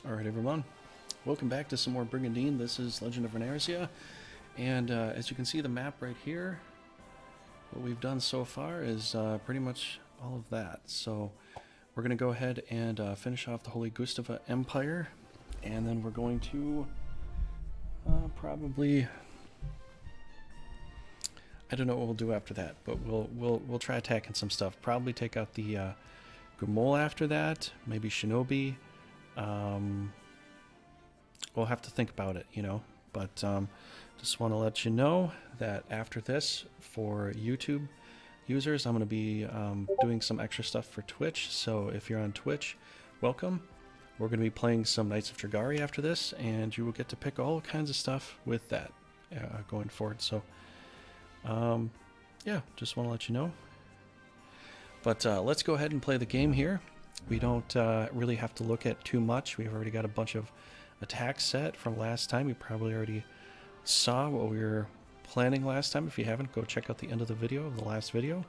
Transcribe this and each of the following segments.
Alright everyone, welcome back to some more Brigandine. This is Legend of Runersia, and as you can see the map right here, what we've done so far is pretty much all of that. So we're going to go ahead and finish off the Holy Gustava Empire, and then we're going to probably, I don't know what we'll do after that, but we'll try attacking some stuff. Probably take out the Gumol after that, maybe Shinobi. We'll have to think about it, you know, but just want to let you know that after this, for YouTube users, I'm going to be doing some extra stuff for Twitch. So if you're on Twitch, welcome. We're going to be playing some Knights of Dragari after this, and you will get to pick all kinds of stuff with that going forward. So yeah, just want to let you know. But let's go ahead and play the game here. We don't really have to look at too much. We've already got a bunch of attacks set from last time. You probably already saw what we were planning last time. If you haven't, go check out the end of the video, of the last video.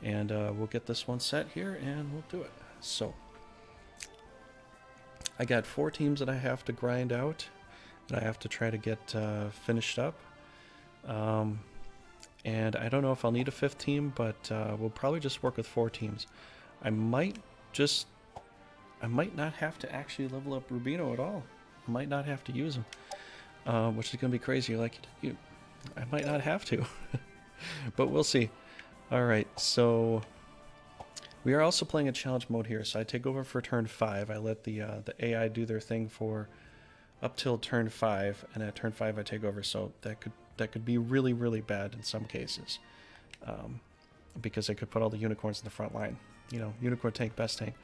And we'll get this one set here and we'll do it. So, I got 4 teams that I have to grind out, that I have to try to get finished up. And I don't know if I'll need a 5th team, but we'll probably just work with 4 teams. I might not have to actually level up Rubino at all. I might not have to use him, which is going to be crazy. Like, I might not have to, but we'll see. All right, so we are also playing a challenge mode here. So I take over for turn 5. I let the AI do their thing for up till turn 5, and at turn 5 I take over. So that could be really, really bad in some cases, because I could put all the unicorns in the front line. You know, unicorn tank, best tank.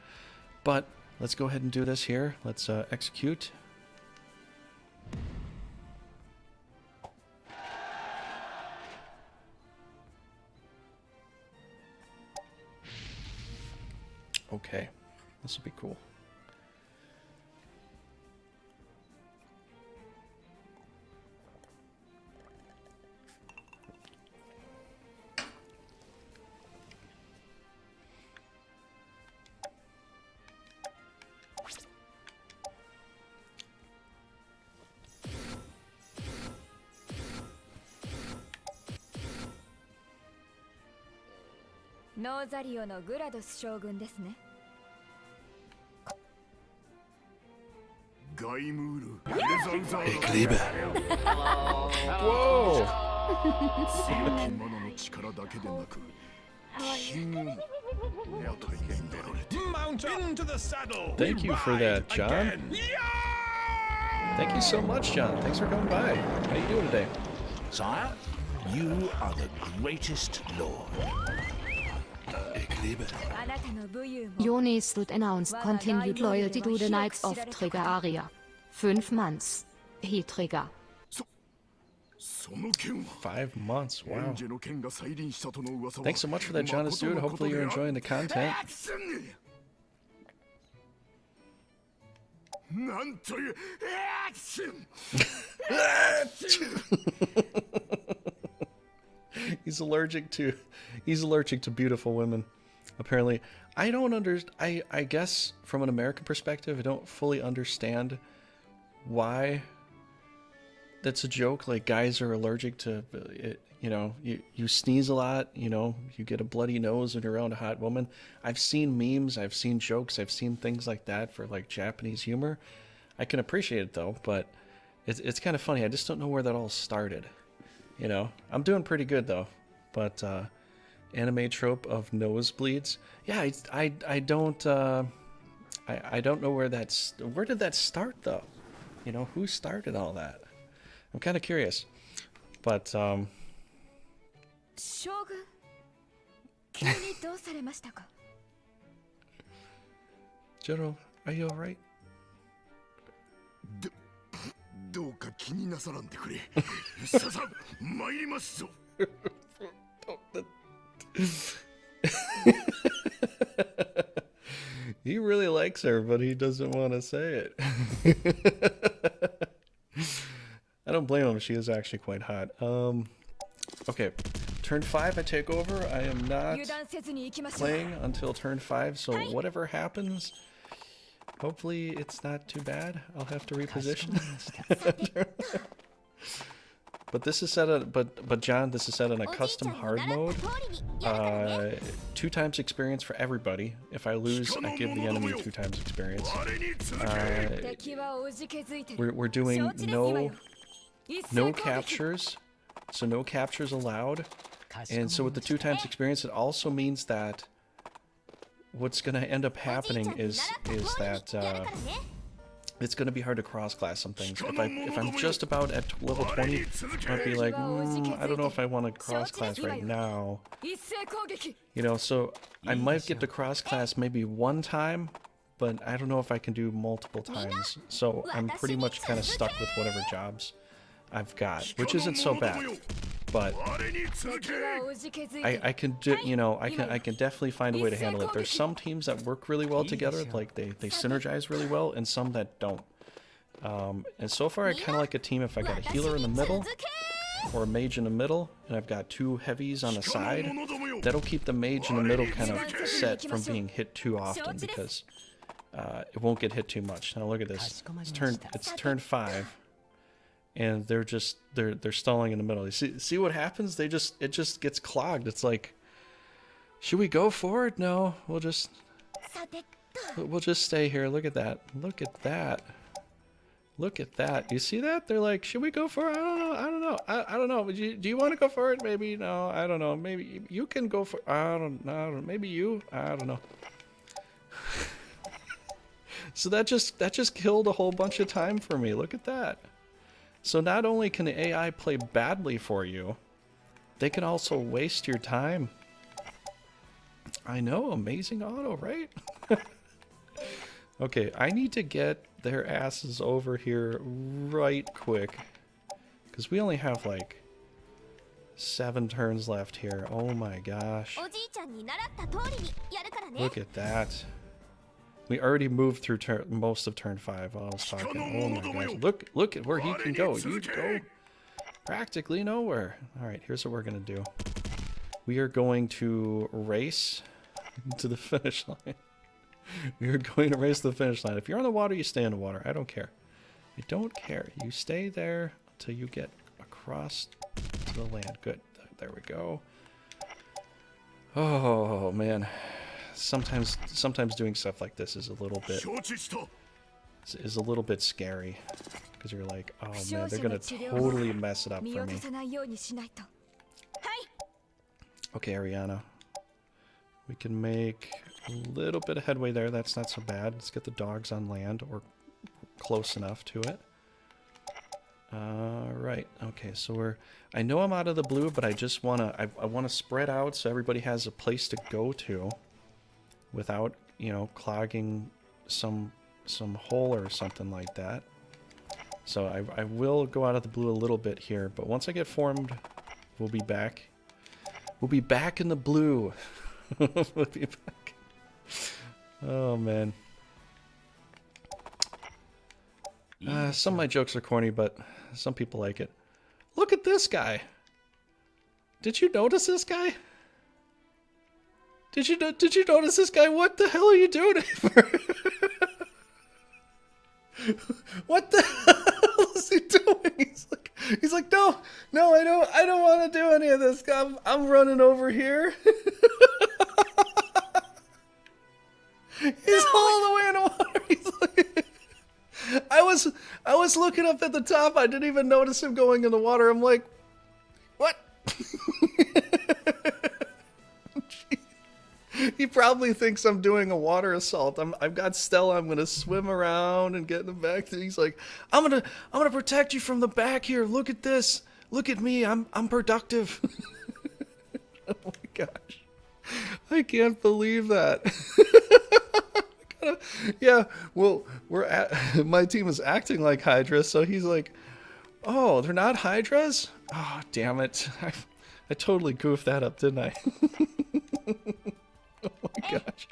But let's go ahead and do this here. Let's execute. Okay, this will be cool. Norzaleo のグラドス将軍ですね。ガイムール、エレザンザー Ich liebe. Whoa! 今の力だけでなく、金運も与えられて。Mount into the saddle. Thank you for that, John. Thank you so much, John. Thanks for coming by. How you doing today? Sire, you are the greatest lord. Jonis stood announced continued loyalty to the Knights of Trigger. 5 months. He trigger. 5 months, wow. Thanks so much for that, Jonas, dude. Hopefully you're enjoying the content. He's allergic to beautiful women, apparently. I don't understand. I guess from an American perspective, I don't fully understand why that's a joke. Like, guys are allergic to it, you know, you sneeze a lot, you know, you get a bloody nose when you're around a hot woman. I've seen memes, I've seen jokes, I've seen things like that for like Japanese humor. I can appreciate it though, but it's kind of funny. I just don't know where that all started. You know, I'm doing pretty good though, but anime trope of nosebleeds. Yeah, I don't know where where did that start though? You know, who started all that? I'm kind of curious, but Shogun, 急にどうされましたか? General, are you all right? どうか気になさらんでくれ。ささ、参りますぞ。He really likes her, but he doesn't want to say it. I don't blame him. She is actually quite hot. Okay, turn 5 I take over. I am not playing until turn 5, so whatever happens Hopefully it's not too bad. I'll have to reposition. But this is set on, but John, this is set on a custom hard mode. 2 times experience for everybody. If I lose, I give the enemy 2 times experience. We're doing no captures, so no captures allowed. And so with the 2 times experience, it also means that what's going to end up happening is that it's going to be hard to cross-class some things. If I'm just about at level 20, I might be like, I don't know if I want to cross-class right now. You know, so I might get to cross-class maybe 1 time, but I don't know if I can do multiple times. So I'm pretty much kind of stuck with whatever jobs I've got, which isn't so bad. But I can do, you know, I can definitely find a way to handle it. There's some teams that work really well together, like they synergize really well, and some that don't. And so far, I kind of like a team if I got a healer in the middle, or a mage in the middle, and I've got 2 heavies on the side. That'll keep the mage in the middle kind of set from being hit too often, because it won't get hit too much. Now look at this. It's turn 5. And they're stalling in the middle. You see what happens? It just gets clogged. It's like, should we go for it? No, we'll just stay here. Look at that. Look at that. Look at that. You see that? They're like, should we go for it? I don't know. I don't know. Do you want to go for it? Maybe no. I don't know. Maybe you can go for. I don't know. Maybe you. I don't know. So that just killed a whole bunch of time for me. Look at that. So not only can the AI play badly for you, they can also waste your time. I know, amazing auto, right? Okay, I need to get their asses over here right quick. Because we only have like 7 turns left here. Oh my gosh. Look at that. We already moved through most of turn 5 while I was talking. Oh my gosh. Look at where he can go. You go practically nowhere. Alright, here's what we're going to do. We are going to race to the finish line. We are going to race to the finish line. If you're on the water, you stay in the water. I don't care. I don't care. You stay there until you get across to the land. Good. There we go. Oh, man. Sometimes doing stuff like this is a little bit scary, because you're like, oh man, they're gonna totally mess it up for me. Okay, Ariana, we can make a little bit of headway there. That's not so bad. Let's get the dogs on land, or close enough to it. Right. Okay, so I know I'm out of the blue, but I just wanna I wanna spread out so everybody has a place to go to, without, you know, clogging some hole or something like that. So I will go out of the blue a little bit here, but once I get formed, we'll be back. We'll be back in the blue. We'll be back. Oh man. Some of my jokes are corny, but some people like it. Look at this guy. Did you notice this guy? Did you notice this guy? What the hell are you doing? What the hell is he doing? He's like, no, I don't want to do any of this. I'm running over here. He's all the way in the water. He's like, I was looking up at the top. I didn't even notice him going in the water. I'm like, what? He probably thinks I'm doing a water assault. I've got Stella. I'm gonna swim around and get in the back. He's like, I'm gonna protect you from the back here. Look at this. Look at me. I'm productive. Oh my gosh, I can't believe that. Yeah, well, my team is acting like Hydra, so he's like, oh, they're not Hydras? Oh, damn it. I totally goofed that up, didn't I? Oh my gosh.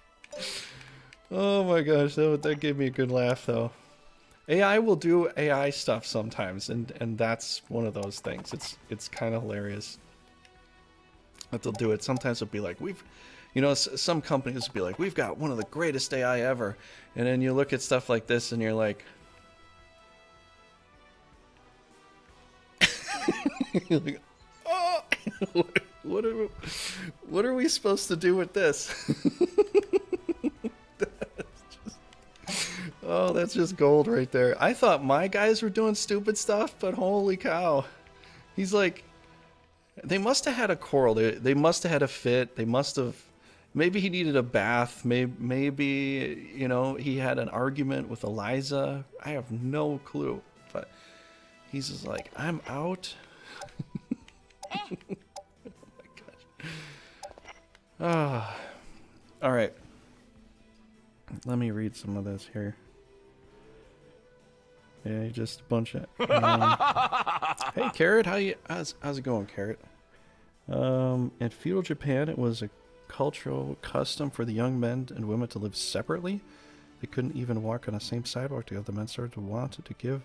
Oh my gosh, that gave me a good laugh though. AI will do AI stuff sometimes, and that's one of those things. It's kind of hilarious that they'll do it. Sometimes it'll be like, You know, some companies would be like, we've got one of the greatest AI ever. And then you look at stuff like this and you're like, you're like, oh, what are we supposed to do with this? Oh, that's just gold right there. I thought my guys were doing stupid stuff, but holy cow. He's like, they must have had a quarrel. They must have had a fit. They must have, maybe he needed a bath. Maybe, you know, he had an argument with Eliza. I have no clue. But he's just like, I'm out. Oh my gosh. Ah. All right. Let me read some of this here. Yeah, just a bunch of. Hey, Carrot, how's it going, Carrot? In feudal Japan, it was a cultural custom for the young men and women to live separately. They couldn't even walk on the same sidewalk together. The men started to want to give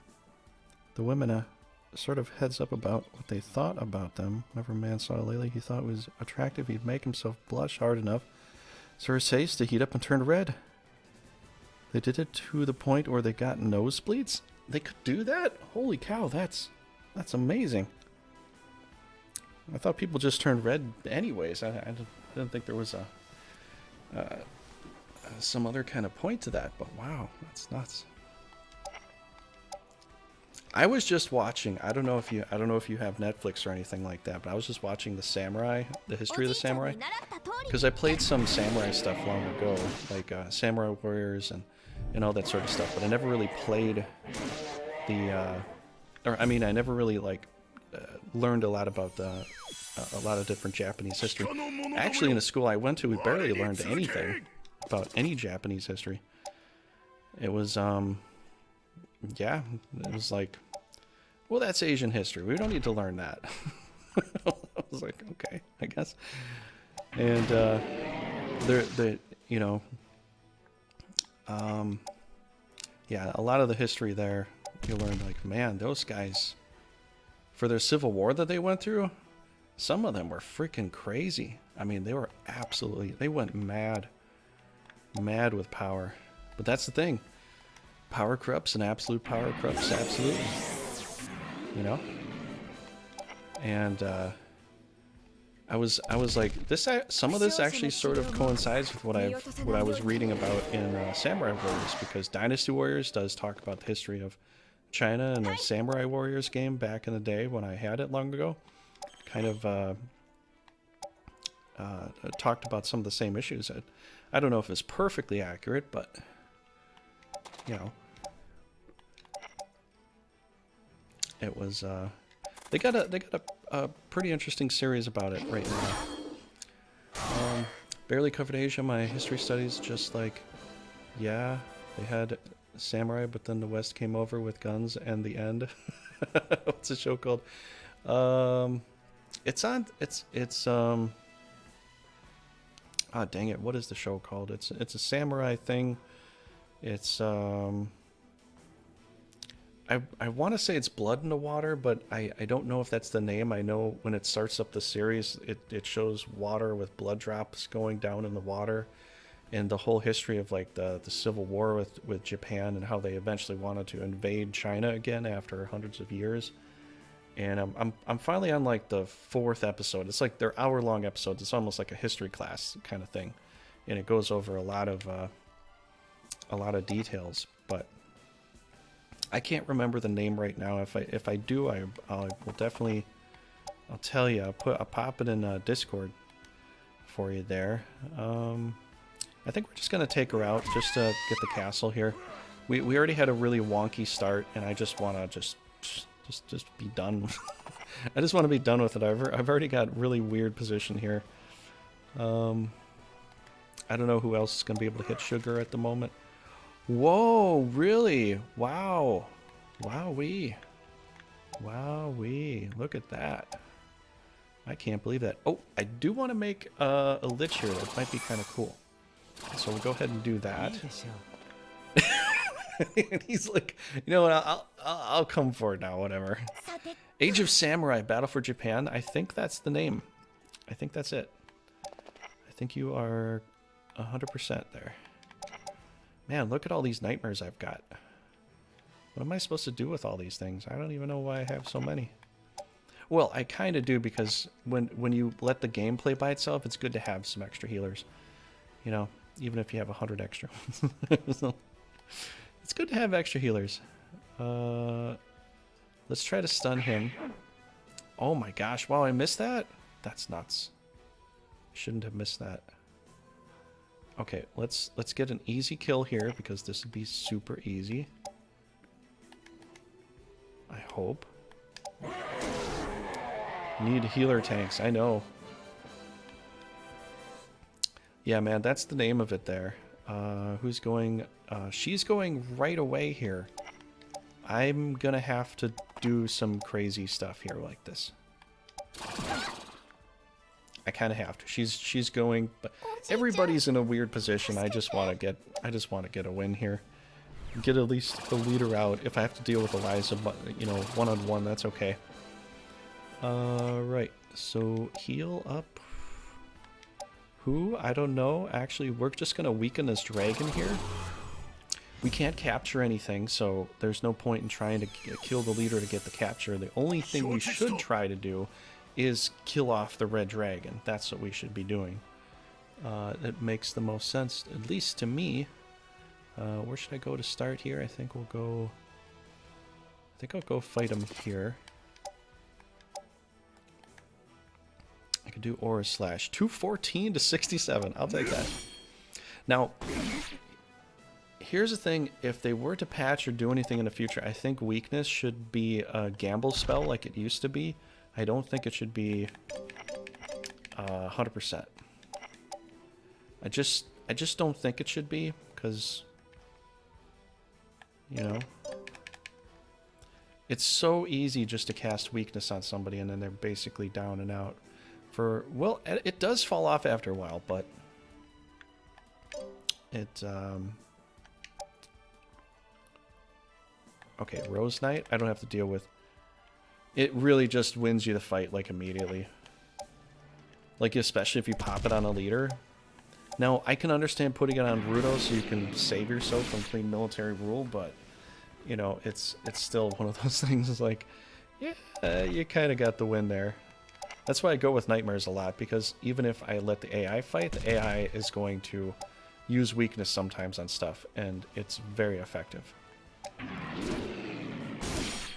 the women a sort of heads up about what they thought about them. Whenever a man saw a lady he thought was attractive, he'd make himself blush hard enough so her face to heat up and turn red. They did it to the point where they got nosebleeds. They could do that? Holy cow, that's amazing. I thought people just turned red anyways. I didn't think there was some other kind of point to that, but wow, that's nuts. I was just watching, I don't know if you have Netflix or anything like that, but I was just watching the history of the samurai, because I played some samurai stuff long ago, like Samurai Warriors and all that sort of stuff, but I never really played I never really learned a lot about a lot of different Japanese history. Actually, in the school I went to, we barely learned anything about any Japanese history. It was yeah, it was like, well, that's Asian history. We don't need to learn that. I was like, okay, I guess. And yeah, a lot of the history there, you learn like, man, those guys, for their civil war that they went through, some of them were freaking crazy. I mean, they went mad with power. But that's the thing. Power corrupts, and absolute power corrupts absolutely. You know? And I was like, some of this actually sort of coincides with what I was reading about in Samurai Warriors, because Dynasty Warriors does talk about the history of China, and the Samurai Warriors game back in the day when I had it long ago kind of talked about some of the same issues. I don't know if it's perfectly accurate, but you know, it was they got a pretty interesting series about it right now. Barely covered Asia. My history studies, just like, yeah, they had samurai, but then the West came over with guns and the end. What's the show called? It's ah, dang it, what is the show called? It's a samurai thing. It's I want to say it's Blood in the Water, but I don't know if that's the name. I know when it starts up the series, it shows water with blood drops going down in the water, and the whole history of like the civil war with Japan, and how they eventually wanted to invade China again after hundreds of years. And I'm finally on like the 4th episode. It's like they're hour-long episodes. It's almost like a history class kind of thing, and it goes over a lot of details. But I can't remember the name right now. If I do, I will definitely. I'll tell you. I'll pop it in Discord for you there. I think we're just gonna take her out just to get the castle here. We already had a really wonky start, and I just want to just be done. I just want to be done with it. I've already got really weird position here. I don't know who else is gonna be able to hit sugar at the moment. Whoa, really? Wow. Wowee. Wowee. Look at that. I can't believe that. Oh, I do want to make a lich here. That might be kind of cool. So we'll go ahead and do that. And he's like, you know what, I'll come for it now, whatever. Age of Samurai, Battle for Japan. I think that's the name. I think that's it. I think you are 100% there. Man, look at all these nightmares I've got. What am I supposed to do with all these things? I don't even know why I have so many. Well, I kind of do, because when you let the game play by itself, it's good to have some extra healers. You know, even if you have 100 extra ones. So, it's good to have extra healers. Let's try to stun him. Oh my gosh, wow, I missed that? That's nuts. Shouldn't have missed that. Okay, let's get an easy kill here, because this would be super easy. I hope. Need healer tanks, I know. Yeah, man, that's the name of it there. Who's going? She's going right away here. I'm gonna have to do some crazy stuff here like this. I kind of have to. She's going, but everybody's in a weird position. I just want to get a win here. Get at least the leader out. If I have to deal with Eliza, but you know, one-on-one, that's okay. Right. So heal up. Who? I don't know. Actually, we're just gonna weaken this dragon here. We can't capture anything, so there's no point in trying to kill the leader to get the capture. The only thing we should try to do is kill off the red dragon. That's what we should be doing. It makes the most sense, at least to me. Where should I go to start here? I think we'll go... I think I'll go fight him here. I could do Aura Slash. 214 to 67. I'll take that. Now... here's the thing, if they were to patch or do anything in the future, I think weakness should be a gamble spell like it used to be. I don't think it should be 100%. I just don't think it should be, because, you know, it's so easy just to cast weakness on somebody and then they're basically down and out. For, well, it does fall off after a while, but it, okay, Rose Knight, I don't have to deal with. It really just wins you the fight, like, immediately. Like, especially if you pop it on a leader. Now, I can understand putting it on Rudo so you can save yourself from clean military rule, but, you know, it's still one of those things, is like, yeah, you kind of got the win there. That's why I go with Nightmares a lot, because even if I let the AI fight, the AI is going to use weakness sometimes on stuff, and it's very effective.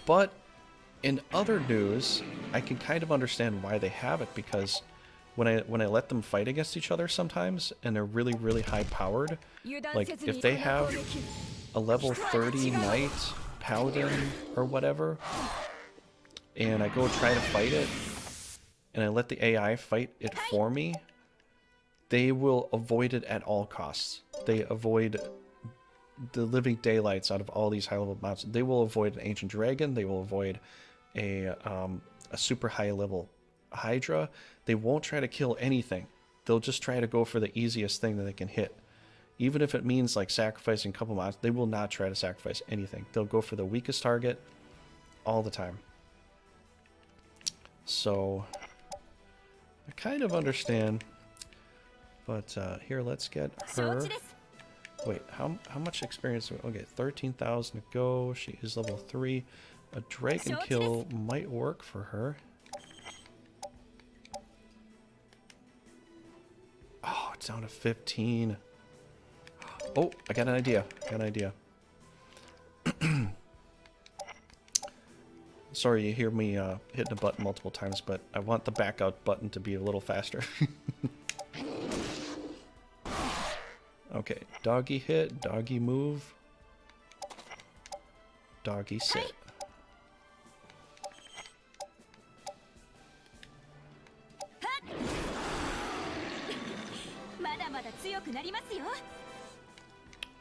But in other news, I can kind of understand why they have it, because when I let them fight against each other sometimes, and they're really, really high powered, like if they have a level 30 knight, paladin, or whatever, and I go try to fight it, and I let the AI fight it for me, they will avoid it at all costs. They avoid the living daylights out of all these high-level monsters. They will avoid an ancient dragon. They will avoid a super high-level Hydra. They won't try to kill anything. They'll just try to go for the easiest thing that they can hit. Even if it means like sacrificing a couple monsters, they will not try to sacrifice anything. They'll go for the weakest target all the time. So I kind of understand. But here, let's get her. Wait, how much experience do we... Okay, 13,000 to go. She is level 3. A dragon kill might work for her. Oh, it's down to 15. Oh, I got an idea. Sorry you hear me hitting the button multiple times, but I want the back out button to be a little faster. Okay, doggy hit, doggy move, doggy sit.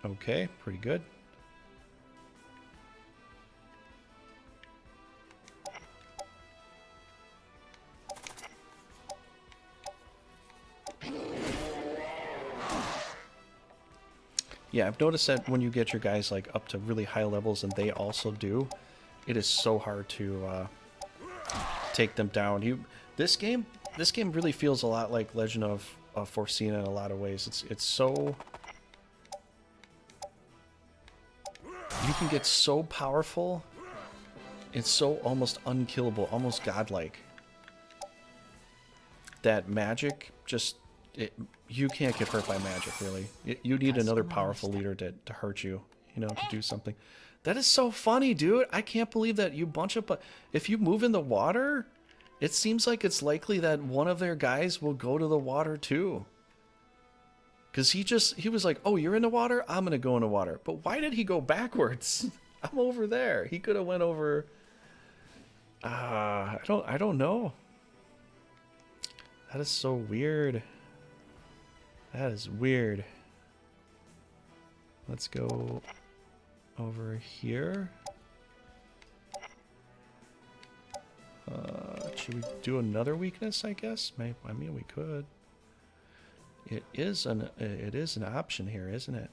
Okay, pretty good. Yeah, I've noticed that when you get your guys like up to really high levels, and they also do, it is so hard to take them down. This game really feels a lot like Legend of foreseen in a lot of ways. It's so... You can get so powerful. It's so almost unkillable, almost godlike. That magic just... you can't get hurt by magic, really. You need another powerful leader to hurt you, you know, to do something. That is so funny, dude. I can't believe that you bunch up... if you move in the water, it seems like it's likely that one of their guys will go to the water too. Because he was like, oh, you're in the water? I'm going to go in the water. But why did he go backwards? I'm over there. He could have went over... I don't know. That is so weird. That is weird. Let's go over here. Should we do another weakness, I guess? Maybe, I mean, we could. It is an option here, isn't it?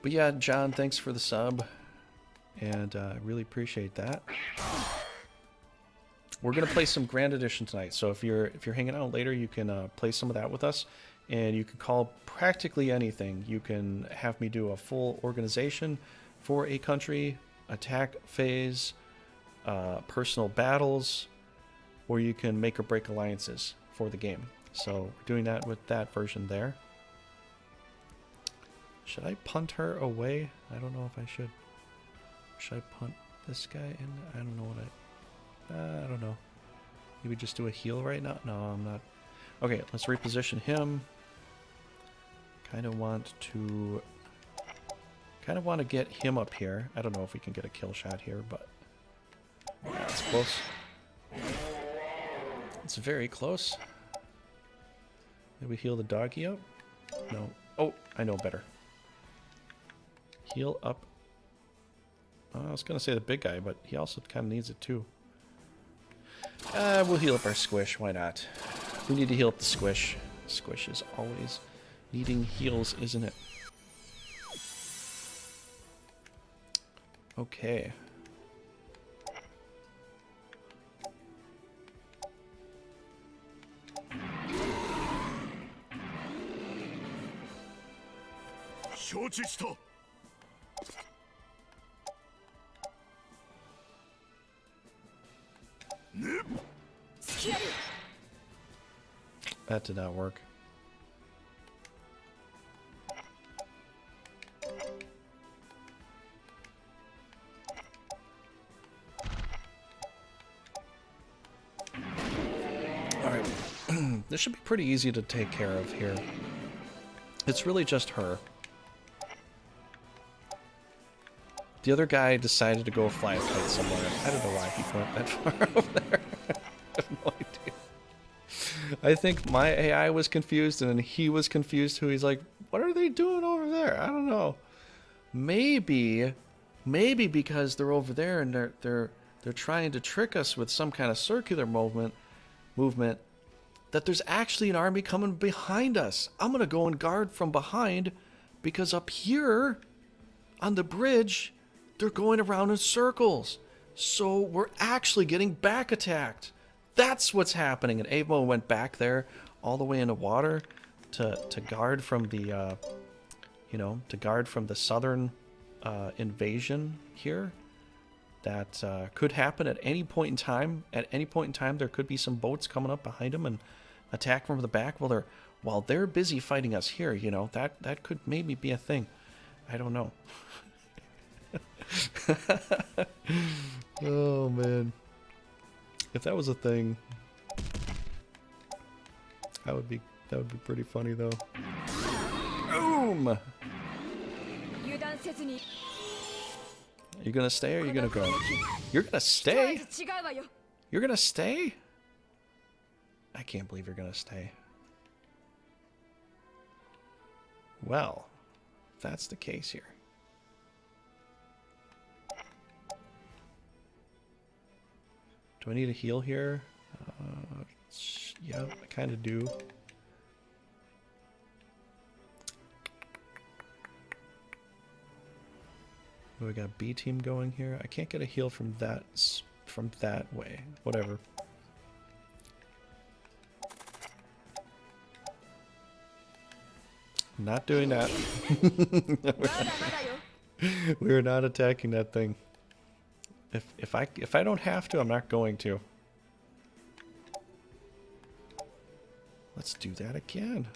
But yeah, John, thanks for the sub, and I really appreciate that. We're gonna play some Grand Edition tonight, so if you're hanging out later, you can play some of that with us, and you can call practically anything. You can have me do a full organization for a country, attack phase, personal battles, or you can make or break alliances for the game. So we're doing that with that version there. Should I punt her away? I don't know if I should. Should I punt this guy in? I don't know what I don't know. Maybe just do a heal right now? No, I'm not. Okay, let's reposition him. Kind of want to get him up here. I don't know if we can get a kill shot here, but that's close. It's very close. Maybe heal the doggy up? No. Oh, I know better. Heal up. I was going to say the big guy, but he also kind of needs it too. We'll heal up our squish. Why not? We need to heal up the squish. Squish is always needing heals, isn't it? Okay. That did not work. Alright. This should be pretty easy to take care of here. It's really just her. The other guy decided to go fly a kite somewhere. I don't know why he went that far over there. I have no idea. I think my AI was confused and then he was confused too. He's like, what are they doing over there? I don't know. Maybe because they're over there and they're trying to trick us with some kind of circular movement that there's actually an army coming behind us. I'm gonna go and guard from behind because up here on the bridge they're going around in circles. So we're actually getting back attacked. That's what's happening. And Avo went back there all the way in the water to guard from the, to guard from the southern invasion here. That could happen at any point in time. At any point in time, there could be some boats coming up behind them and attack from the back while they're busy fighting us here. You know, that could maybe be a thing. I don't know. Oh man. If that was a thing, that would be pretty funny though. Boom! You gonna stay or are you gonna go? You're gonna stay? You're gonna stay? I can't believe you're gonna stay. Well, if that's the case here. Do I need a heal here? yeah, I kind of do. We got B team going here. I can't get a heal from that way. Whatever. Not doing that. We're not attacking that thing. If I don't have to, I'm not going to. Let's do that again.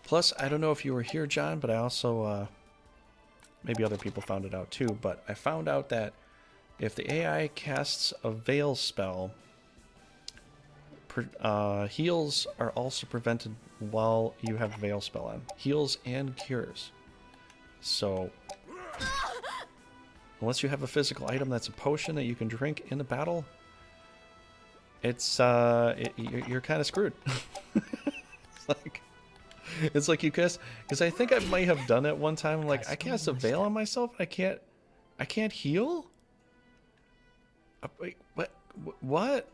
Plus, I don't know if you were here, John, but I also, maybe other people found it out too, but I found out that if the AI casts a Veil spell, heals are also prevented while you have a Veil spell on. Heals and cures. So, unless you have a physical item that's a potion that you can drink in the battle, it's, you're kind of screwed. It's like you cast, because I think I might have done it one time. Like, I cast a Veil on myself, and I can't heal? Wait, what?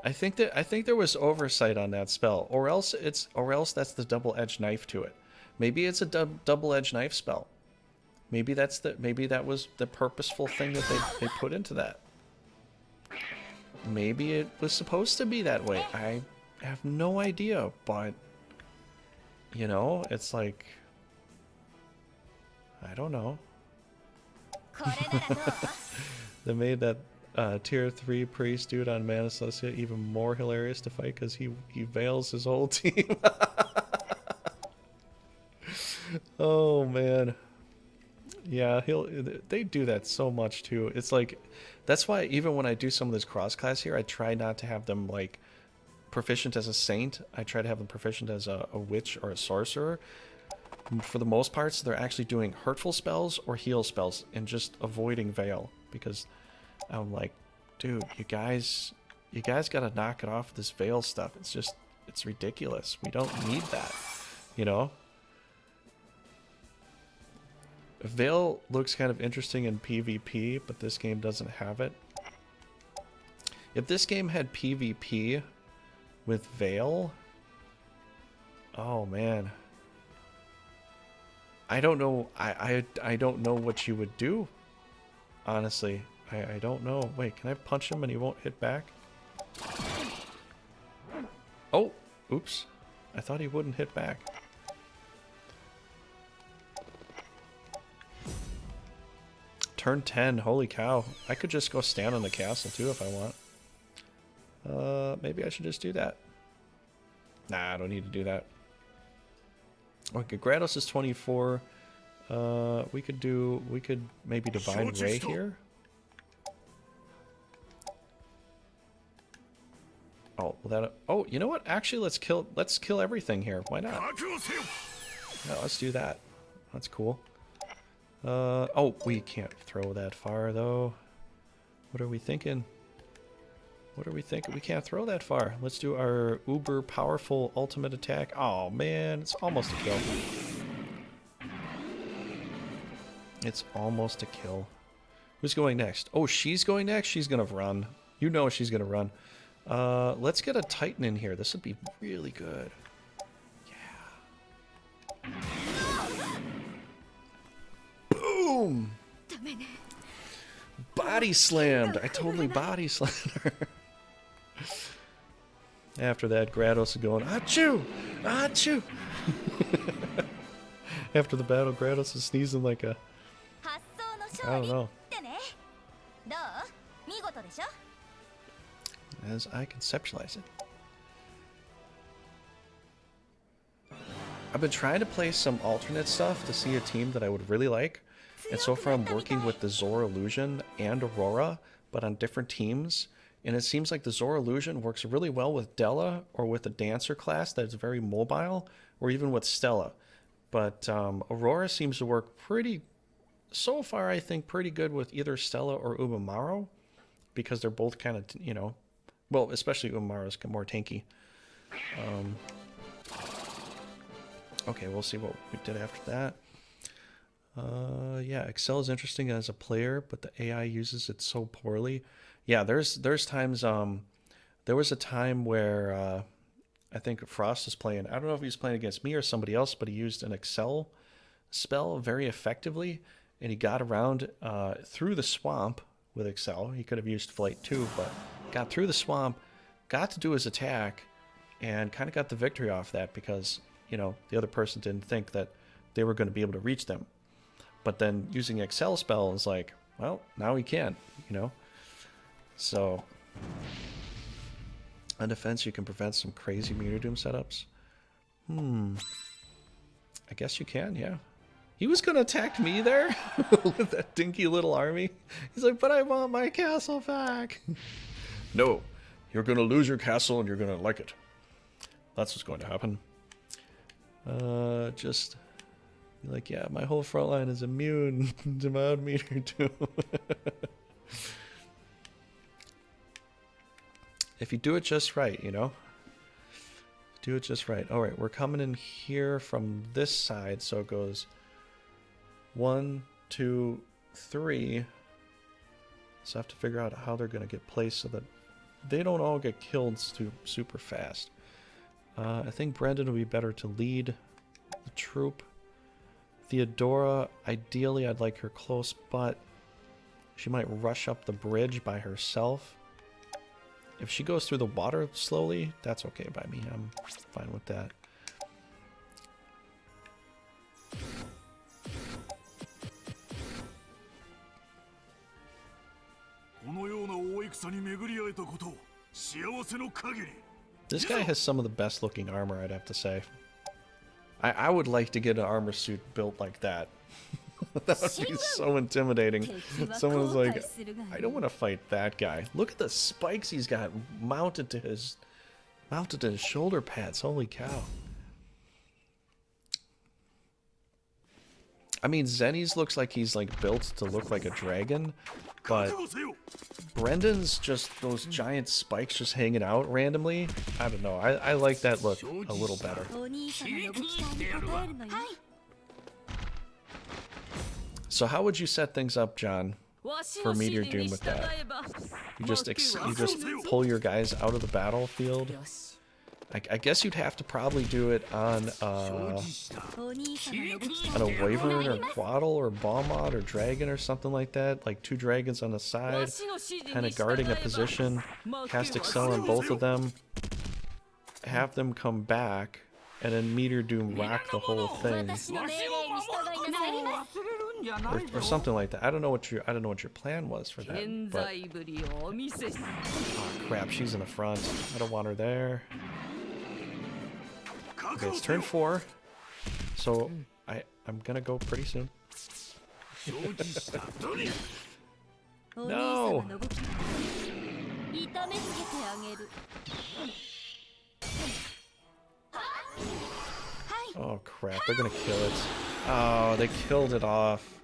I think there was oversight on that spell, or else that's the double-edged knife to it. Maybe it's a double-edged knife spell. Maybe that was the purposeful thing that they put into that. Maybe it was supposed to be that way. I have no idea, but you know, it's like, I don't know. They made that tier 3 priest dude on Mana Celestia even more hilarious to fight because he veils his whole team. Oh man. Yeah, they do that so much too. It's like, that's why even when I do some of this cross class here, I try not to have them like proficient as a saint. I try to have them proficient as a witch or a sorcerer. For the most part, so they're actually doing hurtful spells or heal spells and just avoiding Veil, because I'm like, dude, you guys gotta knock it off with this Veil stuff. It's ridiculous. We don't need that, you know? Veil looks kind of interesting in PvP, but this game doesn't have it. If this game had PvP with Veil, oh man, I don't know. I don't know what you would do. Honestly, I don't know. Wait, can I punch him and he won't hit back? Oh, oops. I thought he wouldn't hit back. Turn 10. Holy cow. I could just go stand on the castle too if I want. Maybe I should just do that. Nah, I don't need to do that. Okay, Grados is 24. We could maybe Divine Ray here. Oh, well that. Oh, you know what? Actually, let's kill everything here. Why not? Yeah, let's do that. That's cool. Oh, we can't throw that far though. What are we thinking? What are we thinking? We can't throw that far. Let's do our uber powerful ultimate attack. Oh man, it's almost a kill. It's almost a kill. Who's going next? Oh, she's going next. She's gonna run. You know she's gonna run. Let's get a Titan in here. This would be really good. Yeah. Boom! Body slammed. I totally body slammed her. After that, Grados is going, achoo! Achoo! After the battle, Grados is sneezing like a... I don't know. As I conceptualize it. I've been trying to play some alternate stuff to see a team that I would really like. And so far I'm working with the Zora Illusion and Aurora, but on different teams. And it seems like the Zora Illusion works really well with Della or with a Dancer class that's very mobile, or even with Stella. But Aurora seems to work so far I think pretty good with either Stella or Umamaro, because they're both kind of, you know, well, especially Umamaro's more tanky. Okay, we'll see what we did after that. Yeah, Excel is interesting as a player, but the AI uses it so poorly. Yeah, there's times. There was a time where I think Frost was playing. I don't know if he was playing against me or somebody else, but he used an Excel spell very effectively, and he got around through the swamp with Excel. He could have used Flight too, but got through the swamp, got to do his attack, and kind of got the victory off that because, you know, the other person didn't think that they were going to be able to reach them. But then using Excel spell is like, well, now he can, you know? So, on defense, you can prevent some crazy Meter Doom setups. I guess you can, yeah. He was going to attack me there with that dinky little army. He's like, but I want my castle back. No, you're going to lose your castle and you're going to like it. That's what's going to happen. Just be like, yeah, my whole front line is immune to my own Meter Doom. If you do it just right, you know? Do it just right. Alright, we're coming in here from this side, so it goes 1, 2, 3. So I have to figure out how they're going to get placed so that they don't all get killed super fast. I think Brendan would be better to lead the troop. Theodora, ideally I'd like her close, but she might rush up the bridge by herself. If she goes through the water slowly, that's okay by me. I'm fine with that. This guy has some of the best looking armor, I'd have to say. I would like to get an armor suit built like that. That would be so intimidating. Someone's like, I don't want to fight that guy. Look at the spikes he's got mounted to his shoulder pads. Holy cow. I mean, Zenny's looks like he's like built to look like a dragon, but Brendan's just those giant spikes just hanging out randomly. I don't know. I like that look a little better. So how would you set things up, John, for Meteor Doom with that? You just pull your guys out of the battlefield? I guess you'd have to probably do it on a Wyvern or Quaddle or Balmod or Dragon or something like that. Like 2 dragons on the side, kind of guarding a position. Cast Excel on both of them. Have them come back, and then Meteor Doom rock the whole thing. Or something like that. I don't know what your plan was for that. But oh crap, she's in the front. I don't want her there. Okay, it's turn 4, so I'm gonna go pretty soon. No! Oh crap, they're gonna kill it. Oh, they killed it off.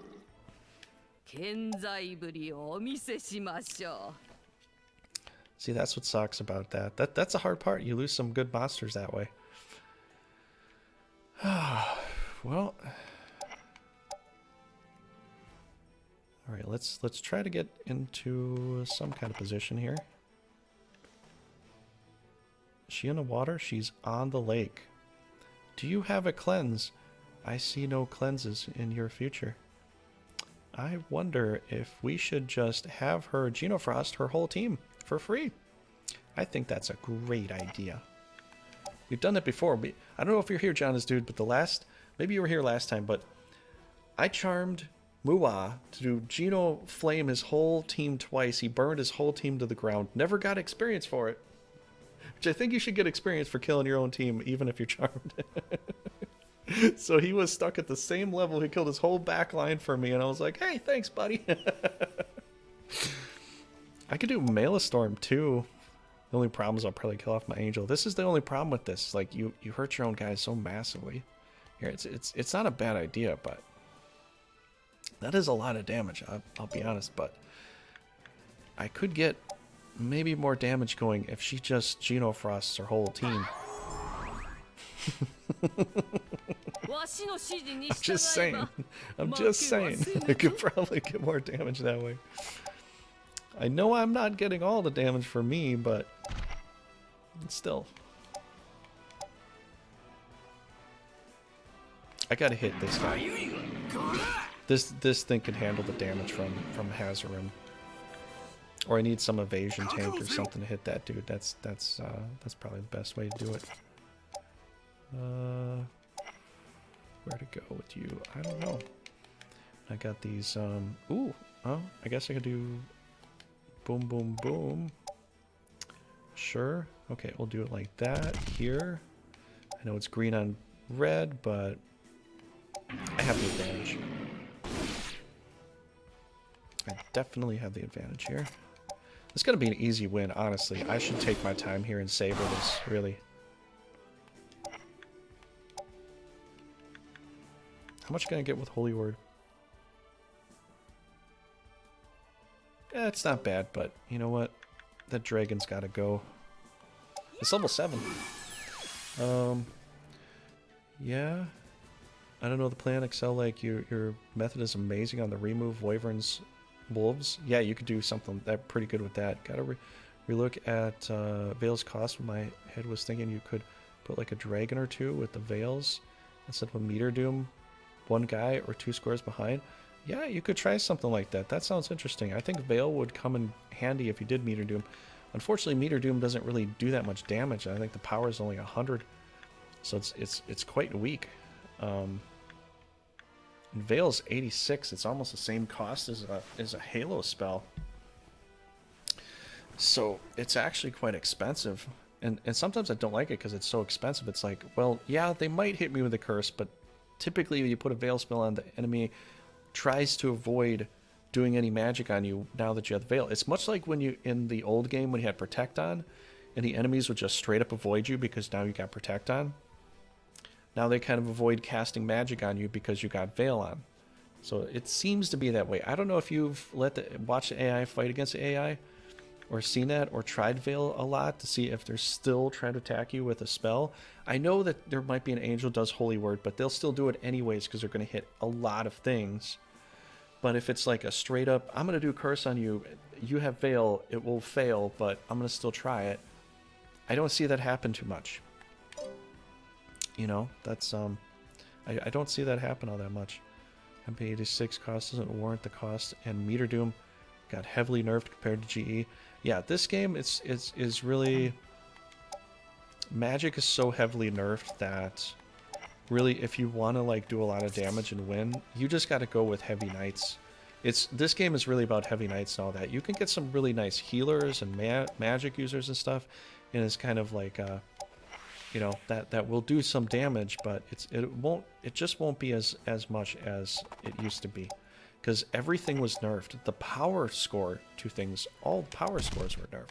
See, that's what sucks about that. That's a hard part. You lose some good monsters that way. Well, all right. Let's try to get into some kind of position here. Is she in the water? She's on the lake. Do you have a cleanse? I see no cleanses in your future. I wonder if we should just have her Genofrost her whole team for free. I think that's a great idea. We've done it before. I don't know if you're here, John, dude, but maybe you were here last time, but I charmed Muah to do Geno flame his whole team twice. He burned his whole team to the ground. Never got experience for it. Which I think you should get experience for killing your own team, even if you're charmed. So he was stuck at the same level. He killed his whole back line for me, and I was like, hey, thanks, buddy. I could do Maelstrom, too. The only problem is I'll probably kill off my angel. This is the only problem with this. Like, you hurt your own guys so massively. Here, it's not a bad idea, but that is a lot of damage, I'll be honest. But I could get maybe more damage going if she just Genofrosts her whole team. I'm just saying. I'm just saying. I could probably get more damage that way. I know I'm not getting all the damage for me, but still. I gotta hit this guy. This thing can handle the damage from Hazarim. Or I need some evasion tank or something to hit that dude. That's probably the best way to do it. Where to go with you? I don't know. I got these, ooh, oh, I guess I could do boom, boom, boom. Sure. Okay, we'll do it like that here. I know it's green on red, but I have the advantage. I definitely have the advantage here. It's gonna be an easy win, honestly. I should take my time here and savor this, really. How much can I get with Holy Word? Yeah, it's not bad, but you know what? That dragon's gotta go. It's level 7. Yeah. I don't know the plan. Excel, like your method is amazing on the remove wyverns wolves. Yeah, you could do something that pretty good with that. Gotta relook at Veil's cost. My head was thinking you could put like a dragon or two with the Veils instead of a meter doom. One guy or 2 squares behind. Yeah, you could try something like that. That sounds interesting. I think Veil would come in handy if you did meter doom. Unfortunately, meter doom doesn't really do that much damage. I think the power is only 100, so it's quite weak. And Veil's 86. It's almost the same cost as a Halo spell. So it's actually quite expensive. And sometimes I don't like it because it's so expensive. It's like, well, yeah, they might hit me with a curse, but typically when you put a Veil spell on, the enemy tries to avoid doing any magic on you now that you have the Veil. It's much like when you, in the old game, when you had Protect on, and the enemies would just straight up avoid you because now you got Protect on. Now they kind of avoid casting magic on you because you got Veil on. So it seems to be that way. I don't know if you've watched the AI fight against the AI, or seen that, or tried Veil a lot to see if they're still trying to attack you with a spell. I know that there might be an angel does Holy Word, but they'll still do it anyways because they're going to hit a lot of things. But if it's like a straight up, I'm going to do Curse on you, you have Veil, it will fail, but I'm going to still try it. I don't see that happen too much. You know, that's, I don't see that happen all that much. MP86 cost doesn't warrant the cost, and Meter Doom got heavily nerfed compared to GE. Yeah, this game is really... Magic is so heavily nerfed that really if you want to like do a lot of damage and win, you just got to go with Heavy Knights. This game is really about Heavy Knights and all that. You can get some really nice healers and magic users and stuff, and it's kind of like you know, that will do some damage, but it just won't be as much as it used to be. Because everything was nerfed. The power score to things, all power scores were nerfed.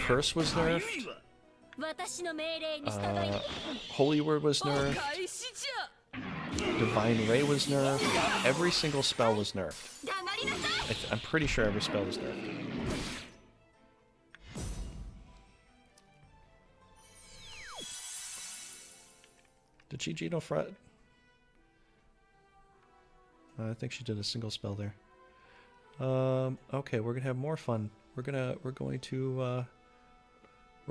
Curse was nerfed. Holy Word was nerfed. Divine Ray was nerfed. Every single spell was nerfed. I'm pretty sure every spell was nerfed. Did she Geno Fret? I think she did a single spell there. Okay, we're gonna have more fun. We're going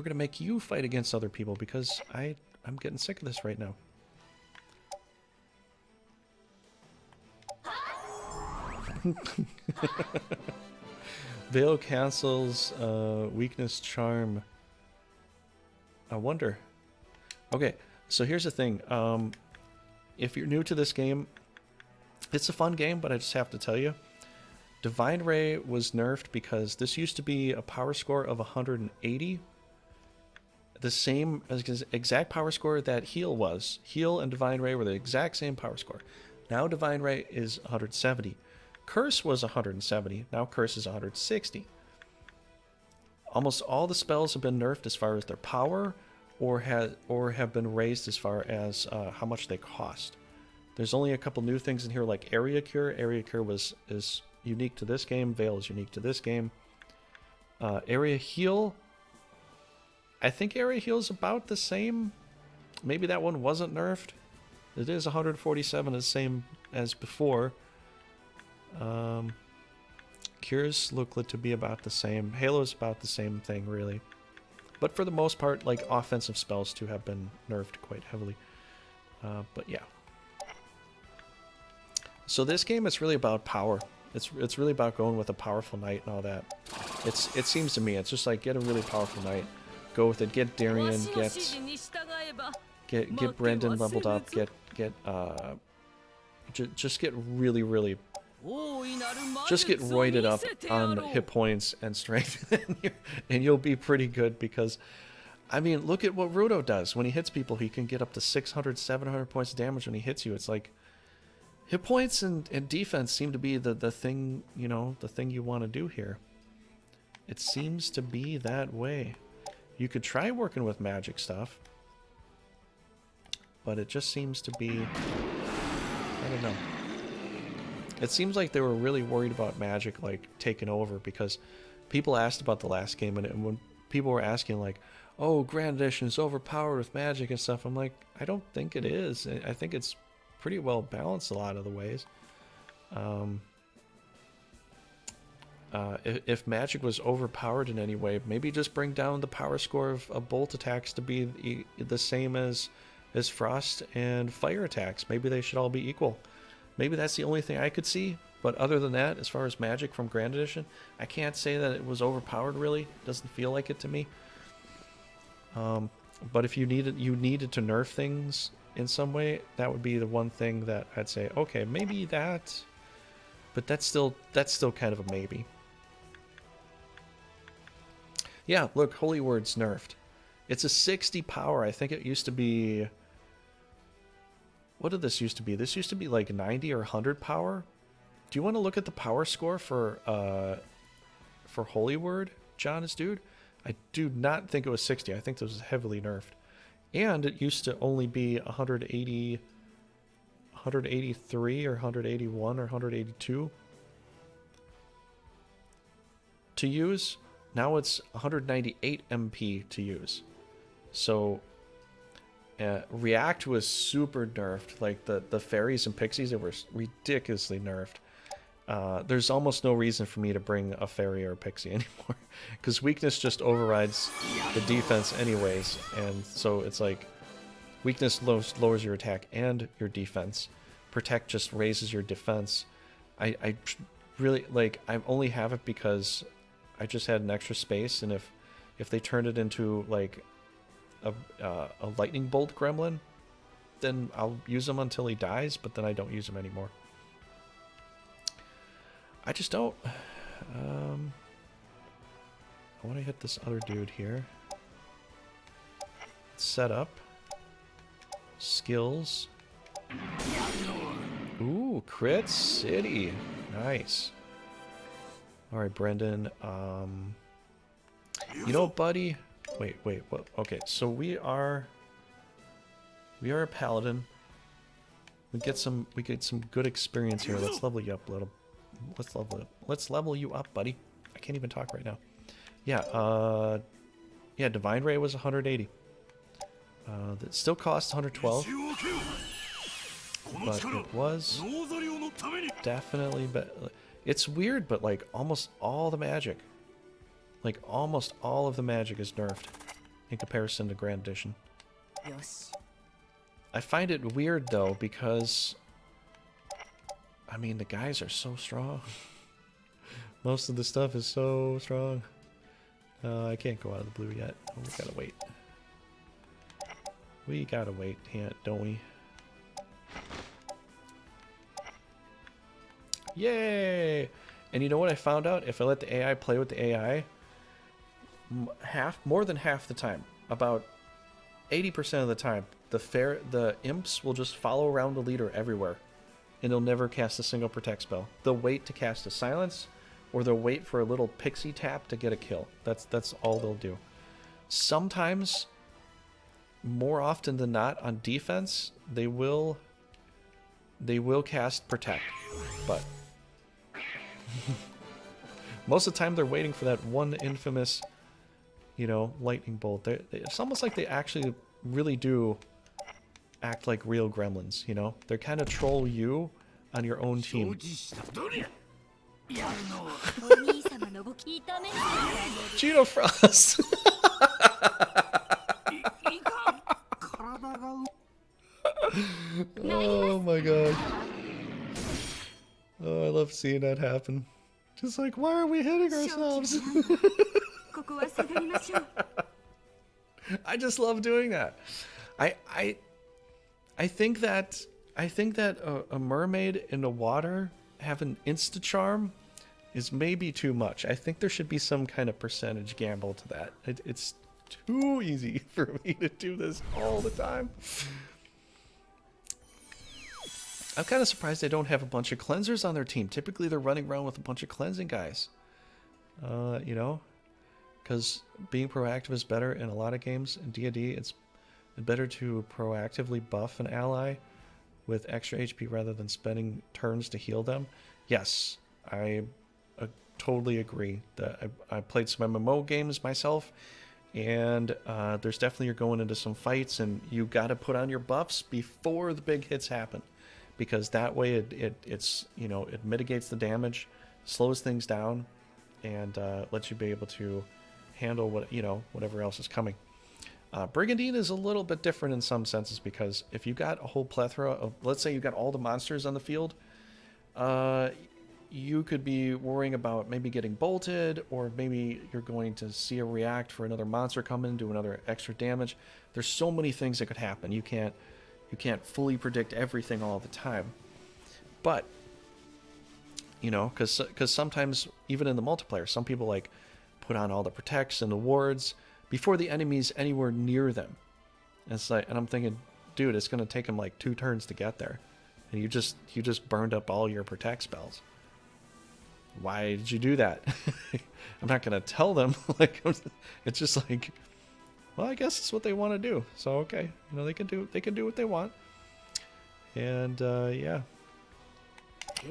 to make you fight against other people because I'm getting sick of this right now. Veil cancels weakness charm. I wonder. Okay, so here's the thing. If you're new to this game, it's a fun game, but I just have to tell you, Divine Ray was nerfed because this used to be a power score of 180. The same exact power score that Heal was. Heal and Divine Ray were the exact same power score. Now Divine Ray is 170. Curse was 170. Now Curse is 160. Almost all the spells have been nerfed as far as their power, or have been raised as far as how much they cost. There's only a couple new things in here like Area Cure. Area Cure is unique to this game. Veil is unique to this game. Area Heal, I think area heal's about the same. Maybe that one wasn't nerfed. It is 147, the same as before. Cures look to be about the same. Halo's about the same thing, really. But for the most part, like, offensive spells too have been nerfed quite heavily. But yeah. So this game is really about power. It's really about going with a powerful knight and all that. It seems to me, it's just like, get a really powerful knight. Go with it, get Darian, get Brendan leveled up, just get really just get roided up on hit points and strength, and you'll be pretty good. Because I mean, look at what Rudo does when he hits people. He can get up to 600, 700 points of damage when he hits you. It's like hit points and defense seem to be the thing, you know, the thing you want to do here. It seems to be that way. You could try working with magic stuff, but it just seems to be, I don't know. It seems like they were really worried about magic, like, taking over, because people asked about the last game, and when people were asking, like, oh, Grand Edition is overpowered with magic and stuff, I'm like, I don't think it is. I think it's pretty well balanced a lot of the ways. If magic was overpowered in any way, maybe just bring down the power score of bolt attacks to be the same as frost and fire attacks. Maybe they should all be equal. Maybe that's the only thing I could see. But other than that, as far as magic from Grand Edition, I can't say that it was overpowered, really. It doesn't feel like it to me. But if you needed to nerf things in some way, that would be the one thing that I'd say, okay, maybe that. But that's still kind of a maybe. Yeah, look, Holy Word's nerfed. It's a 60 power. I think it used to be... What did this used to be? This used to be like 90 or 100 power. Do you want to look at the power score for Holy Word, Jonas, dude? I do not think it was 60. I think this was heavily nerfed. And it used to only be 180, 183 or 181 or 182 to use. Now it's 198 MP to use. So React was super nerfed. Like the fairies and pixies, they were ridiculously nerfed. There's almost no reason for me to bring a fairy or a pixie anymore, because weakness just overrides the defense anyways, and so it's like weakness lowers your attack and your defense. Protect just raises your defense. I really, like, I only have it because I just had an extra space, and if they turned it into like a lightning bolt gremlin, then I'll use him until he dies, but then I don't use him anymore. I just don't. I want to hit this other dude here. Set up. Skills. Ooh, Crit City. Nice. Alright, Brendan. You know, buddy. Wait, what? Okay, so we are a paladin. We get some good experience here. Let's level you up a little. Let's level you up, buddy. I can't even talk right now. Yeah, yeah, Divine Ray was 180. That still costs 112. But it was definitely better. It's weird, but like almost all the magic, like almost all of the magic is nerfed in comparison to Grand Edition. I find it weird though, because I mean, the guys are so strong. Most of the stuff is so strong. I can't go out of the blue yet. Oh, we gotta wait. We gotta wait, don't we? Yay! And you know what I found out? If I let the AI play with the AI, more than half the time, about 80% of the time, the imps will just follow around the leader everywhere. And they'll never cast a single protect spell. They'll wait to cast a silence, or they'll wait for a little pixie tap to get a kill. That's all they'll do. Sometimes, more often than not, on defense, they will cast protect, but most of the time they're waiting for that one infamous you know, lightning bolt. It's almost like they actually really do act like real gremlins, you know? They kind of troll you on your own team. Cheeto Frost! Oh my god. Oh, I love seeing that happen. Just like, why are we hitting ourselves? I just love doing that. I think that a mermaid in the water having insta charm is maybe too much. I think there should be some kind of percentage gamble to that. It's too easy for me to do this all the time. I'm kind of surprised they don't have a bunch of cleansers on their team. Typically, they're running around with a bunch of cleansing guys. You know, because being proactive is better in a lot of games. In D&D, it's better to proactively buff an ally with extra HP rather than spending turns to heal them. Yes, I totally agree. I played some MMO games myself, and there's definitely, you're going into some fights, and you got to put on your buffs before the big hits happen. Because that way it's, you know, it mitigates the damage, slows things down, and lets you be able to handle what, you know, whatever else is coming. Brigandine is a little bit different in some senses, because if you got a whole plethora of, let's say you got all the monsters on the field, you could be worrying about maybe getting bolted, or maybe you're going to see a react for another monster come in, do another extra damage. There's so many things that could happen. You can't fully predict everything all the time. But, you know, because sometimes, even in the multiplayer, some people like put on all the protects and the wards before the enemy's anywhere near them. And it's like, and I'm thinking, dude, it's going to take them like 2 turns to get there. And you just burned up all your protect spells. Why did you do that? I'm not going to tell them. Like, it's just like, well, I guess it's what they want to do. So okay, you know, they can do what they want. And yeah.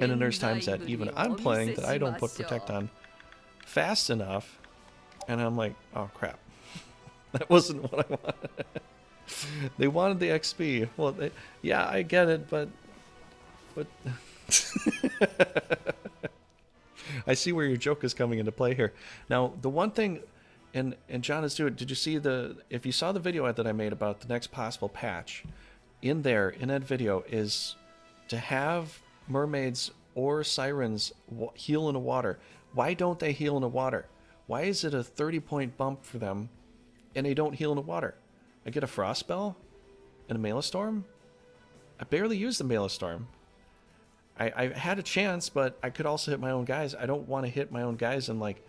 And then there's times that even I'm playing that I don't put protect on fast enough, and I'm like, oh crap, that wasn't what I wanted. They wanted the XP. Well, yeah, I get it, but I see where your joke is coming into play here. Now, the one thing. And John is doing. Did you see if you saw the video that I made about the next possible patch, in that video is to have mermaids or sirens heal in the water. Why don't they heal in the water? Why is it a 30-point bump for them and they don't heal in the water? I get a frost spell and a Maelstrom. I barely used the Maelstrom. I had a chance, but I could also hit my own guys. I don't want to hit my own guys and like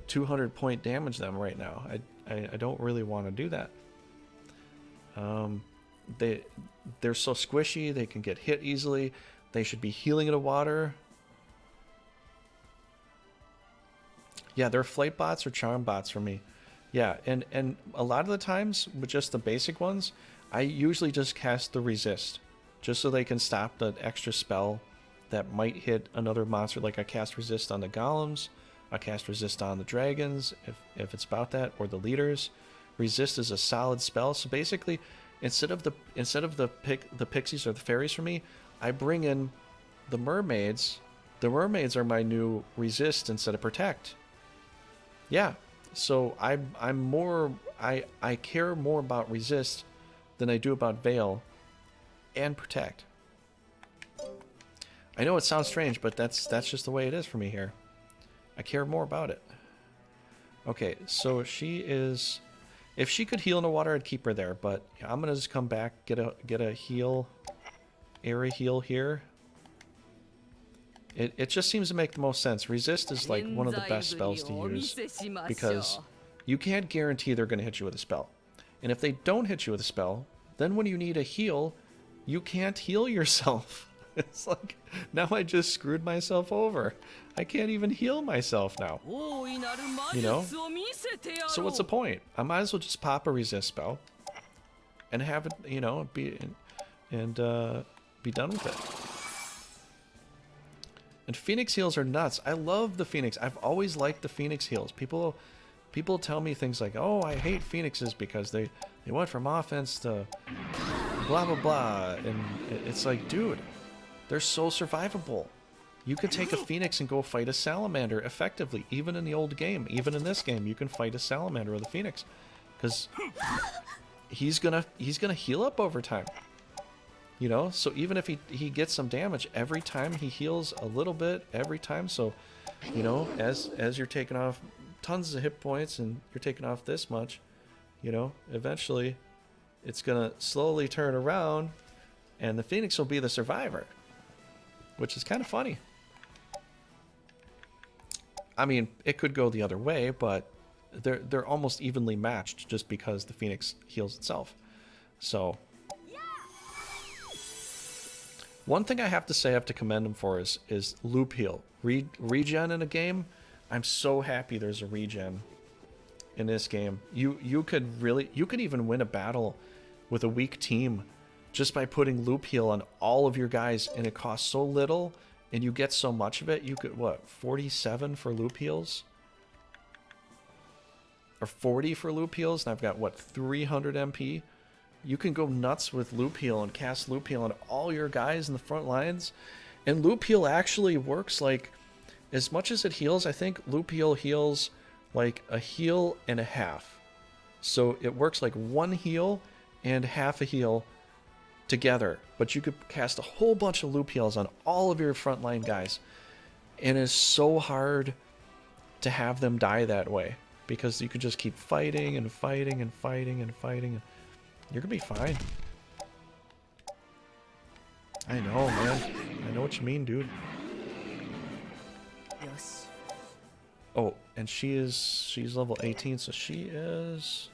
200-point damage them right now. I don't really want to do that. They're so squishy, they can get hit easily. They should be healing in the water. Yeah, they're flight bots or charm bots for me. Yeah, and a lot of the times with just the basic ones, I usually just cast the resist, just so they can stop the extra spell that might hit another monster. Like I cast resist on the golems, I cast resist on the dragons if it's about that, or the leaders. Resist is a solid spell. So basically, instead of the pixies or the fairies for me, I bring in the mermaids. The mermaids are my new resist instead of protect. Yeah. So I care more about resist than I do about veil and protect. I know it sounds strange, but that's just the way it is for me here. I care more about it. Okay, so she is. If she could heal in the water, I'd keep her there. But I'm gonna just come back, get a heal, area heal here. It just seems to make the most sense. Resist is like one of the best spells to use because you can't guarantee they're gonna hit you with a spell, and if they don't hit you with a spell, then when you need a heal, you can't heal yourself. It's like, now I just screwed myself over. I can't even heal myself now. You know? So what's the point? I might as well just pop a resist spell and have it, you know, be done with it. And Phoenix heals are nuts. I love the Phoenix. I've always liked the Phoenix heals. People People tell me things like, oh, I hate phoenixes because they went from offense to blah, blah, blah. And it's like, dude, they're so survivable. You could take a phoenix and go fight a salamander effectively. Even in the old game, even in this game, you can fight a salamander with a phoenix. Because he's gonna heal up over time. You know, so even if he gets some damage, every time he heals a little bit, every time. So, you know, as you're taking off tons of hit points and you're taking off this much, you know, eventually it's gonna slowly turn around and the phoenix will be the survivor, which is kind of funny. I mean, it could go the other way, but they're almost evenly matched just because the phoenix heals itself. So one thing I have to say I have to commend him for is loop heal. Regen in a game. I'm so happy there's a regen in this game. You could even win a battle with a weak team just by putting loop heal on all of your guys, and it costs so little and you get so much of it. You could, what, 47 for loop heals? Or 40 for loop heals, and I've got, what, 300 MP? You can go nuts with loop heal and cast loop heal on all your guys in the front lines. And loop heal actually works like, as much as it heals, I think loop heal heals like a heal and a half. So it works like one heal and half a heal together. But you could cast a whole bunch of loop heals on all of your frontline guys. And it's so hard to have them die that way. Because you could just keep fighting and fighting and fighting and fighting. And you're going to be fine. I know, man. I know what you mean, dude. Oh, and she's level 18, so she is...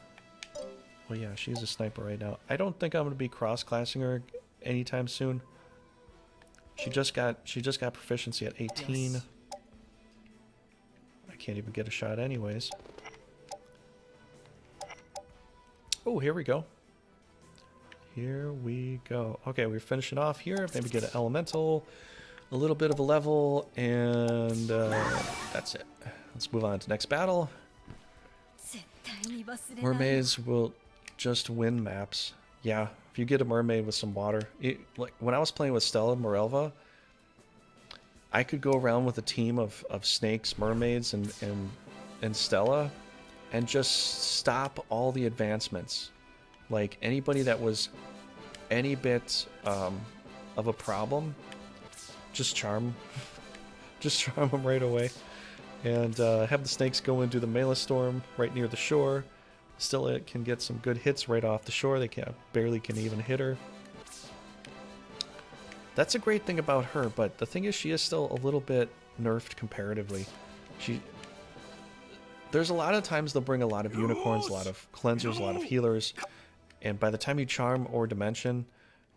Well, yeah, she's a sniper right now. I don't think I'm going to be cross-classing her anytime soon. She just got proficiency at 18. I can't even get a shot anyways. Oh, here we go. Here we go. Okay, we're finishing off here. Maybe get an elemental, a little bit of a level, and that's it. Let's move on to next battle. Mermaids will just win maps. Yeah, if you get a mermaid with some water. Like when I was playing with Stella Morelva, I could go around with a team of snakes, mermaids, and Stella, and just stop all the advancements. Like anybody that was any bit of a problem, just charm them right away. And have the snakes go and do the melee storm right near the shore. Still, it can get some good hits right off the shore. They barely can even hit her. That's a great thing about her, but the thing is she is still a little bit nerfed comparatively. There's a lot of times they'll bring a lot of unicorns, a lot of cleansers, a lot of healers, and by the time you charm or dimension,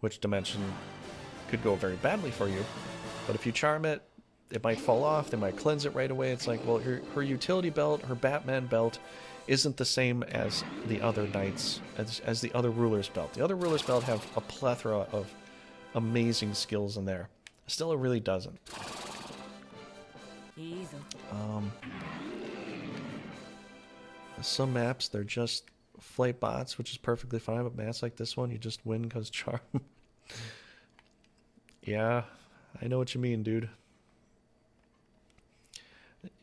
which dimension could go very badly for you, but if you charm it, it might fall off, they might cleanse it right away. It's like, well, her utility belt, her Batman belt, isn't the same as the other knights, as the other ruler's belt. The other ruler's belt have a plethora of amazing skills in there. Stella really doesn't. Some maps, they're just flight bots, which is perfectly fine, but maps like this one, you just win because charm. Yeah, I know what you mean, dude.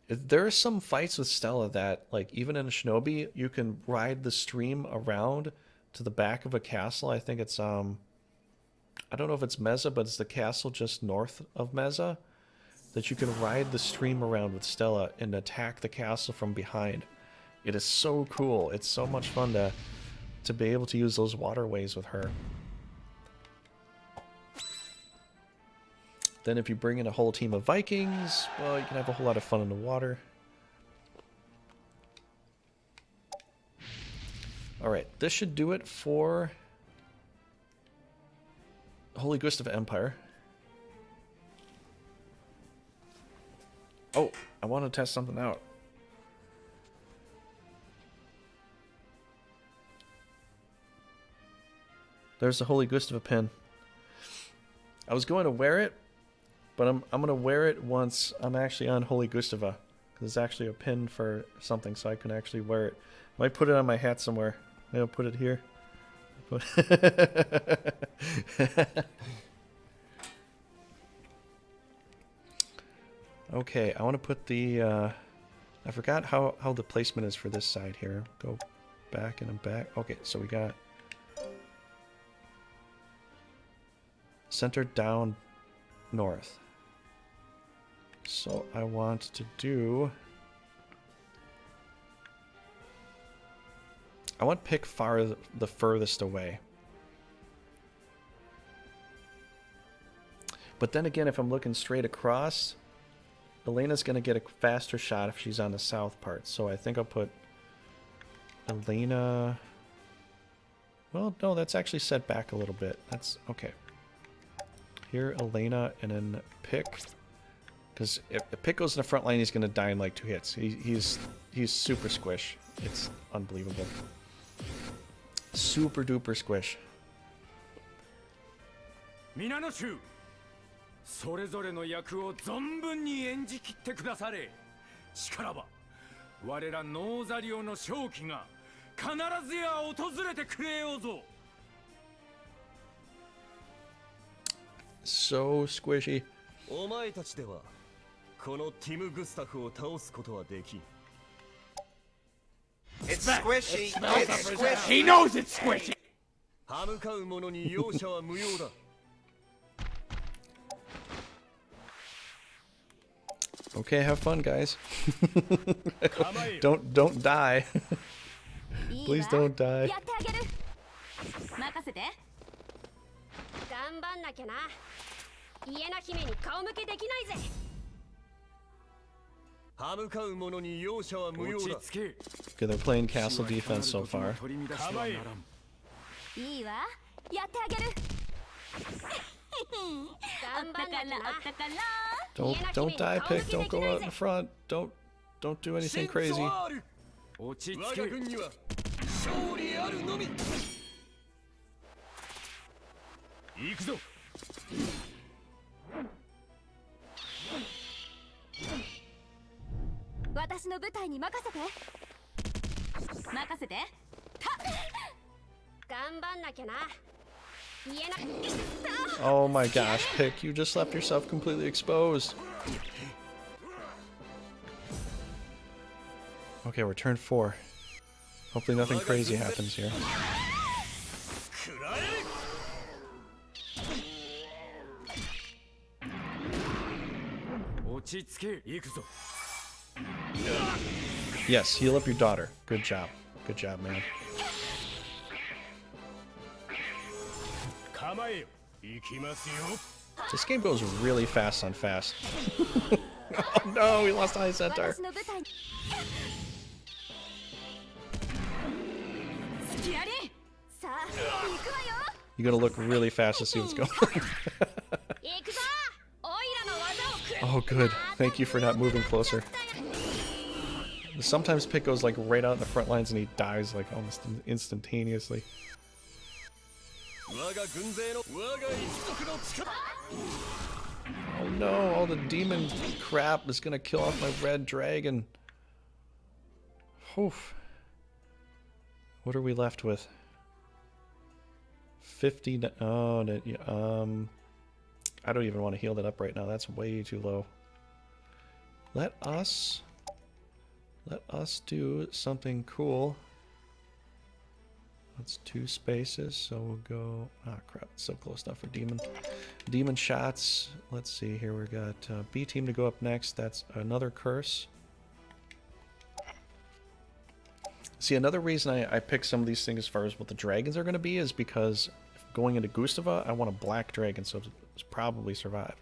There are some fights with Stella that, like, even in a Shinobi, you can ride the stream around to the back of a castle. I think it's, I don't know if it's Meza, but it's the castle just north of Meza, that you can ride the stream around with Stella and attack the castle from behind. It is so cool. It's so much fun to be able to use those waterways with her. Then if you bring in a whole team of Vikings, well, you can have a whole lot of fun in the water. Alright, this should do it for Holy Gustav Empire. Oh, I want to test something out. There's the Holy Gustav pin. I was going to wear it, but I'm going to wear it once I'm actually on Holy Gustava, There's actually a pin for something, so I can actually wear it. Might put it on my hat somewhere. Maybe I'll put it here. Okay, I want to put the... I forgot how the placement is for this side here. Go back and back. Okay, so we got... center down north. So I want to do... I want to pick the furthest away. But then again, if I'm looking straight across, Elena's going to get a faster shot if she's on the south part. So I think I'll put Elena... Well, no, that's actually set back a little bit. That's okay. Here, Elena, and then Pick. Because if Pick goes in the front line, he's going to die in like 2 hits. He's super squish. It's unbelievable. Super duper squish. 皆の衆、それぞれの役を存分に演じきってくだされ。しからば、我らノーザリオの勝機が必ずや訪れてくれようぞ。So squishy. お前たちではこのティム・グスタフを倒すことはできん。 It's squishy. It's squishy. He knows it's squishy. 歯向かう者に容赦は無用だ。 Okay, have fun, guys. don't die. Please don't die. 任せて。頑張んなきゃな。家な姫に顔向けできないぜ。歯向かう者に容赦は無用だ。 Okay, they're playing castle defense so far. いいわ。やってあげる。頑張んなきゃな。 Don't die, Pick. Don't go out in front. Don't do anything crazy. 我が軍には勝利あるのみ。行くぞ。私の部隊に任せて。任せて。頑張んなきゃな。 Oh my gosh, Pick, you just left yourself completely exposed. Okay, we're turn 4. Hopefully nothing crazy happens here. Yes, heal up your daughter. Good job. Good job, man. This game goes really fast on fast. Oh no, we lost High Centaur. You gotta look really fast to see what's going on. Oh good, thank you for not moving closer. Sometimes Pick goes like right out in the front lines and he dies like almost instantaneously. Oh no, all the demon crap is gonna kill off my red dragon. Oof. What are we left with? 50. Oh, I don't even want to heal that up right now. That's way too low. Let us do something cool. That's 2 spaces, so we'll go... Ah, crap, it's so close enough for demon. Demon shots. Let's see here, we got B team to go up next. That's another curse. See, another reason I picked some of these things as far as what the dragons are going to be is because going into Gustava, I want a black dragon, so it's probably survive.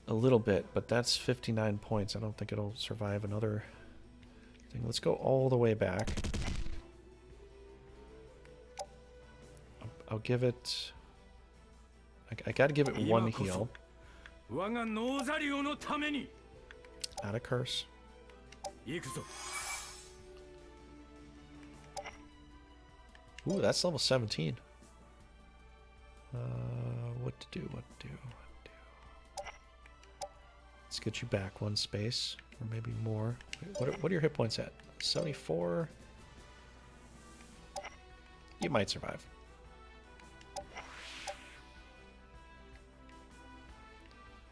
A little bit, but that's 59 points. I don't think it'll survive another thing. Let's go all the way back. I'll give it... I gotta give it 1 heal. Not a curse. Ooh, that's level 17. What to do? Let's get you back 1 space. Or maybe more. Wait, what are your hit points at? 74? You might survive.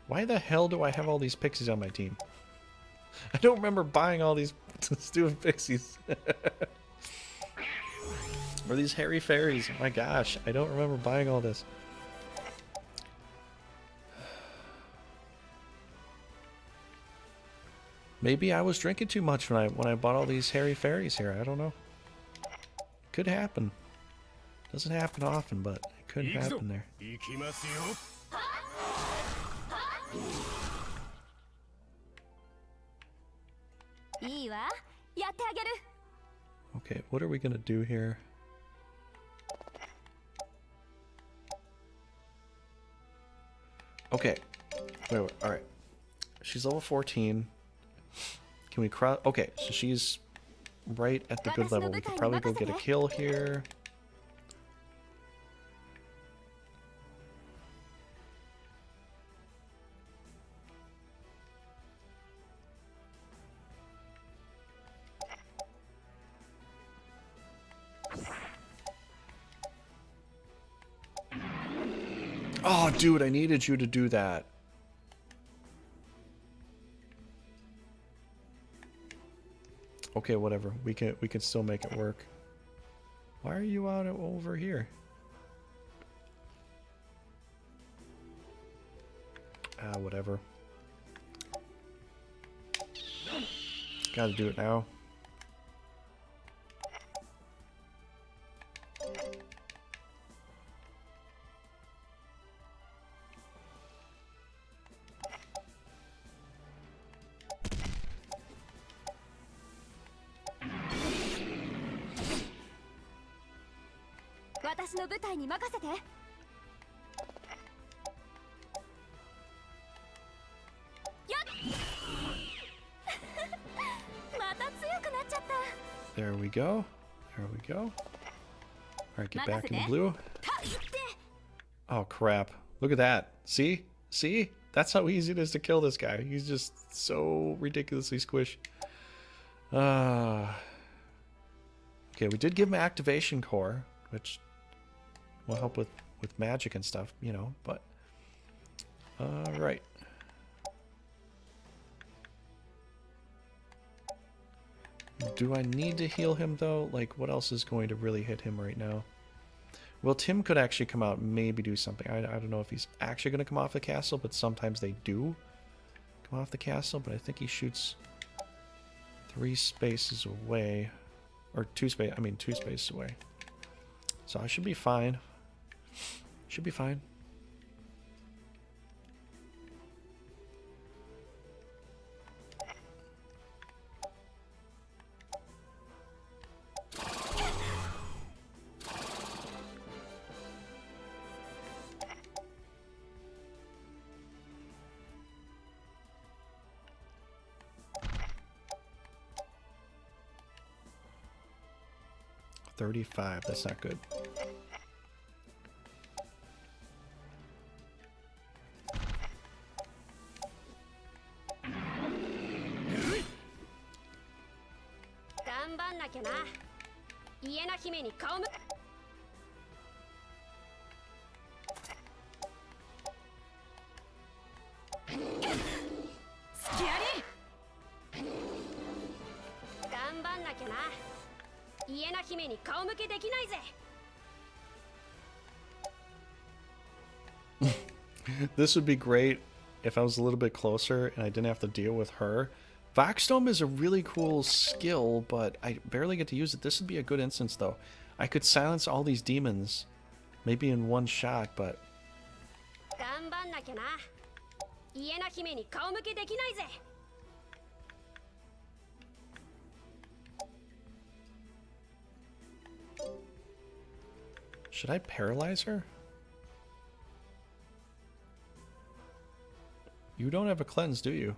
Why the hell do I have all these pixies on my team? I don't remember buying all these stupid pixies. Or these hairy fairies. Oh my gosh, I don't remember buying all this. Maybe I was drinking too much when I bought all these hairy fairies here. I don't know. Could happen. Doesn't happen often, but it could happen there. いいわ、やってあげる。 Okay, what are we gonna do here? Okay. Wait, alright. She's level 14. Can we cross? Okay, so she's right at the good level. We could probably go get a kill here. Oh, dude, I needed you to do that. Okay, whatever. We can still make it work. Why are you out over here? Ah, whatever. Gotta do it now. There we go. There we go. Alright, get back in the blue. Oh, crap. Look at that. See? See? That's how easy it is to kill this guy. He's just so ridiculously squished. Okay, we did give him activation core, which will help with magic and stuff, you know, but... Alright. Do I need to heal him, though? Like, what else is going to really hit him right now? Well, Tim could actually come out and maybe do something. I don't know if he's actually going to come off the castle, but sometimes they do come off the castle. But I think he shoots 3 spaces away. Or 2 spaces away. So I should be fine. Should be fine. $35. That's not good. This would be great if I was a little bit closer and I didn't have to deal with her. Voxdome is a really cool skill, but I barely get to use it. This would be a good instance, though. I could silence all these demons, maybe in one shot, but... Should I paralyze her? You don't have a cleanse, do you?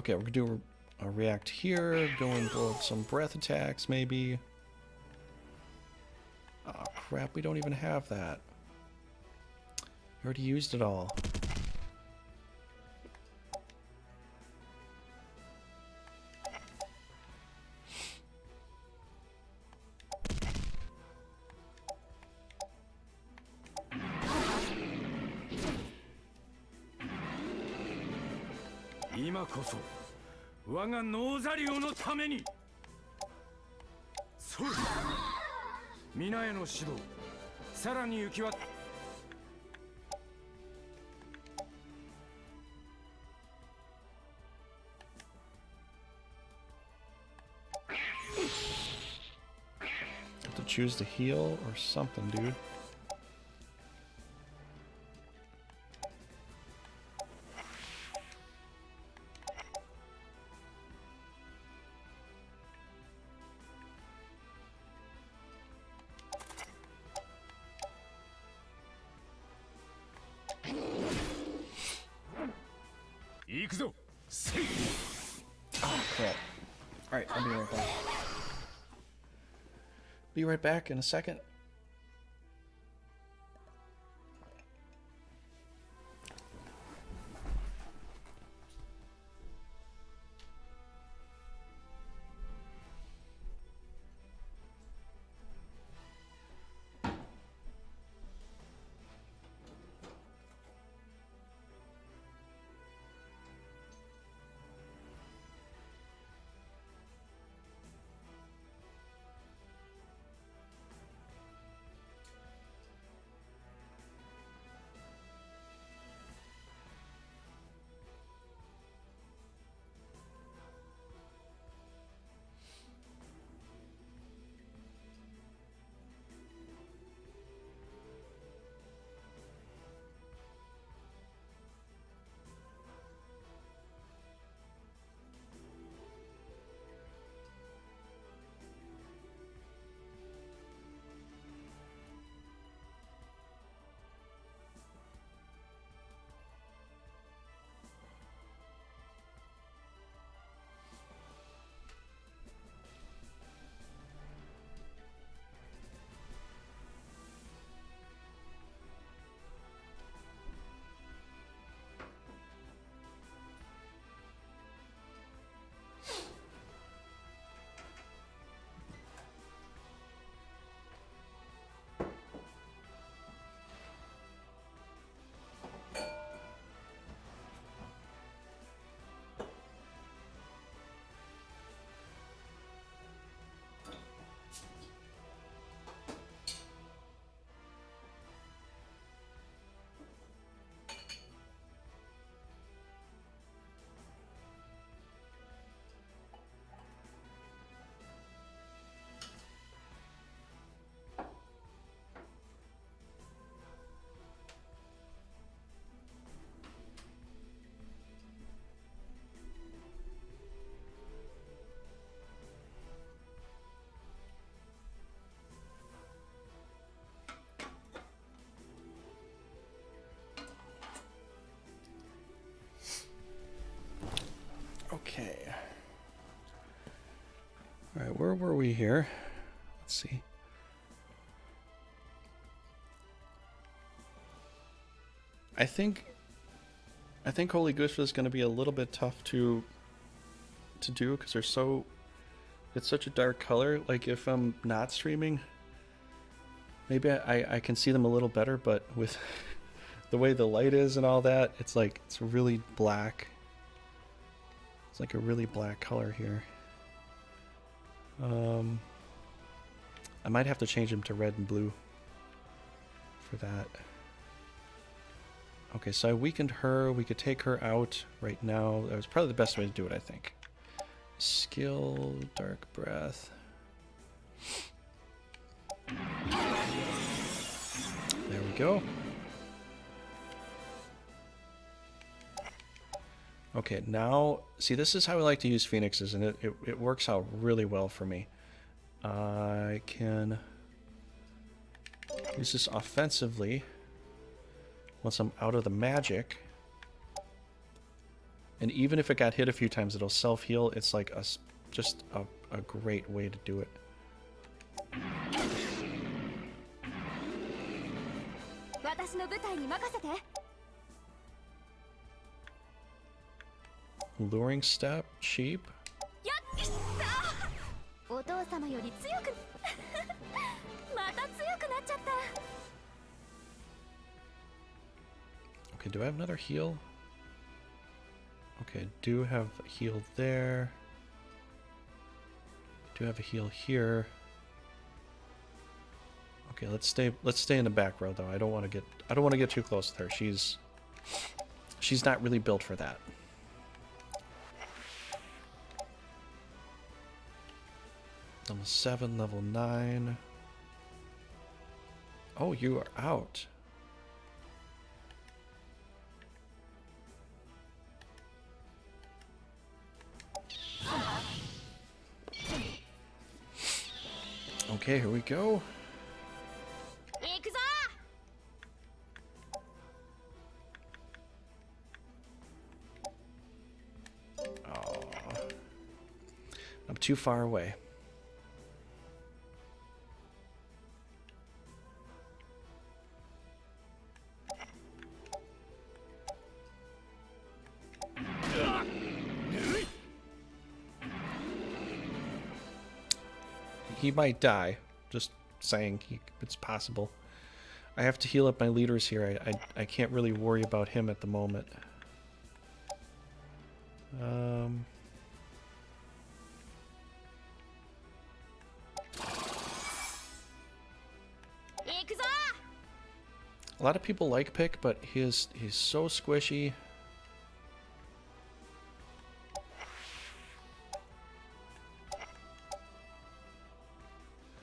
Okay, we're gonna do a react here, go and blow up some breath attacks, maybe. Oh crap, we don't even have that. We already used it all.今こそ我がノーザリオのために。そう皆への指導、さらに行き渡Have to choose to heal or something, dude. Oh, crap. Alright, I'll be right back. Be right back in a second. Okay. All right, where were we here? Let's see. I think Holy Goose is going to be a little bit tough to do because it's such a dark color. Like if I'm not streaming, maybe I can see them a little better, but with the way the light is and all that, it's like it's really black. It's like a really black color here. I might have to change them to red and blue for that. Okay, so I weakened her. We could take her out right now. That was probably the best way to do it, I think. Skill, dark breath. There we go. Okay, now, see, this is how I like to use Phoenixes, and it works out really well for me. I can use this offensively once I'm out of the magic. And even if it got hit a few times, it'll self-heal. It's like just a great way to do it. Luring step, sheep. Okay, do I have another heal? Okay, do have a heal there. Do have a heal here. Okay, let's stay in the back row though. I don't want to get too close with her. She's not really built for that. Level 7, level 9. Oh, you are out. Okay, here we go. Oh, I'm too far away. He might die. Just saying, it's possible. I have to heal up my leaders here. I can't really worry about him at the moment. A lot of people like Pick, but he's so squishy.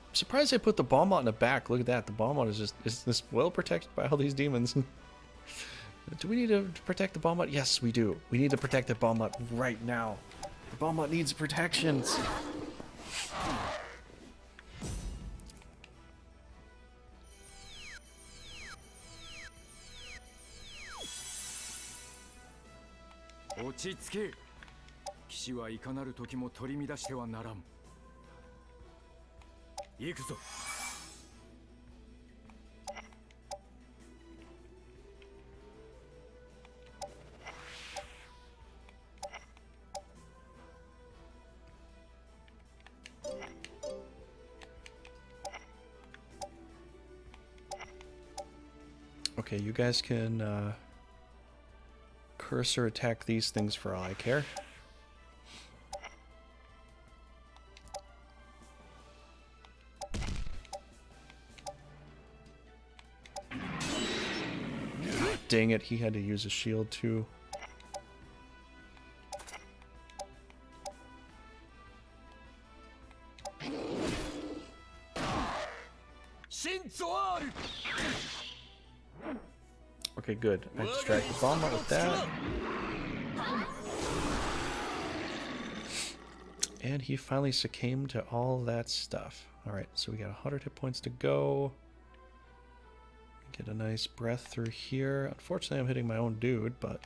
I'm surprised they put the Balmont in the back. Look at that. The Balmont is this well protected by all these demons. Do we need to protect the Balmont? Yes, we do. We need to protect the Balmont right now. The Balmont needs protections. Okay, you guys can cursor attack these things for all I care. Dang it, he had to use a shield too. Okay, good. I distract the Balmont with that. And he finally succumbed to all that stuff. Alright, so we got 100 hit points to go. Get a nice breath through here. Unfortunately, I'm hitting my own dude, but...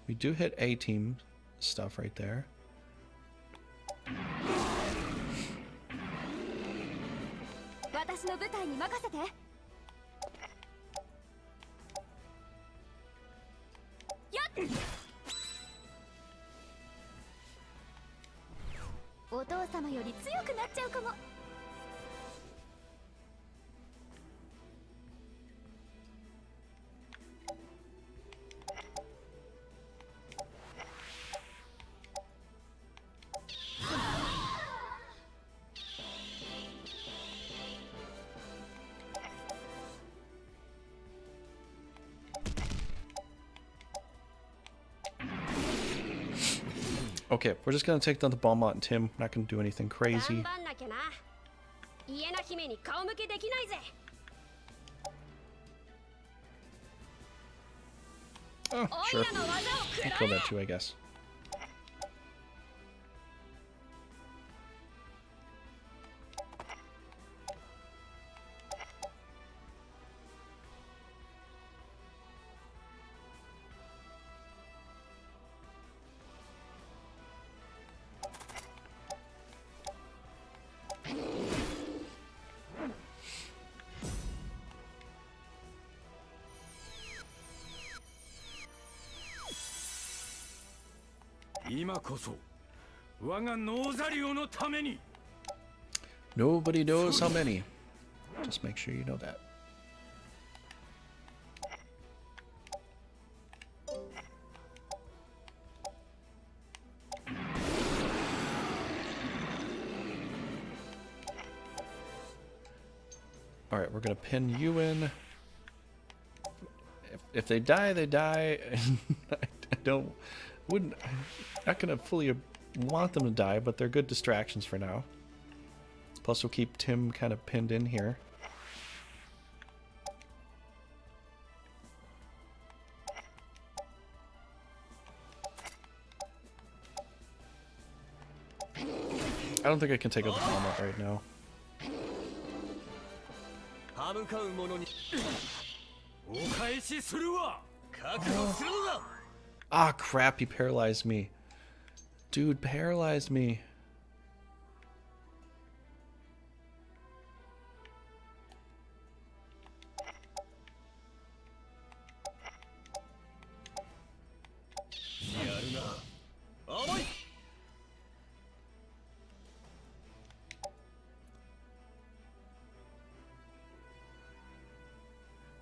we do hit A-team stuff right there. Okay, we're just gonna take down the Balmont and Tim. Not gonna do anything crazy. Oh, sure. I'll kill that too, I guess. 今こそ我がノーザリオのために。 Nobody knows how many. Just make sure you know that. All right, we're gonna pin you in. If they die, they die. I'm not gonna fully want them to die, but they're good distractions for now. Plus, we'll keep Tim kind of pinned in here. I don't think I can take out the helmet right now. Ah, crap, he paralyzed me. Dude, paralyzed me.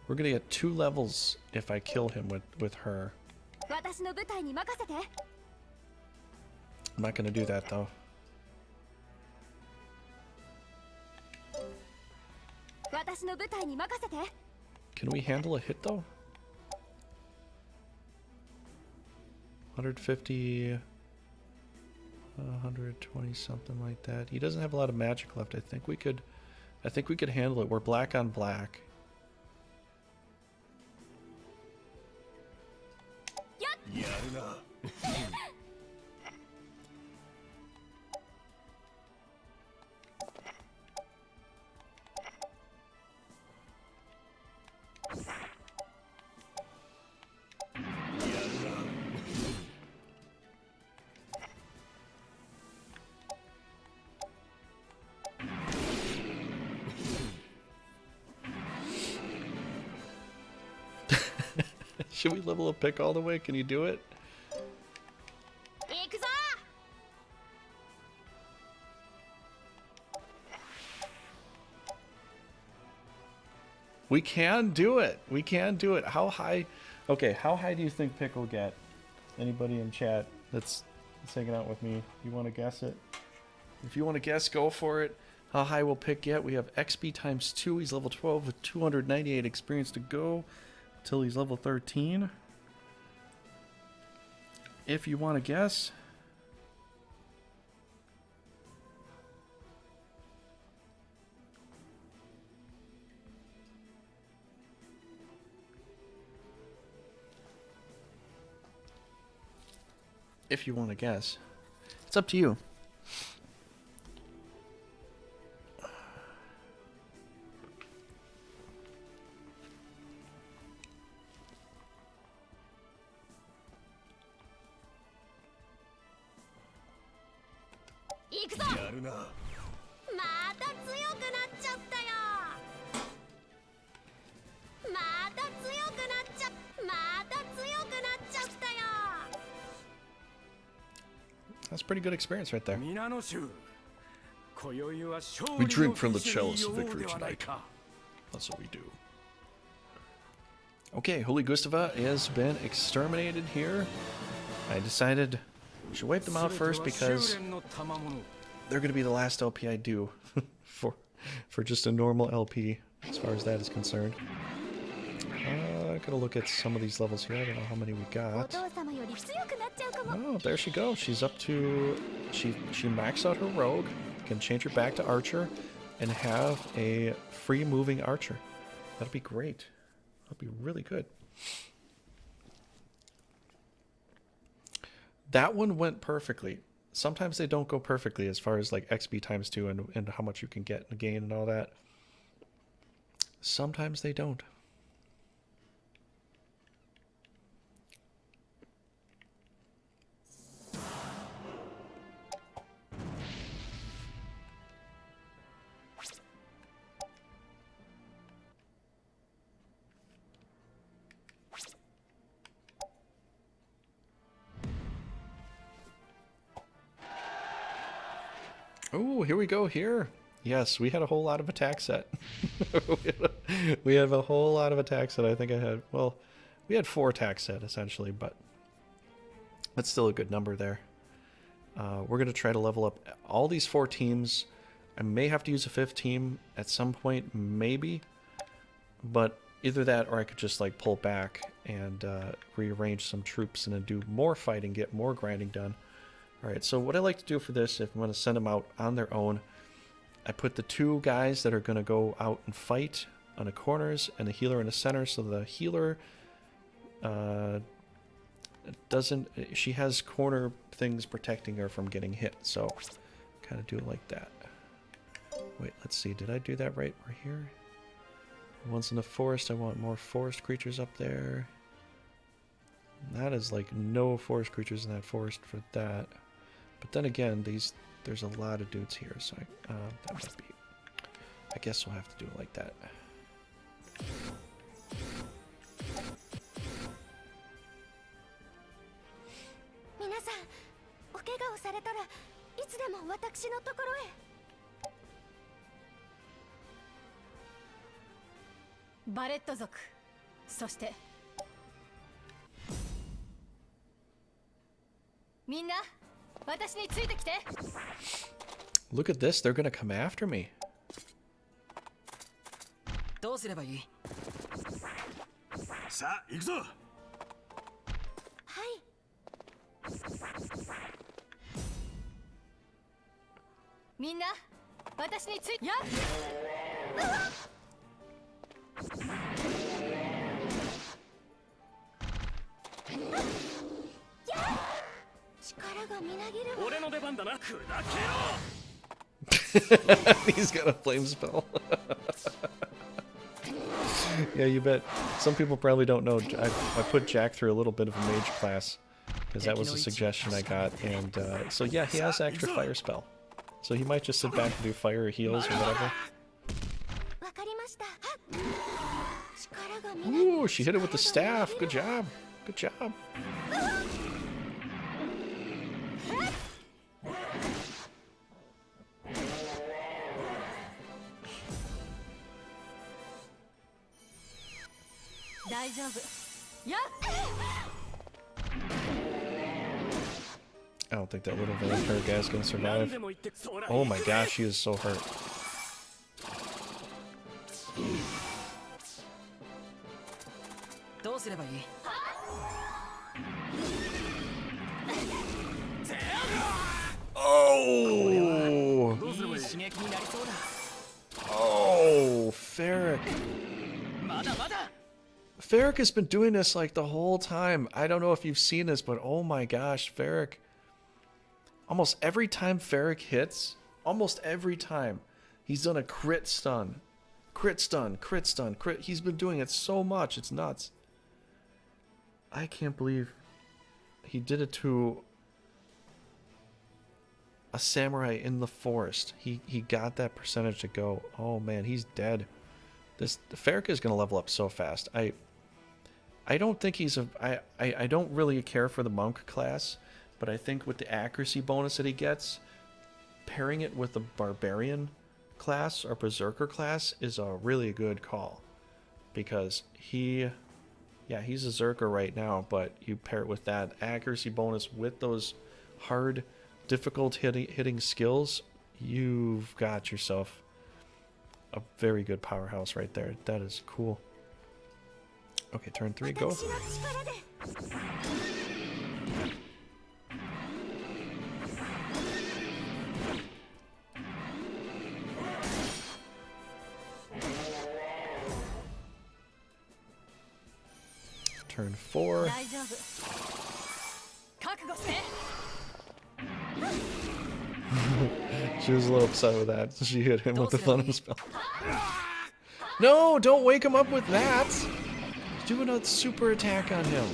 We're gonna get 2 levels if I kill him with her. I'm not gonna do that though. Can we handle a hit though? 150, 120, something like that. He doesn't have a lot of magic left. I think we could handle it. We're black on black. Should we level a pick all the way? Can you do it? We can do it. We can do it. How high? Okay, how high do you think Pick will get? Anybody in chat that's hanging out with me? You want to guess it? If you want to guess, go for it. How high will Pick get? We have XP times 2. He's level 12 with 298 experience to go till he's level 13. If you want to guess. If you want to guess. It's up to you. That's pretty good experience right there. We drink from the chalice of victory tonight. That's what we do. Okay, Holy Gustava has been exterminated here. I decided we should wipe them out first because they're going to be the last LP I do for just a normal LP as far as that is concerned. I gotta look at some of these levels here. I don't know how many we got. Oh, there she goes. She's up to... She maxed out her rogue. Can change her back to archer and have a free moving archer. That'll be great. That'll be really good. That one went perfectly. Sometimes they don't go perfectly as far as like XP times 2 and how much you can get and gain and all that. Sometimes they don't. Oh, here we go here. Yes, we had a whole lot of attack set. We have a whole lot of attack set. I think I had, well, we had 4 attack set essentially, but that's still a good number there. We're going to try to level up all these 4 teams. I may have to use a 5th team at some point, maybe. But either that or I could just like pull back and rearrange some troops and then do more fighting, get more grinding done. Alright, so what I like to do for this, if I'm going to send them out on their own, I put the 2 guys that are going to go out and fight on the corners and the healer in the center. So the healer she has corner things protecting her from getting hit. So kind of do it like that. Wait, let's see. Did I do that right here? One's in the forest. I want more forest creatures up there. That is like no forest creatures in that forest for that. But then again, there's a lot of dudes here, so that might be. I guess we'll have to do it like that. Look at this, they're gonna come after me. He's got a flame spell. Yeah, you bet. Some people probably don't know. I put Jack through a little bit of a mage class because that was a suggestion I got, and so yeah, he has extra fire spell. So he might just sit back and do fire or heals or whatever. Ooh, she hit it with the staff. Good job. Good job. I don't think that little vampire guy's gonna survive. Oh my gosh, she is so hurt. Oh! Oh, Ferric. Ferric has been doing this like the whole time. I don't know if you've seen this, but oh my gosh, Ferric. Almost every time Ferric hits, almost every time, he's done a crit stun. Crit stun, crit stun, crit. He's been doing it so much, it's nuts. I can't believe he did it to a samurai in the forest. He got that percentage to go. Oh man, he's dead. This Ferric is gonna level up so fast. I don't think he's I don't really care for the monk class, but I think with the accuracy bonus that he gets, pairing it with the barbarian class or berserker class is a really good call, because he's a zerker right now, but you pair it with that accuracy bonus with those hard, difficult hitting skills, you've got yourself a very good powerhouse right there. That is cool. Okay, turn 3, go. Turn 4. She was a little upset with that, so she hit him with the thunder spell. No, don't wake him up with that! Do another super attack on him.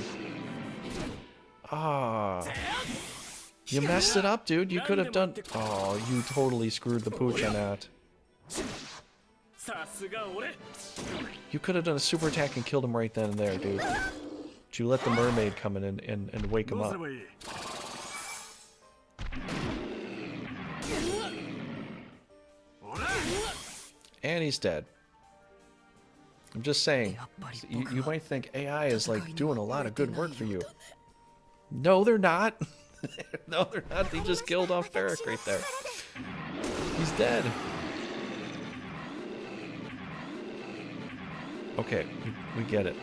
Ah. You messed it up, dude. You could have done... Oh, you totally screwed the pooch on that. You could have done a super attack and killed him right then and there, dude. But you let the mermaid come in and wake him up. And he's dead. I'm just saying, you might think AI is like doing a lot of good work for you. No, they're not. No, they're not. They just killed off Ferric right there. He's dead. Okay, we get it.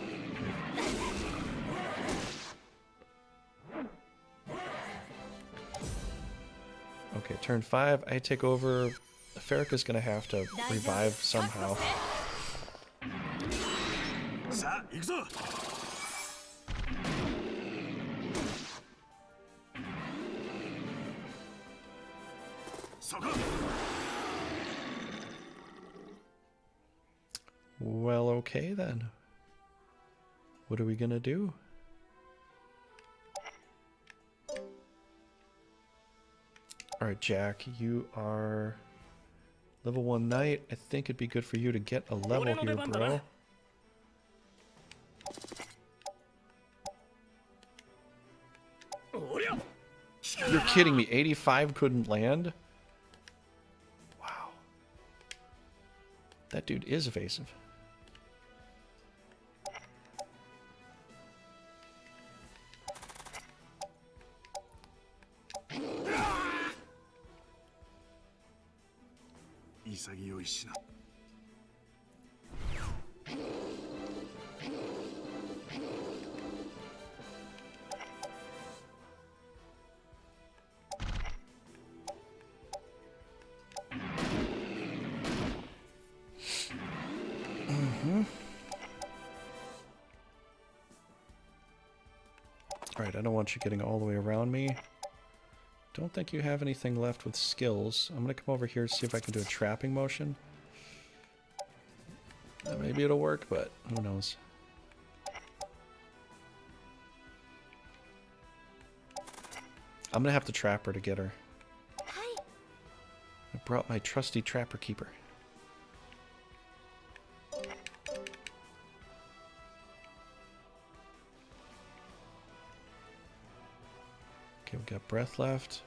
Okay, turn 5. I take over. Ferric is gonna have to revive somehow. Well, okay then. What are we gonna do? Alright, Jack, you are level 1 knight. I think it'd be good for you to get a level here, bro. You're kidding me, 85 couldn't land? Wow. That dude is evasive. Alright, I don't want you getting all the way around me. Don't think you have anything left with skills. I'm gonna come over here to see if I can do a trapping motion. Maybe it'll work, but who knows. I'm gonna have to trap her to get her. I brought my trusty trapper keeper. Okay, we got breath left.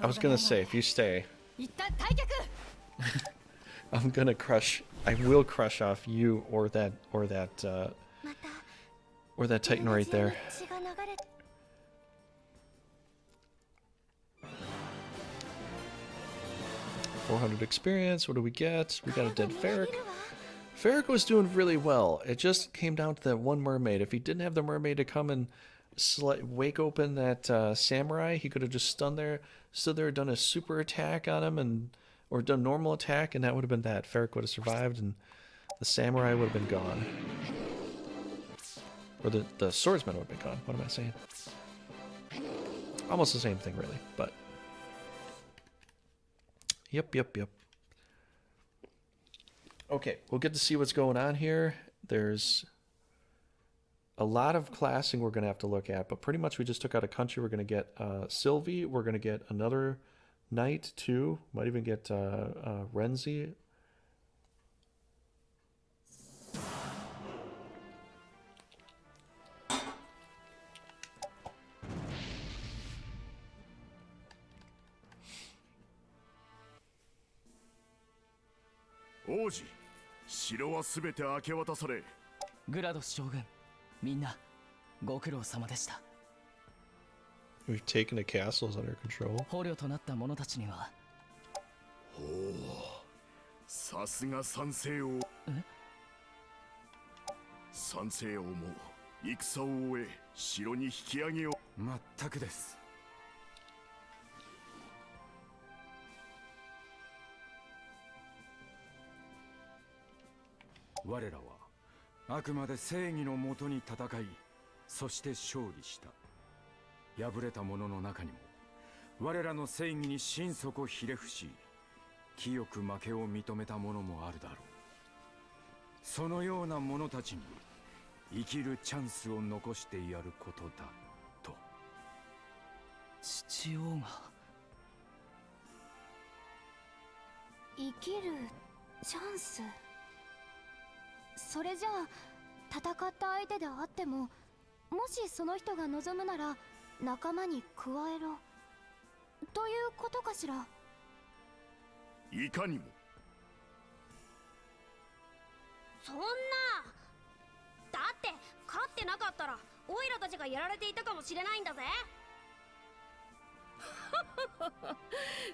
I was gonna say, if you stay, I'm gonna crush. I will crush off you or that Titan right there. 400 experience. What do we get? We got a dead Ferric. Ferric was doing really well. It just came down to that one mermaid. If he didn't have the mermaid to come and wake open that samurai, he could have just stood there, done a super attack on him, or done normal attack, and that would have been that. Ferric would have survived, and the samurai would have been gone. Or the swordsman would have been gone. What am I saying? Almost the same thing, really, but... Yep. Okay, we'll get to see what's going on here. There's a lot of classing we're going to have to look at, but pretty much we just took out a country. We're going to get Sylvie. We're going to get another knight, too. Might even get Renzi. Oji, 城はすべて明け渡され。グラドス将軍、みんなご苦労様でした。We've taken the castles under control. 捕虜となった者たちには。おお、さすが三世王。三世王も戦を終え城に引き上げよう。まったくです。我らはあくまで正義のもとに戦い、そして勝利した。敗れた者の中にも我らの正義に心底ひれ伏し、清く負けを認めた者もあるだろう。そのような者たちに生きるチャンスを残してやることだと。父王が生きるチャンス。それじゃあ戦った相手であっても、もしその人が望むなら仲間に加えろということかしら。いかにも。そんな、だって勝ってなかったらオイラたちがやられていたかもしれないんだぜ。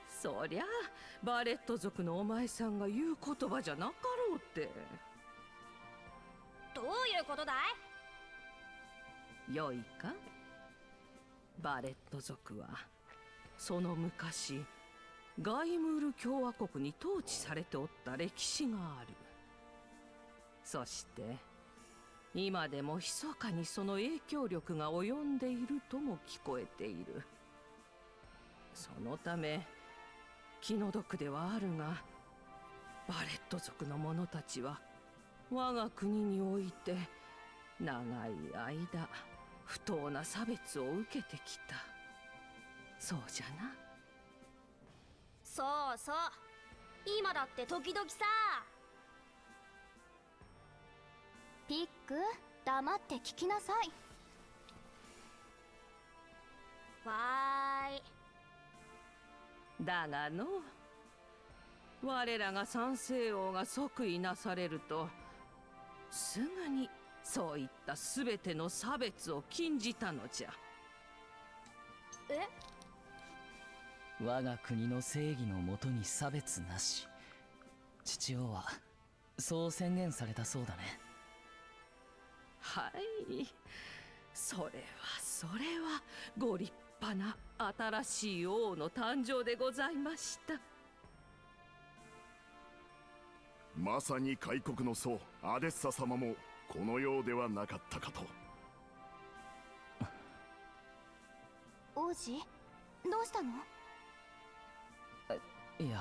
そりゃバレット族のお前さんが言う言葉じゃなかろうって。どういうことだい？よいか、バレット族はその昔ガイムール共和国に統治されておった歴史がある。そして今でも密かにその影響力が及んでいるとも聞こえている。そのため気の毒ではあるが、バレット族の者たちは我が国において長い間不当な差別を受けてきた。そうじゃな。そうそう、今だって時々さ。ピック、黙って聞きなさい。わーい。だがの、我らが三聖王が即位なされると、すぐにそういった全ての差別を禁じたのじゃ。え？我が国の正義のもとに差別なし。父王はそう宣言されたそうだね。はい、それはご立派な新しい王の誕生でございました。まさに開国の祖アデッサ様もこのようではなかったかと。王子、どうしたの？いや、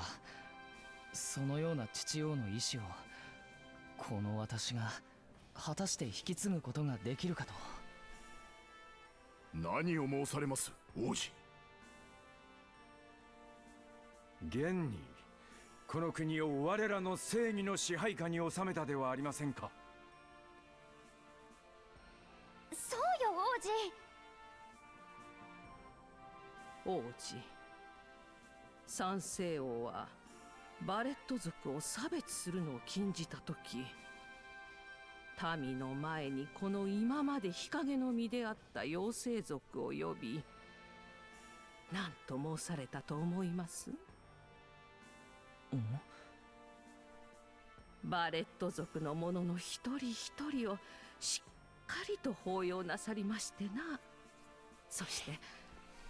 そのような父王の意志をこの私が果たして引き継ぐことができるかと。何を申されます王子。現にこの国を我らの正義の支配下に収めたではありませんか。そうよ王子。王子、三聖王はバレット族を差別するのを禁じた時、民の前にこの今まで日陰の身であった妖精族を呼び、何と申されたと思います？バレット族の者の一人一人をしっかりと抱擁なさりましてな。そして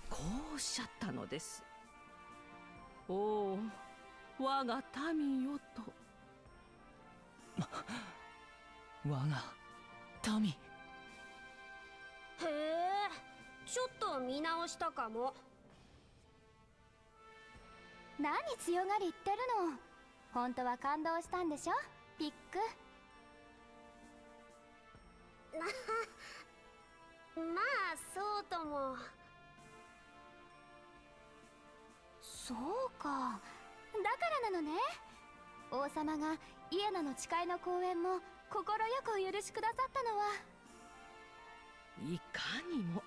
こうおっしゃったのです。おお、我が民よと。我が民。へえ、ちょっと見直したかも。何強がり言ってるの。本当は感動したんでしょピック。まあそうとも。そうか、だからなのね。王様がイエナの誓いの講演も快くお許しくださったのは。いかにも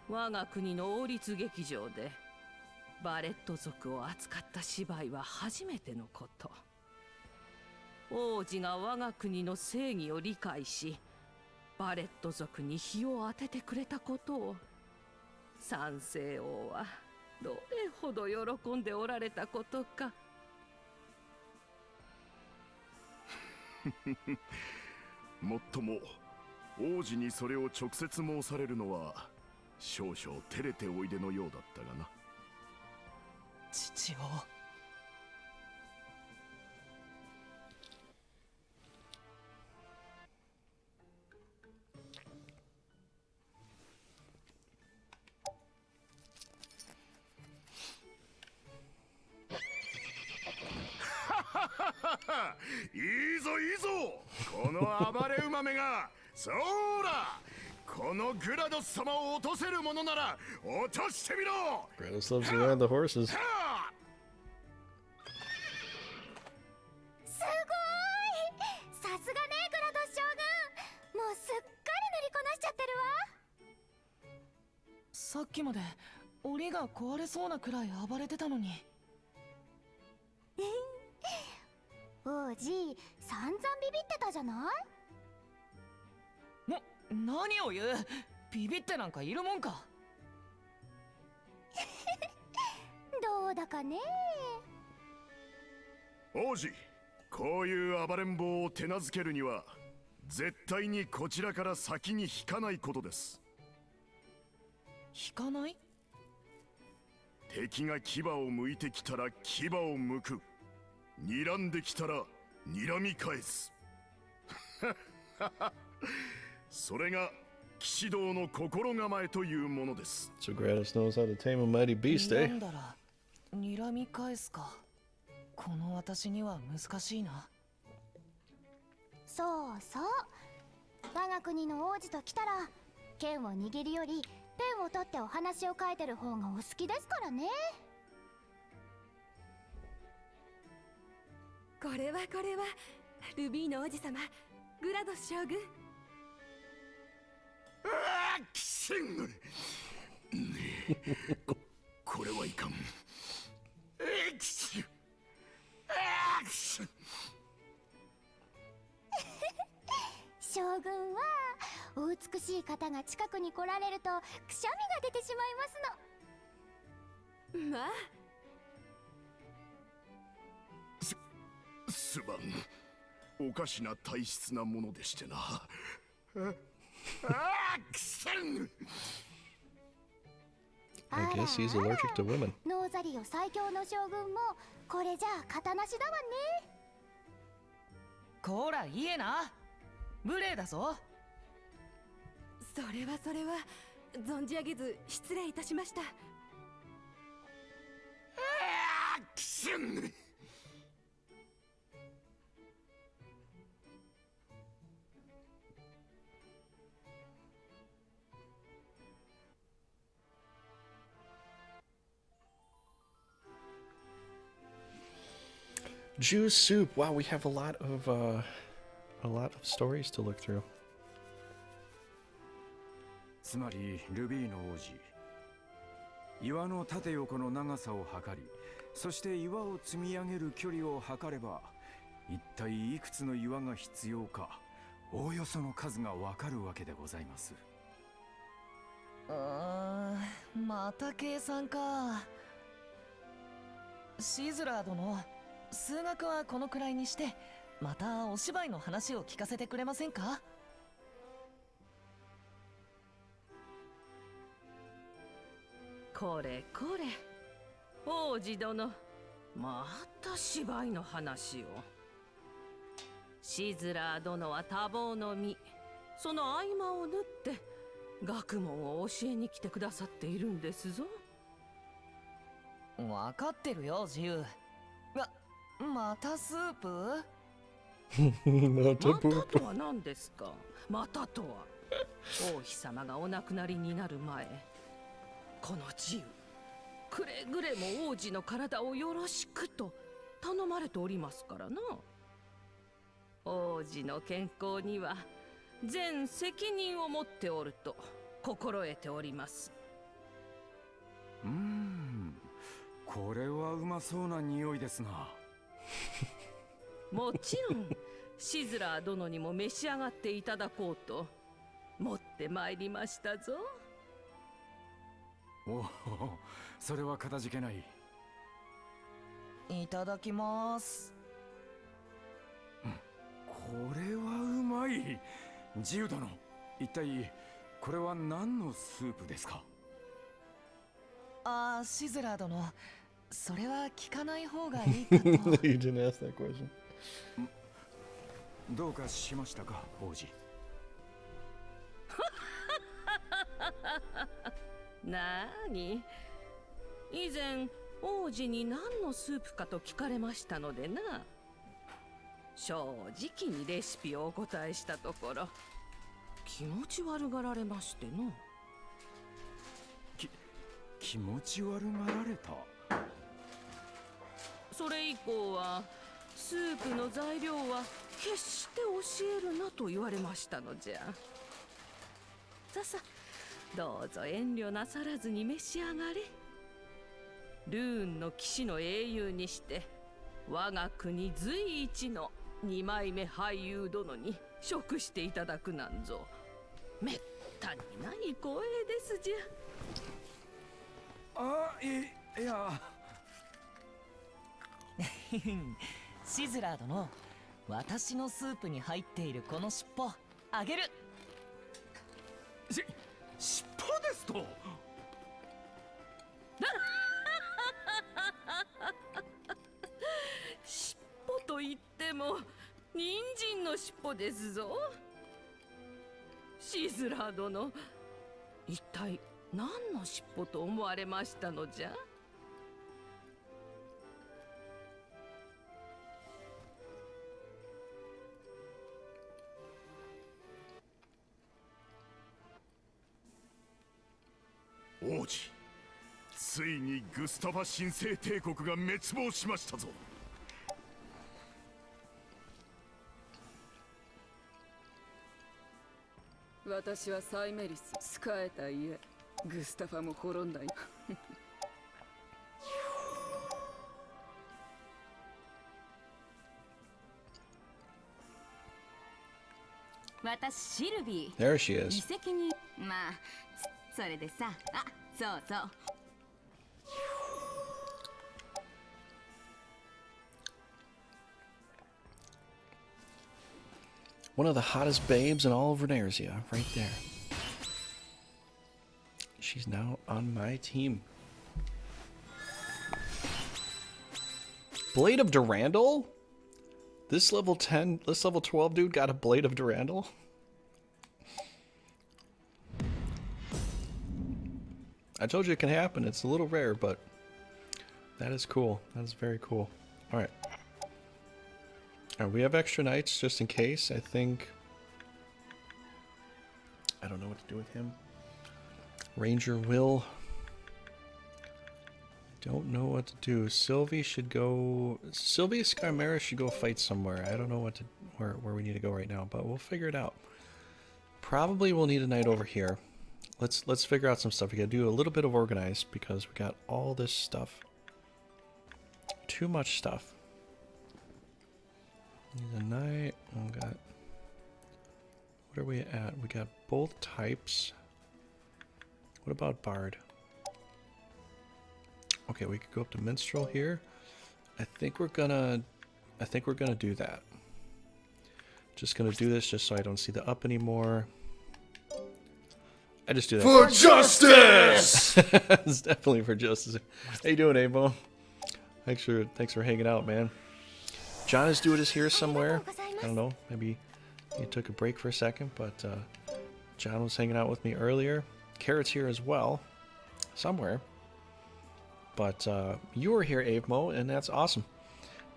我が国の王立劇場でバレット族を扱った芝居は初めてのこと。王子が我が国の正義を理解し、バレット族に火を当ててくれたことを三聖王はどれほど喜んでおられたことか。もっとも王子にそれを直接申されるのは少々照れておいでのようだったがな。父王。豆が。そうだ、このグラドス様を落とせるものなら落としてみろ。 Grados loves to ride the horses. すごい。さすがね、グラドス将軍。もうすっかり塗りこなしちゃってるわ。さっきまで檻が壊れそうなくらい暴れてたのに。王子、散々ビビってたじゃない。何を言う。ビビってなんかいるもんか。どうだかね。王子、こういう暴れん坊を手なずけるには絶対にこちらから先に引かないことです。引かない？敵が牙を向いてきたら牙を向く、睨んできたら睨み返す。それが騎士道の心構えというものです。 So Grados knows how to tame a mighty beast, な eh? んだら睨み返すか。この私には難しいな。そうそう。我が国の王子と来たら剣を握るよりペンを取ってお話を書いてる方がお好きですからね。これはルビーの王子様、グラドス将軍。くせん。これはいかん。将軍はお美しい方が近くに来られるとくしゃみが出てしまいますの。まあ、すまん。おかしな体質なものでしてな。くせん。I guess he's allergic to women. ノーザリオ最強の将軍もこれじゃあ型なしだわね。こらいいえな、無礼だぞ。それは存じ上げず失礼いたしました。くせん。Juice soup. Wow, we have a lot of stories to look through. つまりルビーの王子、岩の縦横の長さを測り、そして岩を積み上げる距離を測れば、一体いくつの岩が必要か、おおよその数がわかるわけでございます。また計算か。シズラー殿、数学はこのくらいにして、またお芝居の話を聞かせてくれませんか？これ王子殿、また芝居の話を。シズラー殿は多忙の身、その合間を縫って学問を教えに来てくださっているんですぞ。わかってるよ、自由。またスープ？またとは何ですか？またとは王妃様がお亡くなりになる前、この自由くれぐれも王子の体をよろしくと頼まれておりますからな。王子の健康には全責任を持っておると心得ております。これはうまそうな匂いですな。もちろんシズラー殿にも召し上がっていただこうと持ってまいりましたぞ。おお、それはかたじけない。いただきます。これはうまい。自由殿、一体これは何のスープですか？シズラー殿、それは聞かない方がいいかと。You didn't ask that question. どうかしましたか、王子？なーに、以前王子に何のスープかと聞かれましたのでな。正直にレシピをお答えしたところ、気持ち悪がられましての。気持ち悪がられた。それ以降はスープの材料は決して教えるなと言われましたのじゃ。ささ、どうぞ遠慮なさらずに召し上がれ。ルーンの騎士の英雄にして我が国随一の2枚目俳優殿に食していただくなんぞめったにない光栄ですじゃ。いやシズラー殿、私のスープに入っているこの尻尾あげる。尻尾ですと。尻尾と言っても人参の尻尾ですぞ。シズラー殿、一体何の尻尾と思われましたのじゃ。王子、ついにグスタファ神聖帝国が滅亡しましたぞ。私はサイメリス、仕えた家。グスタファも滅んだよ。私シルビー。 There she is. 遺跡にまあそれでさ、あ、そうそう。One of the hottest babes in all of Runersia, right there. She's now on my team. Blade of Durandal? This level 10, this level 12 dude got a Blade of Durandal? I told you it can happen. It's a little rare, but that is cool. That is very cool. Alright. Alright, we have extra knights just in case. I think... I don't know what to do with him. Ranger Will. Don't know what to do. Sylvie should go... Sylvie Skymera should go fight somewhere. I don't know what to where we need to go right now, but we'll figure it out. Probably we'll need a knight over here. Let's figure out some stuff. We gotta do a little bit of organize because we got all this stuff. Too much stuff. Need a knight. Oh, we got... What are we at? We got both types. What about Bard? Okay, we could go up to Minstrel here. I think we're gonna do that. Just gonna do this just so I don't see the up anymore. I just do that. For justice! It's definitely for justice. How you doing, Abo? Thanks for hanging out, man. John is doing his here somewhere. I don't know. Maybe he took a break for a second, but John was hanging out with me earlier. Carrot's here as well, somewhere. But you were here, Avemo, and that's awesome.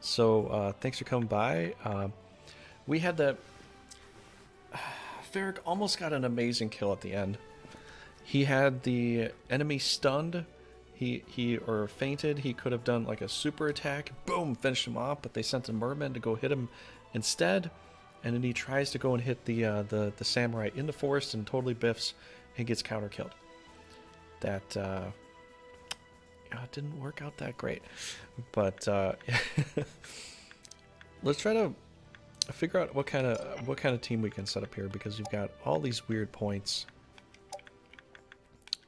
So thanks for coming by. We had that... Varric almost got an amazing kill at the end. He had the enemy stunned. He fainted. He could have done like a super attack. Boom, finished him off. But they sent a merman to go hit him instead. And then he tries to go and hit the samurai in the forest and totally biffs and gets counter killed. That it didn't work out that great. But let's try to figure out what kind of team we can set up here, because you've got all these weird points.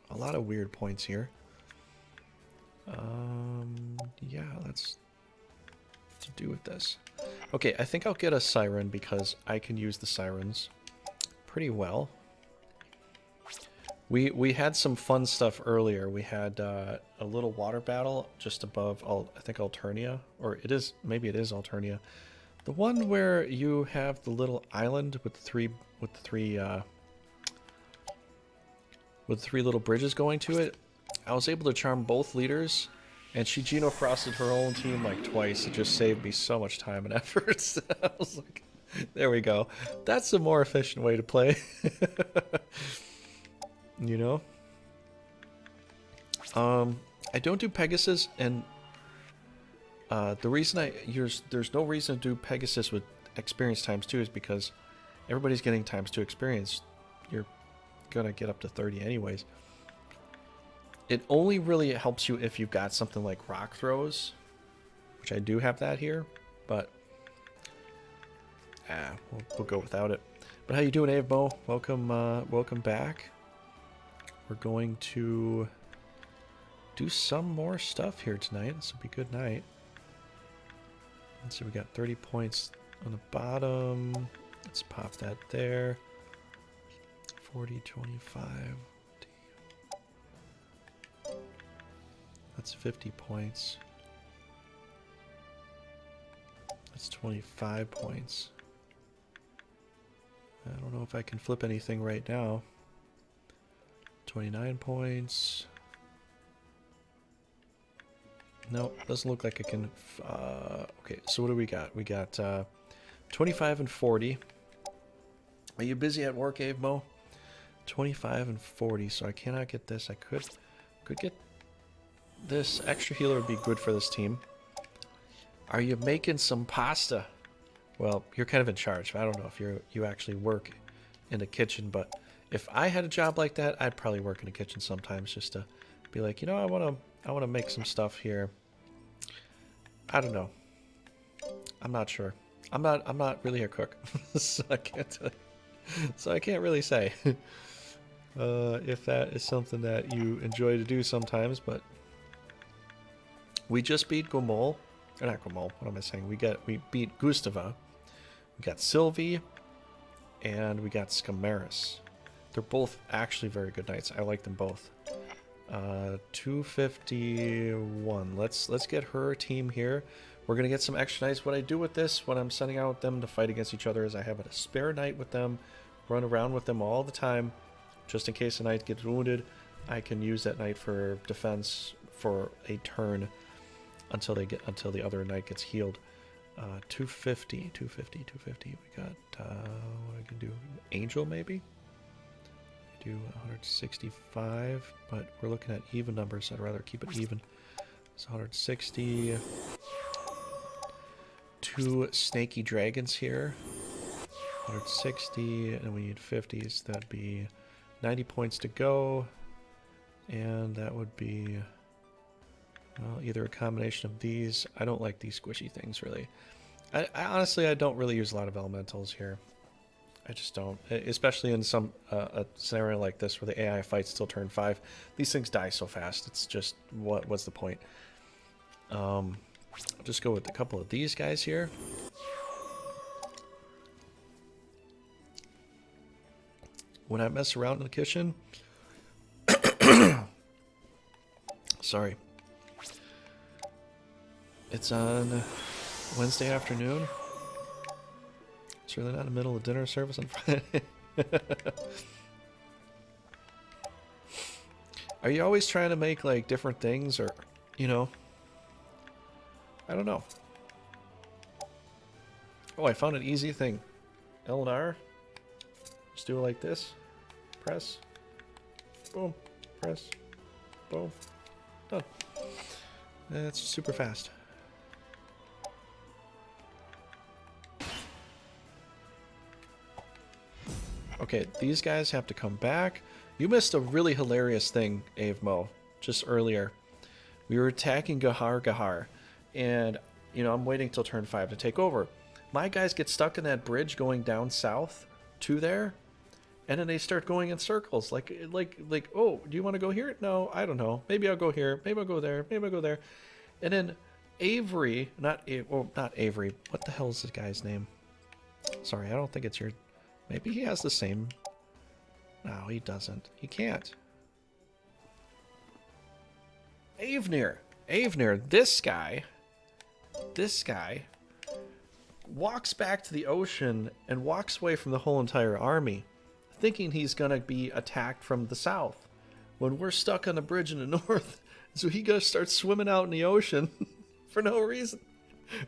A lot of weird points here. Yeah, let's do with this. Okay, I think I'll get a siren because I can use the sirens pretty well. We had some fun stuff earlier. We had a little water battle just above, I think Alternia, or maybe it is Alternia. The one where you have the little island with the three little bridges going to it. I was able to charm both leaders And she Geno frosted her own team like twice. It just saved me so much time and effort. I was like, there we go. That's a more efficient way to play. You know? I don't do Pegasus, and the reason there's no reason to do Pegasus with experience times 2 is because everybody's getting times 2 experience. You're gonna get up to 30 anyways. It only really helps you if you've got something like rock throws, which I do have that here, but we'll go without it. But how you doing, Avebo? Welcome back. We're going to do some more stuff here tonight. This will be a good night. Let's see, we got 30 points on the bottom. Let's pop that there. 40, 25. That's 50 points. That's 25 points. I don't know if I can flip anything right now. 29 points. No, doesn't look like I can. Okay, so what do we got? We got 25 and 40. Are you busy at work, Avemo? 25 and 40, so I cannot get this. I could get this. Extra healer would be good for this team. Are you making some pasta? Well, you're kind of in charge. I don't know if you actually work in the kitchen, but if I had a job like that, I'd probably work in the kitchen sometimes just to be like, you know, I want to make some stuff here. I don't know. I'm not sure. I'm not really a cook, so I can't really say if that is something that you enjoy to do sometimes. But we just beat Gomol, or not Gomol. What am I saying? We beat Gustava. We got Sylvie, and we got Scamaris. They're both actually very good knights. I like them both. 251. Let's get her team here. We're gonna get some extra knights. What I do with this when I'm sending out them to fight against each other is I have a spare knight with them, run around with them all the time, just in case a knight gets wounded. I can use that knight for defense for a turn until the other knight gets healed. 250. We got what I can do. Angel maybe. Do 165, but we're looking at even numbers, so I'd rather keep it even. So 160. 2 snaky dragons here. 160, and we need 50s. That'd be 90 points to go, and that would be, well, either a combination of these. I don't like these squishy things really. I honestly, I don't really use a lot of elementals here. I just don't, especially in some a scenario like this where the AI fights till turn 5. These things die so fast. It's just what's the point? I'll just go with a couple of these guys here. When I mess around in the kitchen, sorry, it's on Wednesday afternoon. It's really not in the middle of dinner service on Friday. Are you always trying to make like different things, or, you know? I don't know. Oh, I found an easy thing. L and R. Just do it like this. Press. Boom. Press. Boom. Done. That's super fast. Okay, these guys have to come back. You missed a really hilarious thing, Avemo, just earlier. We were attacking Gahar, and, you know, I'm waiting till turn 5 to take over. My guys get stuck in that bridge going down south to there, and then they start going in circles. Like, oh, do you want to go here? No, I don't know. Maybe I'll go here. Maybe I'll go there. Maybe I'll go there. And then Avery, not Avery. What the hell is this guy's name? Sorry, I don't think it's your... Maybe he has the same... No, he doesn't. He can't. Avnir, this guy walks back to the ocean and walks away from the whole entire army, thinking he's gonna be attacked from the south. When we're stuck on the bridge in the north, So he goes starts swimming out in the ocean for no reason.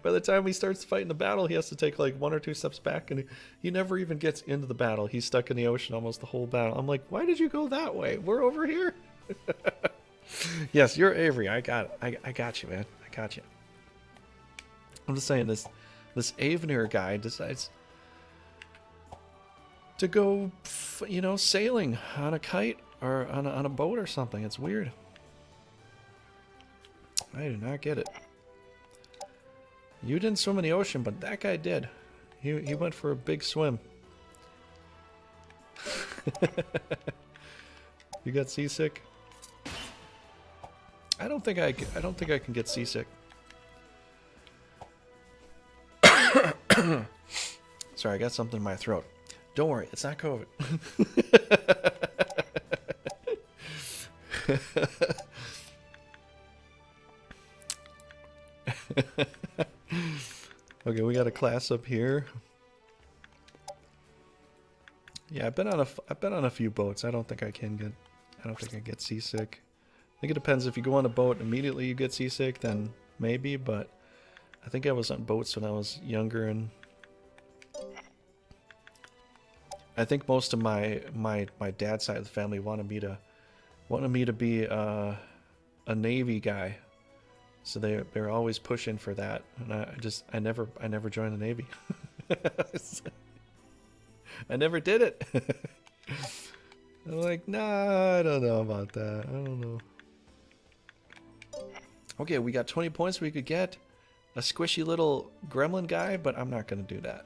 By the time he starts fighting the battle, he has to take like 1 or 2 steps back, and he never even gets into the battle. He's stuck in the ocean almost the whole battle. I'm like, why did you go that way? We're over here. Yes, you're Avery. I got it. I got you, man. I got you. I'm just saying, this Avenir guy decides to go, you know, sailing on a kite or on a boat or something. It's weird. I do not get it. You didn't swim in the ocean, but that guy did. He went for a big swim. You got seasick? I don't think I can get seasick. Sorry, I got something in my throat. Don't worry, it's not COVID. Okay, we got a class up here. Yeah, I've been on a few boats. I don't think I get seasick. I think it depends. If you go on a boat immediately you get seasick, then maybe, but I think I was on boats when I was younger, and I think most of my dad's side of the family wanted me to be a Navy guy. So they're always pushing for that, and I never joined the Navy. I never did it. I'm like, nah, I don't know about that. I don't know. Okay, we got 20 points. We could get a squishy little gremlin guy, but I'm not gonna do that.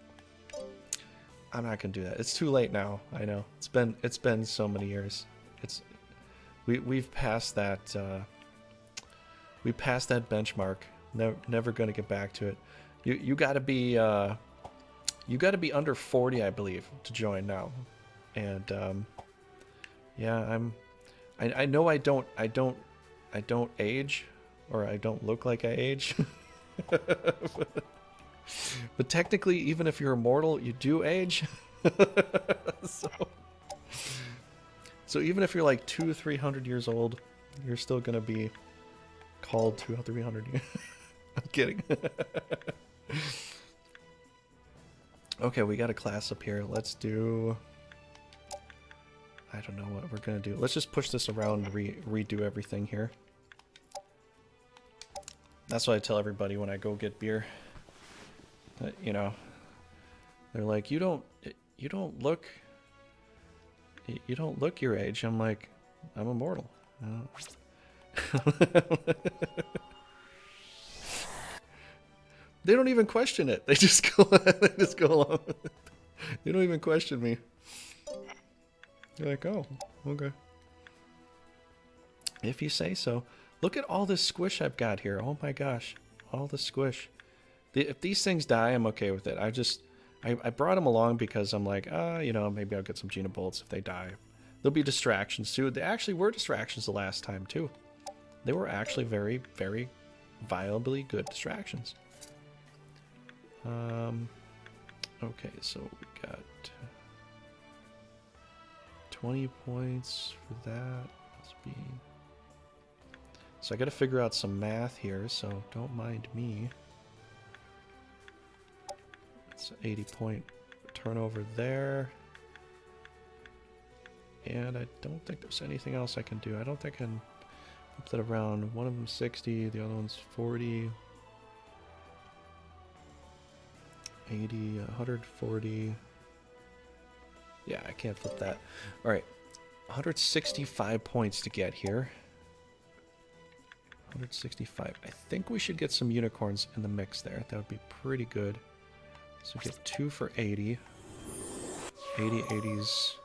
I'm not gonna do that. It's too late now. I know. It's been so many years. We've passed that. We passed that benchmark. Never gonna get back to it. You gotta be under 40, I believe, to join now. And yeah, I know I don't age, or I don't look like I age. But technically, even if you're immortal, you do age. So even if you're like 200-300 years old, you're still gonna be called 200-300 years. I'm kidding. Okay, we got a class up here. Let's do... I don't know what we're gonna do. Let's just push this around and redo everything here. That's what I tell everybody when I go get beer. You know, they're like, you don't look your age. I'm like, I'm immortal. They don't even question it. They just go along with it. They don't even question me. They're like, oh, okay. If you say so. Look at all this squish I've got here. Oh my gosh. All the squish. If these things die, I'm okay with it. I brought them along because I'm like, you know, maybe I'll get some Gina bolts if they die. There'll be distractions too. They actually were distractions the last time too. They were actually very, very viably good distractions. Okay, so we got 20 points for that. Let's be... So I got to figure out some math here, so don't mind me. It's an 80-point turnover there. And I don't think there's anything else I can do. I don't think I can flip that around. One of them's 60, the other one's 40. 80, 140. Yeah, I can't flip that. All right, 165 points to get here. 165. I think we should get some unicorns in the mix there. That would be pretty good. So we get 2 for 80. 80, 80s,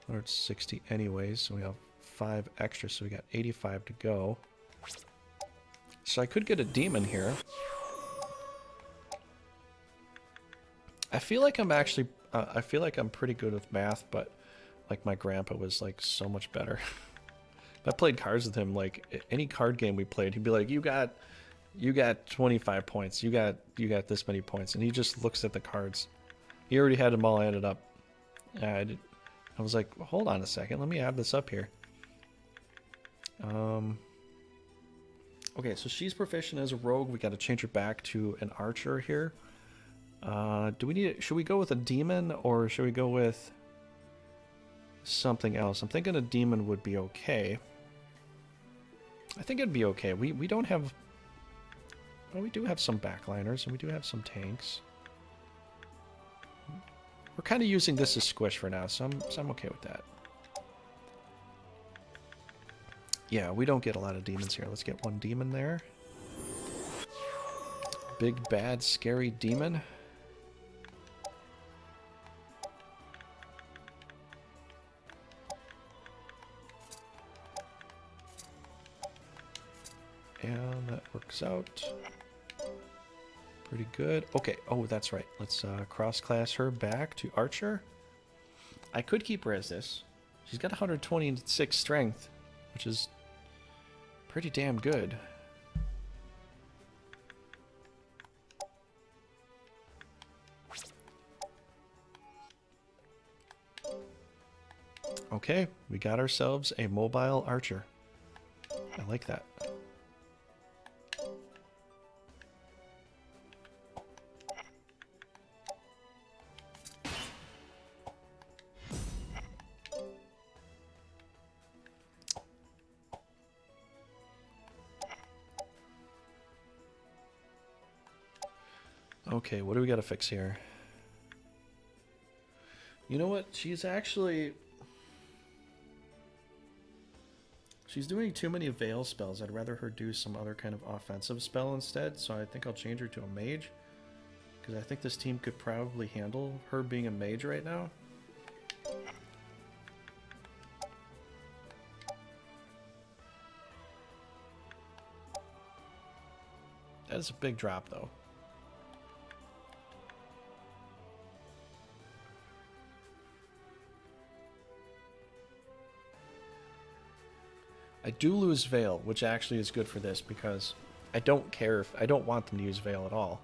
160 anyways. So we have 5 extra, so we got 85 to go. So I could get a demon here. I feel like I'm actually, I feel like I'm pretty good with math, but like my grandpa was like so much better. If I played cards with him, like any card game we played, he'd be like, you got 25 points, you got this many points, and he just looks at the cards. He already had them all added up. I was like, hold on a second, let me add this up here. Okay, so she's proficient as a rogue. We got to change her back to an archer here. Do we need? Should we go with a demon or should we go with something else? I'm thinking a demon would be okay. I think it'd be okay. We don't have. Well, we do have some backliners and we do have some tanks. We're kind of using this as squish for now, so I'm okay with that. Yeah, we don't get a lot of demons here. Let's get one demon there. Big, bad, scary demon. And that works out pretty good. Okay, oh, that's right. Let's cross-class her back to Archer. I could keep her as this. She's got 126 strength, which is pretty damn good. Okay, we got ourselves a mobile archer. I like that. Okay, what do we got to fix here? You know what? She's doing too many veil spells. I'd rather her do some other kind of offensive spell instead, so I think I'll change her to a mage. Because I think this team could probably handle her being a mage right now. That is a big drop, though. I do lose Veil, which actually is good for this because I don't care if I don't want them to use Veil at all.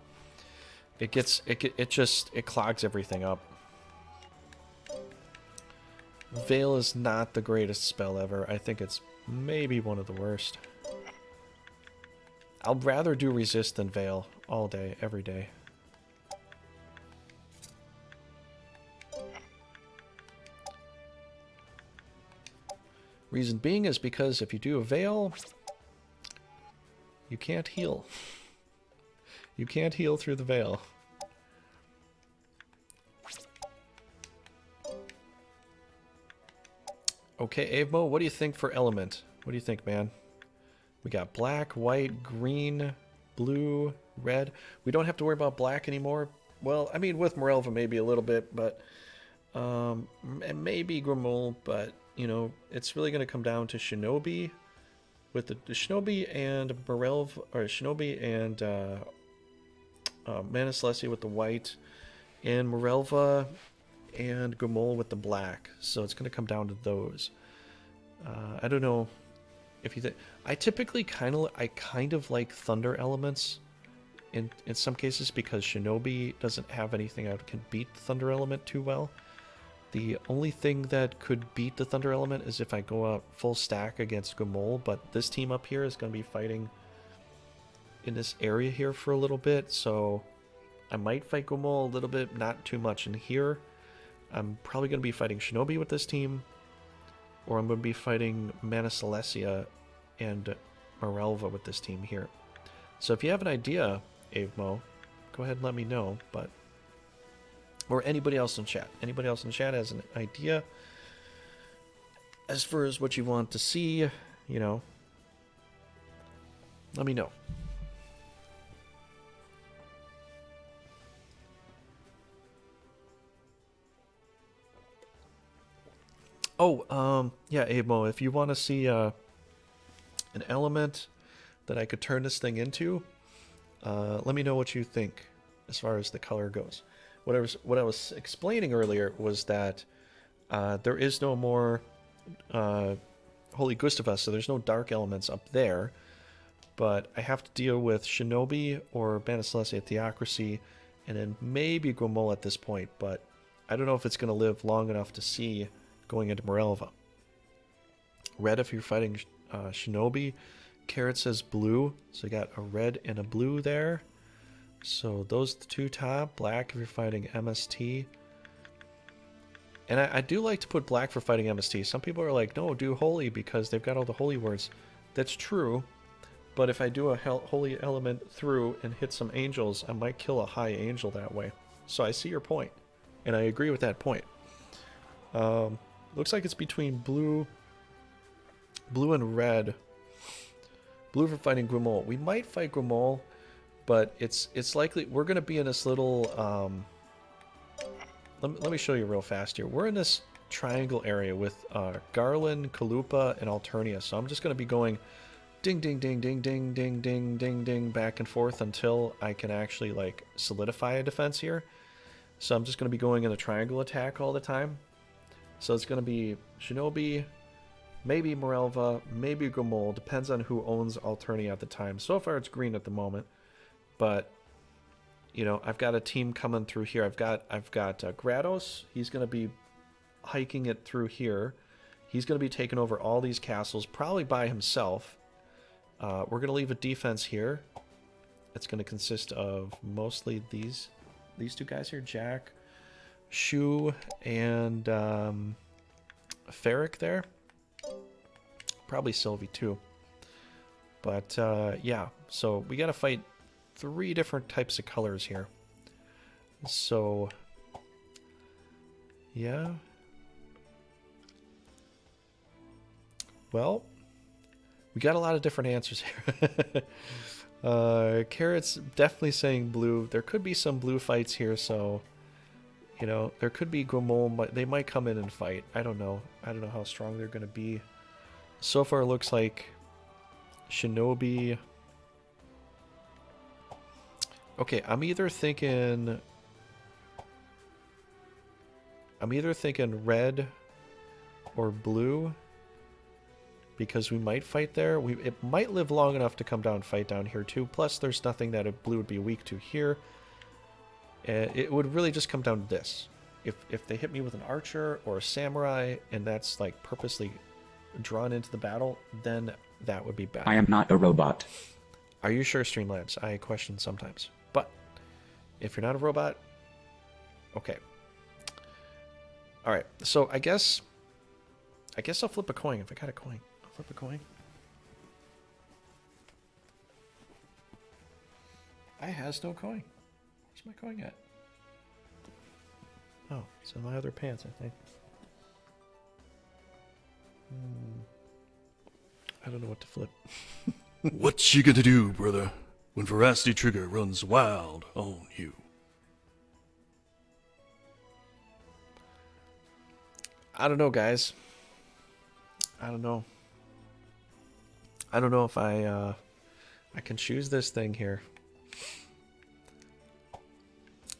It clogs everything up. Veil is not the greatest spell ever. I think it's maybe one of the worst. I'll rather do resist than Veil all day, every day. Reason being is because if you do a Veil, you can't heal. You can't heal through the Veil. Okay, Avemo, what do you think for element? What do you think, man? We got black, white, green, blue, red. We don't have to worry about black anymore. Well, I mean, with Morelva maybe a little bit, but and maybe Grimoire, but you know, it's really going to come down to Shinobi with the Shinobi and Morelva, or Shinobi and Mana Celestia with the white, and Morelva and Grimoire with the black. So it's going to come down to those. I don't know if you think. I typically kind of like thunder elements in some cases because Shinobi doesn't have anything that can beat the thunder element too well. The only thing that could beat the thunder element is if I go out full stack against Grimoire, but this team up here is going to be fighting in this area here for a little bit, so I might fight Grimoire a little bit, not too much in here. I'm probably going to be fighting Shinobi with this team, or I'm going to be fighting Mana Celestia and Morelva with this team here. So if you have an idea, Avemo, go ahead and let me know, but... Or anybody else in chat. Anybody else in chat has an idea as far as what you want to see, you know, let me know. Oh, yeah, Amo, if you want to see an element that I could turn this thing into, let me know what you think as far as the color goes. What I was explaining earlier was that there is no more Holy Gustavus, so there's no dark elements up there. But I have to deal with Shinobi or Mana Celestia Theocracy, and then maybe Grimoire at this point. But I don't know if it's going to live long enough to see going into Morelva. Red if you're fighting Shinobi, Carrot says blue, so you got a red and a blue there. So those the two top. Black if you're fighting MST. And I do like to put black for fighting MST. Some people are like, no, do holy because they've got all the holy words. That's true. But if I do a holy element through and hit some angels, I might kill a high angel that way. So I see your point. And I agree with that point. Looks like it's between blue and red. Blue for fighting Grimol. We might fight Grimol, but it's likely we're going to be in this little... Let me show you real fast here. We're in this triangle area with Garland, Kalupa, and Alternia. So I'm just going to be going ding, ding, ding, ding, ding, ding, ding, ding, ding, back and forth until I can actually like solidify a defense here. So I'm just going to be going in a triangle attack all the time. So it's going to be Shinobi, maybe Morelva, maybe Grimol. Depends on who owns Alternia at the time. So far it's green at the moment, but you know, I've got a team coming through here. I've got Grados. He's going to be hiking it through here. He's going to be taking over all these castles, probably by himself. We're going to leave a defense here. It's going to consist of mostly these two guys here, Jack, Shu, and Ferric there. Probably Sylvie too. But yeah, so we got to fight 3 different types of colors here. So yeah. Well, we got a lot of different answers here. Carrot's definitely saying blue. There could be some blue fights here, so you know, there could be Grimol, but they might come in and fight. I don't know. I don't know how strong they're going to be. So far it looks like Shinobi. Okay, I'm either thinking red or blue because we might fight there. It might live long enough to come down and fight down here too. Plus, there's nothing that a blue would be weak to here. It would really just come down to this. If they hit me with an archer or a samurai and that's like purposely drawn into the battle, then that would be bad. I am not a robot. Are you sure, Streamlabs? I question sometimes. But if you're not a robot, okay. All right. So I guess I'll flip a coin. If I got a coin, I'll flip a coin. I has no coin. Where's my coin at? Oh, it's in my other pants, I think. I don't know what to flip. What you gonna do, brother, when Veracity Trigger runs wild on you? I don't know, guys. I don't know. I don't know if I can choose this thing here.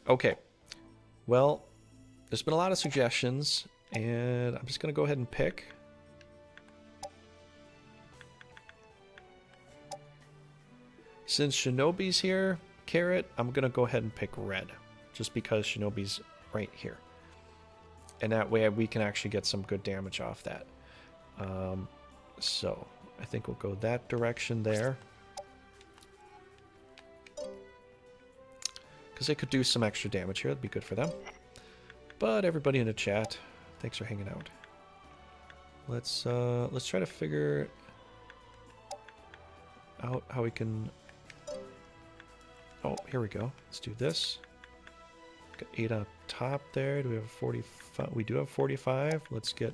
Okay. Well, there's been a lot of suggestions, and I'm just gonna go ahead and pick. Since Shinobi's here, Carrot, I'm going to go ahead and pick red. Just because Shinobi's right here. And that way we can actually get some good damage off that. So, I think we'll go that direction there. Because they could do some extra damage here. That'd be good for them. But everybody in the chat, thanks for hanging out. Let's try to figure out how we can... Oh, here we go. Let's do this. Got 8 on top there. Do we have 45? We do have 45. Let's get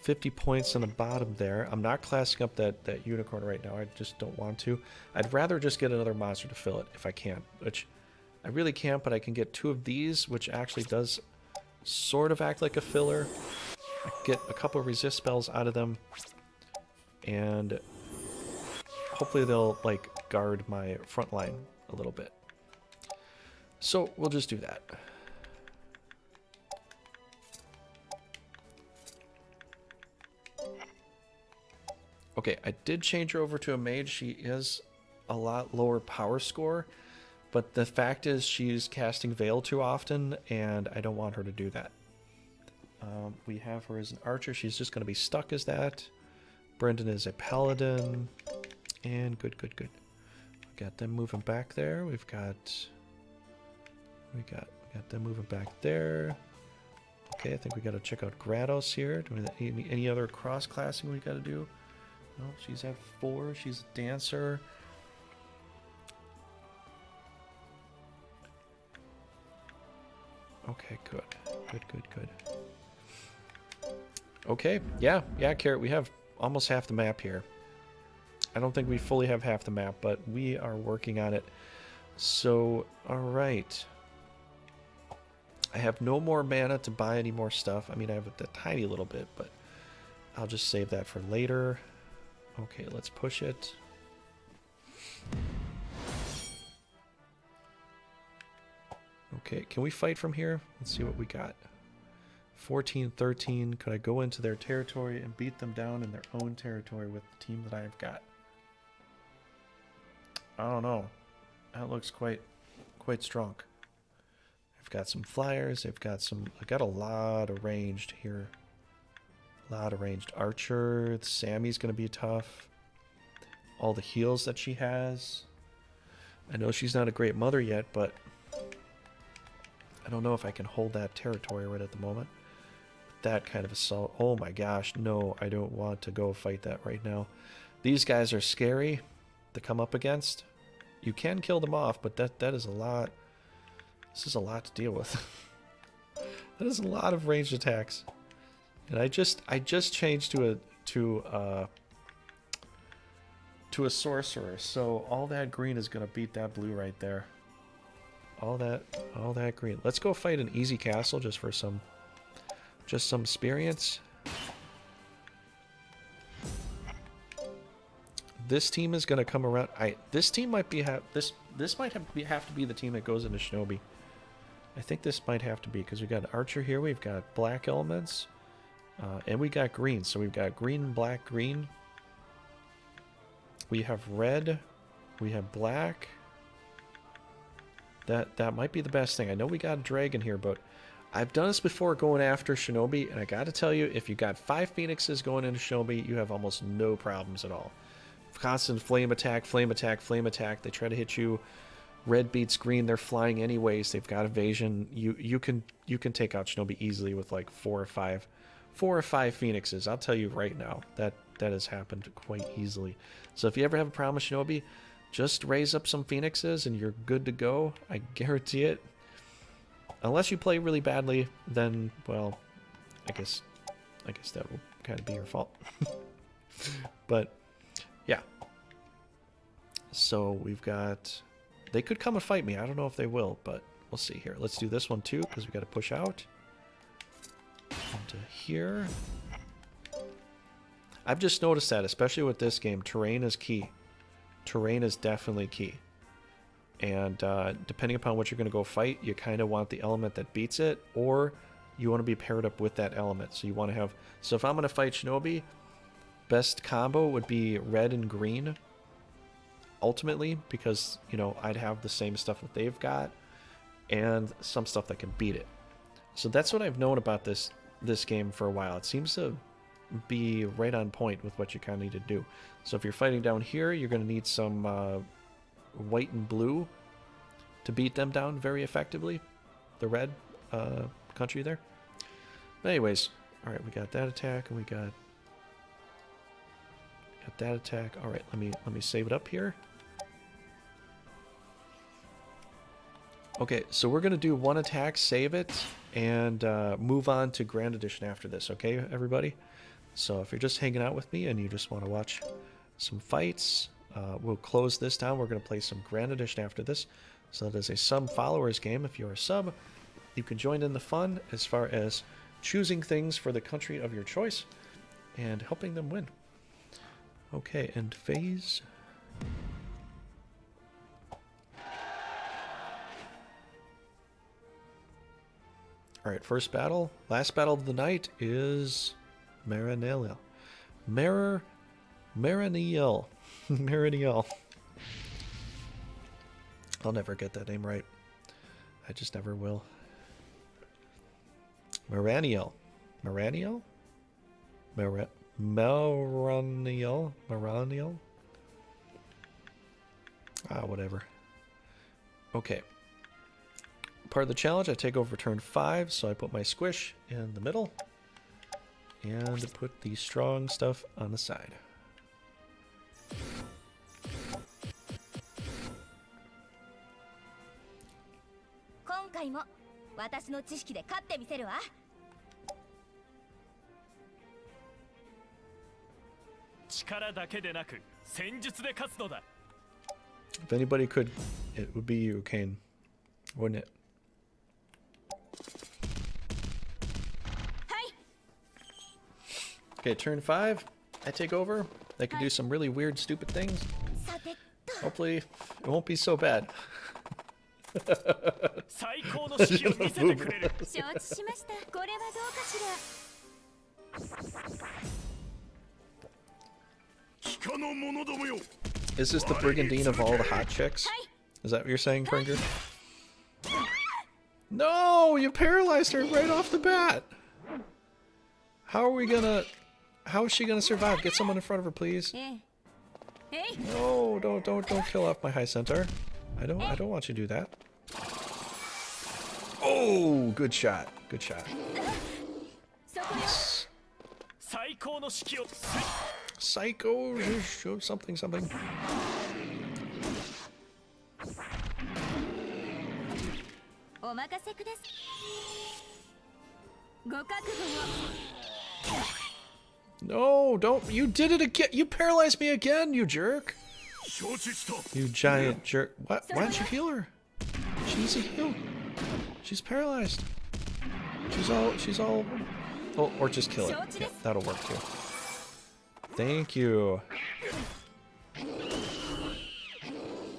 50 points on the bottom there. I'm not classing up that unicorn right now. I just don't want to. I'd rather just get another monster to fill it if I can. Which I really can't, but I can get 2 of these, which actually does sort of act like a filler. I can get a couple of resist spells out of them. And hopefully they'll like guard my front line a little bit. So we'll just do that. Okay, I did change her over to a mage. She is a lot lower power score, but the fact is she's casting Veil too often, and I don't want her to do that. We have her as an archer. She's just going to be stuck as that. Brendan is a paladin. And good, good, good. Got them moving back there. We got them moving back there. Okay, I think we got to check out Grados here. Do we have any other cross-classing we got to do? No, she's at 4. She's a dancer. Okay, good. Good, good, good. Okay, yeah, Carrot, we have almost half the map here. I don't think we fully have half the map, but we are working on it. So, alright. I have no more mana to buy any more stuff. I mean, I have a tiny little bit, but I'll just save that for later. Okay, let's push it. Okay, can we fight from here? Let's see what we got. 14, 13. Could I go into their territory and beat them down in their own territory with the team that I've got? I don't know. That looks quite strong. I've got some flyers. I got a lot of ranged here. A lot of ranged archer. Sammy's going to be tough. All the heals that she has. I know she's not a great mother yet, but I don't know if I can hold that territory right at the moment. That kind of assault. Oh my gosh, no, I don't want to go fight that right now. These guys are scary to come up against. You can kill them off, but that is a lot. This is a lot to deal with. That is a lot of ranged attacks. And I just changed to a sorcerer, so all that green is gonna beat that blue right there. All that green. Let's go fight an easy castle just for some experience. This team is gonna come around. This team might be this might have to be the team that goes into Shinobi. I think this might have to be because we got archer here. We've got black elements, and we got green. So we've got green, black, green. We have red. We have black. That might be the best thing. I know we got a dragon here, but I've done this before going after Shinobi, and I got to tell you, if you got 5 phoenixes going into Shinobi, you have almost no problems at all. Constant flame attack, flame attack, flame attack. They try to hit you. Red beats green. They're flying anyways. They've got evasion. You can take out Shinobi easily with like 4 or 5 phoenixes. I'll tell you right now that has happened quite easily. So if you ever have a problem with Shinobi, just raise up some phoenixes and you're good to go. I guarantee it. Unless you play really badly, then, well, I guess that will kind of be your fault. But yeah. So we've got. They could come and fight me. I don't know if they will, but we'll see here. Let's do this one too, because we got to push out into here. I've just noticed that, especially with this game, terrain is key. Terrain is definitely key. And depending upon what you're going to go fight, you kind of want the element that beats it, or you want to be paired up with that element. So you want to have. So if I'm going to fight Shinobi, best combo would be red and green. Ultimately, because I'd have the same stuff that they've got, and some stuff that can beat it. So that's what I've known about this game for a while. It seems to be right on point with what you kind of need to do. So if you're fighting down here, you're going to need some white and blue to beat them down very effectively. The red country there. But anyways, all right, we got that attack, and we got that attack. All right, let me save it up here. Okay, so we're going to do one attack, save it, and move on to Grand Edition after this, okay, everybody? So if you're just hanging out with me and you just want to watch some fights, we'll close this down. We're going to play some Grand Edition after this. So that is a sub-followers game. If you're a sub, you can join in the fun as far as choosing things for the country of your choice and helping them win. Okay, end phase. Alright, first battle. Last battle of the night is Maranello. Maraniel. Maraniel. I'll never get that name right. I just never will. Maraniel. Maraniel? Maraniel? Whatever. Okay. Part of the challenge, I take over turn 5, so I put my squish in the middle. And put the strong stuff on the side. If anybody could, it would be you, Kane. Wouldn't it? Okay, turn 5. I take over. I can do some really weird, stupid things. Hopefully, it won't be so bad. Is this the Brigandine of all the hot chicks? Is that what you're saying, Pringer? No, you paralyzed her right off the bat. How are we gonna? How is she gonna survive? Get someone in front of her, please. No, don't kill off my high centaur. I don't want you to do that. Oh, good shot. Good shot. Psycho, show something. No, don't. You did it again. You paralyzed me again, you jerk. You giant jerk. What? Why didn't you heal her? She needs a heal. She's paralyzed. She's all. Oh, or just kill it. Yeah, that'll work too. Thank you.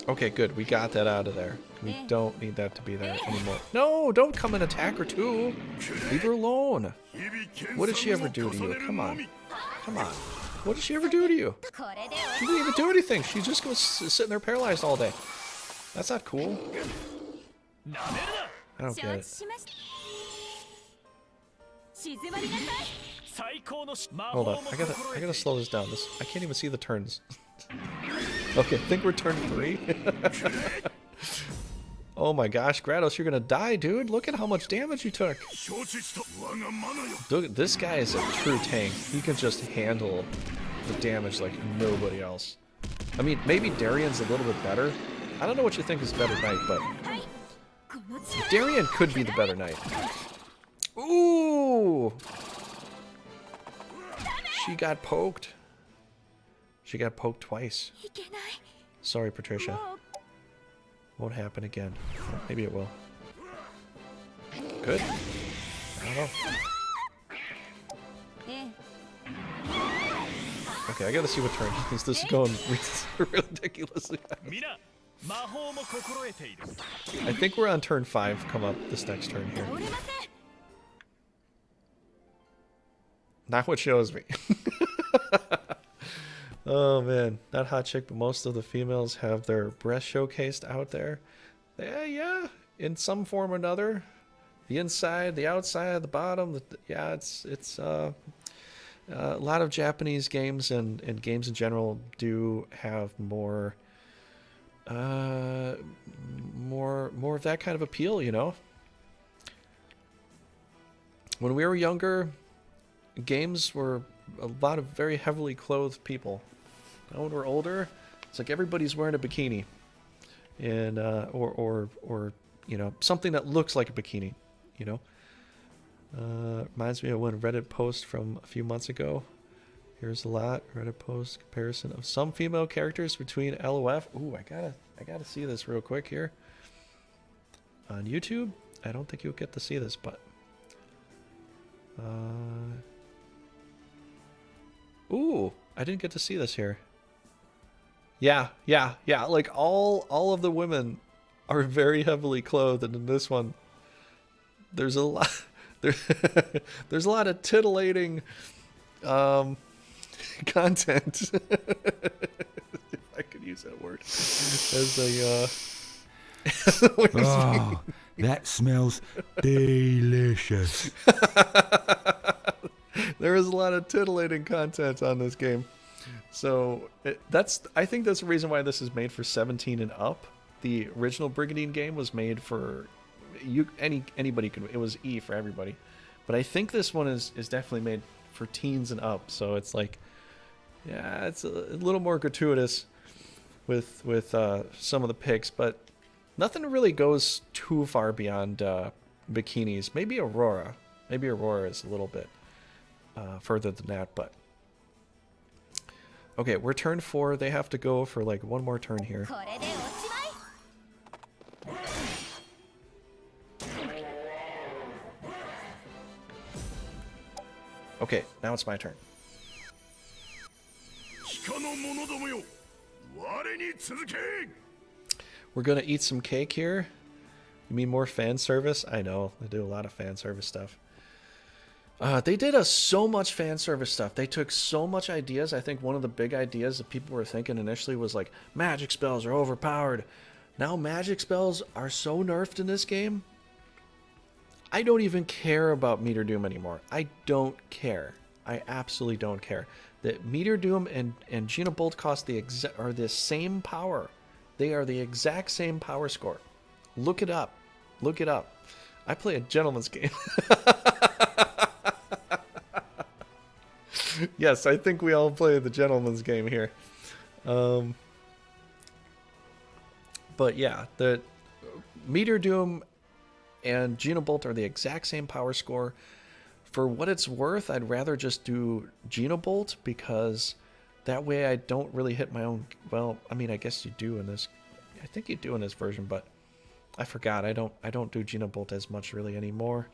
Okay, good. We got that out of there. We don't need that to be there anymore. No, don't come and attack her too. Leave her alone. What did she ever do to you? Come on. Come on. What did she ever do to you? She didn't even do anything. She just was sitting there paralyzed all day. That's not cool. I don't get it. Hold on. I gotta slow this down. I can't even see the turns. Okay, I think we're turn 3. Oh my gosh, Grados, you're gonna die, dude. Look at how much damage you took. Look, this guy is a true tank. He can just handle the damage like nobody else. I mean, maybe Darian's a little bit better. I don't know what you think is better knight, but Darian could be the better knight. Ooh! She got poked. She got poked twice. Sorry, Patricia. Won't happen again. Well, maybe it will. Good. I don't know. Okay, I gotta see what turn this is going ridiculously fast. I think we're on turn 5. Come up this next turn here. Not what shows me. Oh man, not hot chick, but most of the females have their breast showcased out there. Yeah, in some form or another. The inside, the outside, the bottom. Yeah, it's a lot of Japanese games and games in general do have more of that kind of appeal, you know. When we were younger, games were a lot of very heavily clothed people. Now when we're older, it's like everybody's wearing a bikini, and or you know, something that looks like a bikini, you know. Reminds me of one Reddit post from a few months ago. Here's a lot Reddit post comparison of some female characters between LOF. Ooh, I gotta see this real quick here. On YouTube, I don't think you'll get to see this, but ooh, I didn't get to see this here. Yeah. Like all of the women are very heavily clothed, and in this one, there's a lot. There's a lot of titillating content. If I could use that word as a. Oh, that smells delicious. There is a lot of titillating content on this game. So I think that's the reason why this is made for 17 and up. The original Brigandine game was made for anybody could. It was E for everybody, but I think this one is definitely made for teens and up. So it's like, yeah, it's a little more gratuitous with some of the picks, but nothing really goes too far beyond bikinis. Maybe Aurora. Maybe Aurora is a little bit further than that, but okay, we're turn 4. They have to go for like one more turn here. Okay, now it's my turn. We're gonna eat some cake here. You mean more fan service? I know, they do a lot of fan service stuff. They did so much fan service stuff. They took so much ideas. I think one of the big ideas that people were thinking initially was like, magic spells are overpowered. Now magic spells are so nerfed in this game. I don't even care about Meter Doom anymore. I don't care. I absolutely don't care. That Meter Doom and Genobolt cost are the same power. They are the exact same power score. Look it up. Look it up. I play a gentleman's game. Yes, I think we all play the gentleman's game here. But yeah, the Meter Doom and Genobolt are the exact same power score. For what it's worth, I'd rather just do Genobolt because that way I don't really hit my own... Well, I mean, I guess you do in this... I think you do in this version, but I forgot. I don't do Genobolt as much really anymore.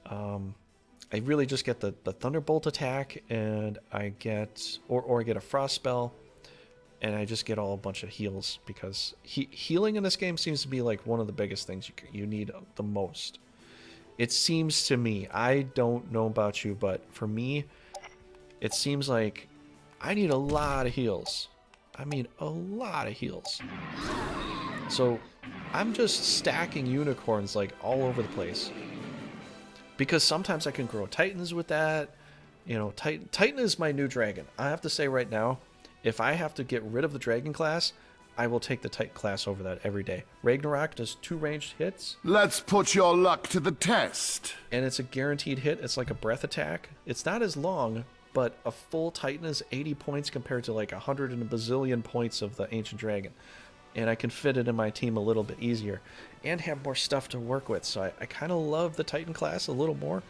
I really just get the Thunderbolt attack, and I get... Or I get a Frost spell, and I just get all a bunch of heals, because healing in this game seems to be like one of the biggest things you need the most. It seems to me, I don't know about you, but for me, it seems like I need a lot of heals. I mean, a lot of heals. So I'm just stacking unicorns like all over the place. Because sometimes I can grow Titans with that. You know, Titan is my new dragon. I have to say right now, if I have to get rid of the dragon class, I will take the Titan class over that every day. Ragnarok does 2 ranged hits. Let's put your luck to the test. And it's a guaranteed hit. It's like a breath attack. It's not as long, but a full Titan is 80 points compared to like 100 and a bazillion points of the Ancient Dragon. And I can fit it in my team a little bit easier and have more stuff to work with. So I kind of love the Titan class a little more.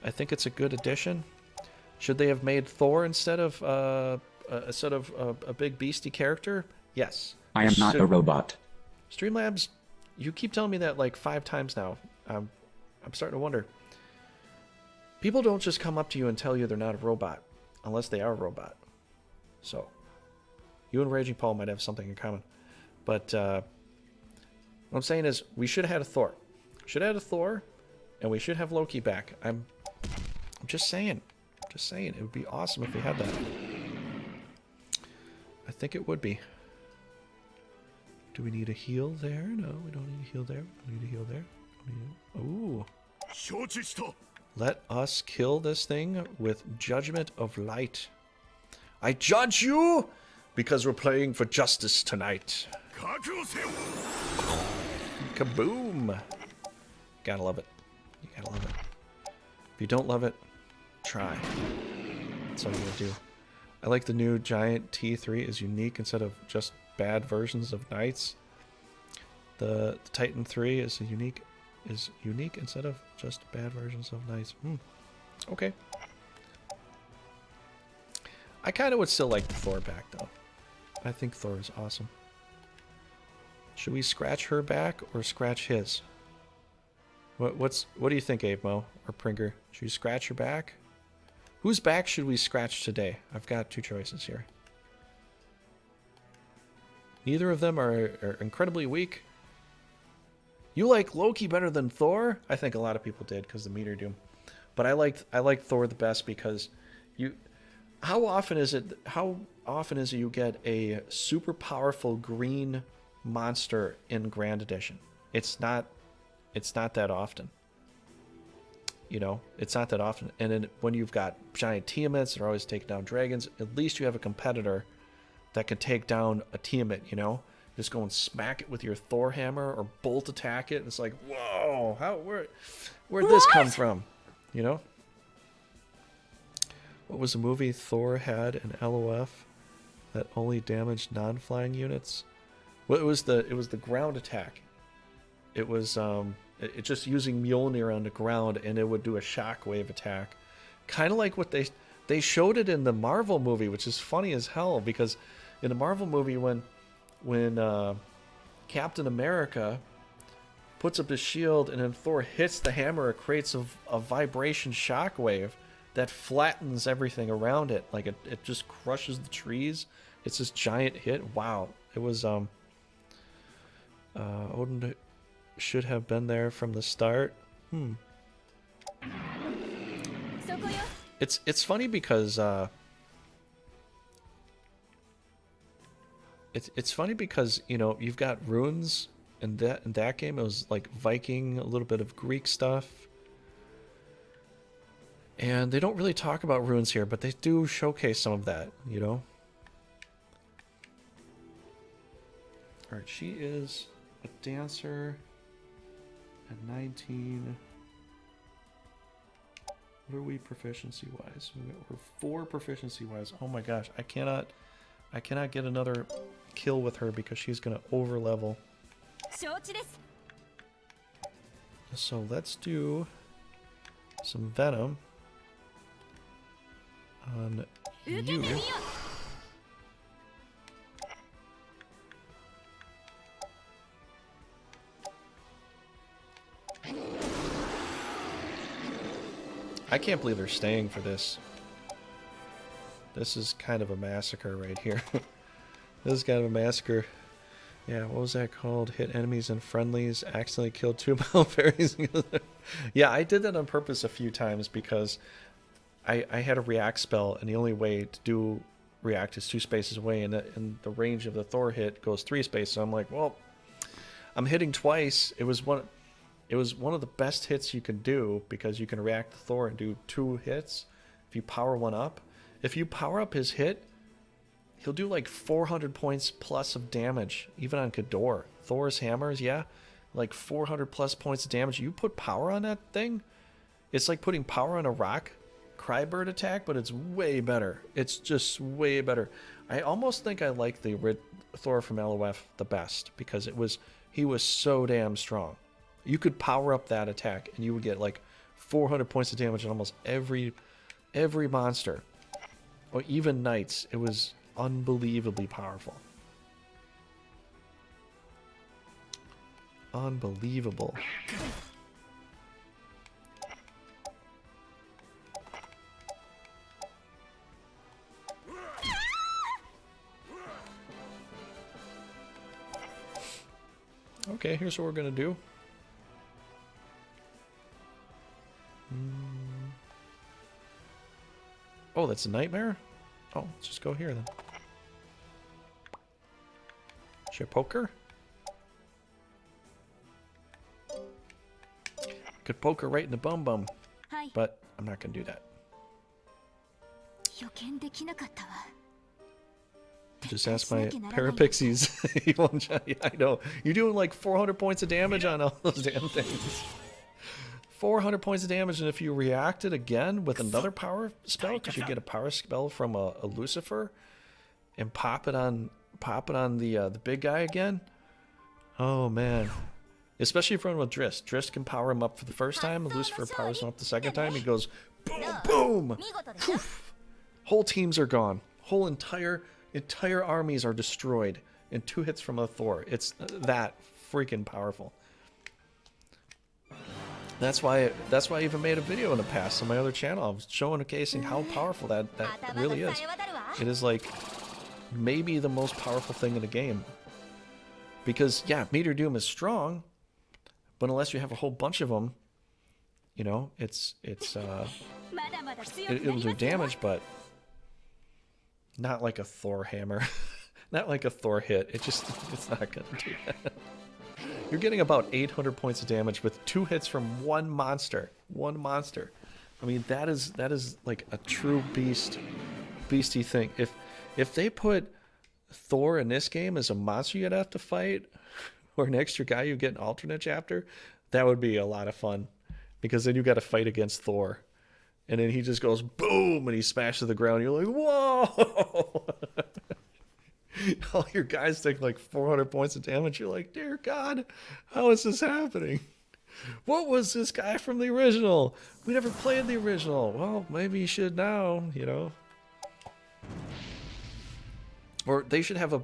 I think it's a good addition. Should they have made Thor instead of a big beastie character? Yes. I am not a robot. Streamlabs, you keep telling me that like 5 times now. I'm starting to wonder. People don't just come up to you and tell you they're not a robot unless they are a robot. So you and Raging Paul might have something in common. But what I'm saying is we should have had a Thor. Should have had a Thor, and we should have Loki back. I'm just saying. Just saying. It would be awesome if we had that. I think it would be. Do we need a heal there? No, we don't need a heal there. We don't need a heal there. Ooh. Let us kill this thing with Judgment of Light. I judge you because we're playing for justice tonight. Kaboom. Gotta love it. You gotta love it. If you don't love it, try. That's all you gotta do. I like the new giant T3 is unique instead of just bad versions of knights. The Titan 3 is unique instead of just bad versions of knights. Okay. I kind of would still like the Thor back though. I think Thor is awesome. Should we scratch her back or scratch his? What do you think, Avemo or Pringer? Should we scratch her back? Whose back should we scratch today? I've got 2 choices here. Neither of them are incredibly weak. You like Loki better than Thor? I think a lot of people did because of the Meter Doom. But I liked Thor the best because how often is it you get a super powerful green monster in Grand Edition? It's not that often. You know, it's not that often. And then when you've got giant Tiamats that are always taking down dragons, at least you have a competitor that can take down a Tiamat, you know? Just go and smack it with your Thor hammer or bolt attack it. And it's like, whoa, where'd this come from? You know? What was the movie Thor had an LOF that only damaged non-flying units? Well, it was the ground attack. It was it just using Mjolnir on the ground, and it would do a shockwave attack. Kind of like what they showed it in the Marvel movie, which is funny as hell, because in the Marvel movie when Captain America puts up his shield and then Thor hits the hammer, it creates a vibration shockwave that flattens everything around it. Like it just crushes the trees. It's this giant hit. Wow. It was Odin should have been there from the start. It's funny because it's funny because, you know, you've got runes in that game. It was like Viking, a little bit of Greek stuff. And they don't really talk about runes here, but they do showcase some of that, you know? Alright, she is a dancer at 19. What are we proficiency-wise? We're 4 proficiency-wise. Oh my gosh, I cannot get another kill with her because she's going to over-level. So let's do some venom on you. I can't believe they're staying for this. This is kind of a massacre right here. This is kind of a massacre. Yeah, what was that called? Hit enemies and friendlies, accidentally killed 2 fairies. Yeah, I did that on purpose a few times because I had a react spell, and the only way to do react is 2 spaces away, and the range of the Thor hit goes 3 spaces. So I'm like, well, I'm hitting twice. It was one of the best hits you can do because you can react to Thor and do 2 hits if you power one up. If you power up his hit, he'll do like 400 points plus of damage, even on Ghidorah. Thor's hammers, yeah, like 400 plus points of damage. You put power on that thing, it's like putting power on a rock Crybird attack, but it's way better. It's just way better. I almost think I like the Thor from LOF the best because he was so damn strong. You could power up that attack and you would get like 400 points of damage on almost every monster. Or even knights. It was unbelievably powerful. Unbelievable. Okay, here's what we're gonna do. Oh, that's a nightmare? Oh, let's just go here then. Should I poke her? Could poke her right in the bum bum. But I'm not gonna do that. Just ask my parapixies. Yeah, I know. You're doing like 400 points of damage on all those damn things. 400 points of damage, and if you react it again with another power spell, because you get a power spell from a Lucifer, and pop it on the big guy again. Oh man! Especially if you run with Drist. Drist can power him up for the first time, and Lucifer powers him up the second time. He goes boom, boom, poof. Whole teams are gone. Whole entire armies are destroyed in 2 hits from a Thor. It's that freaking powerful. That's why I even made a video in the past on my other channel. I was showcasing how powerful that really is. It is like maybe the most powerful thing in the game. Because yeah, Meteor Doom is strong, but unless you have a whole bunch of them, you know, it'll do damage, but not like a Thor hammer. Not like a Thor hit. It's not gonna do that. You're getting about 800 points of damage with 2 hits from one monster. One monster. I mean, that is like a true beastie thing. If they put Thor in this game as a monster you'd have to fight, or an extra guy you get an alternate chapter, that would be a lot of fun. Because then you got to fight against Thor. And then he just goes boom and he smashes the ground. You're like, whoa! All your guys take like 400 points of damage. You're like, dear God, how is this happening? What was this guy from the original? We never played the original. Well, maybe you should now, you know. Or they should have a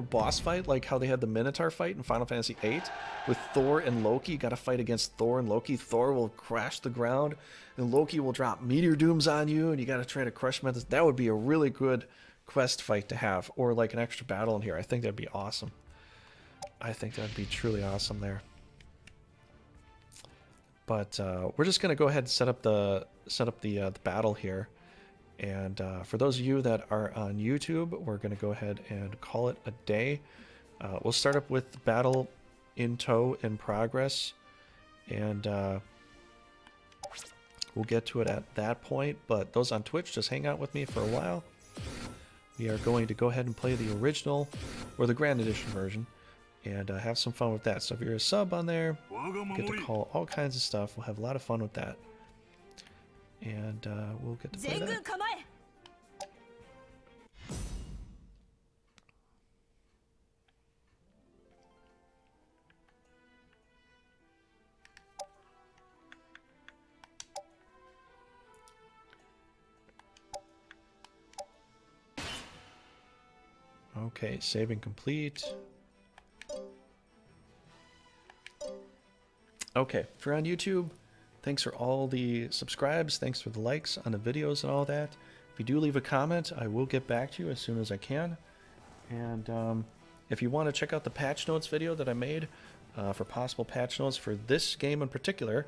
boss fight like how they had the Minotaur fight in Final Fantasy VIII with Thor and Loki. You got to fight against Thor and Loki. Thor will crash the ground, and Loki will drop meteor dooms on you, and you got to try to crush him. That would be a really good quest fight to have, or like an extra battle in here. I think that'd be awesome. I think that'd be truly awesome there. But we're just gonna go ahead and set up the battle here. And for those of you that are on YouTube, we're going to go ahead and call it a day. We'll start up with battle in tow in progress. And we'll get to it at that point. But those on Twitch, just hang out with me for a while. We are going to go ahead and play the original, or the Grand Edition version, and have some fun with that. So if you're a sub on there, get to call all kinds of stuff. We'll have a lot of fun with that. And we'll get to play that. Okay, saving complete. Okay, if you're on YouTube, thanks for all the subscribes, thanks for the likes on the videos and all that. If you do leave a comment, I will get back to you as soon as I can. And if you want to check out the patch notes video that I made for possible patch notes for this game in particular,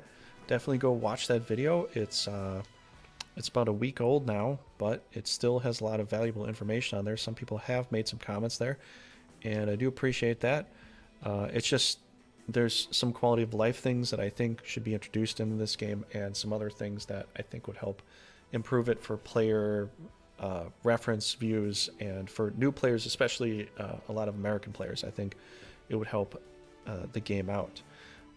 definitely go watch that video. It's about a week old now, but it still has a lot of valuable information on there. Some people have made some comments there, and I do appreciate that. It's just there's some quality of life things that I think should be introduced into this game, and some other things that I think would help improve it for player reference views, and for new players, especially a lot of American players. I think it would help the game out.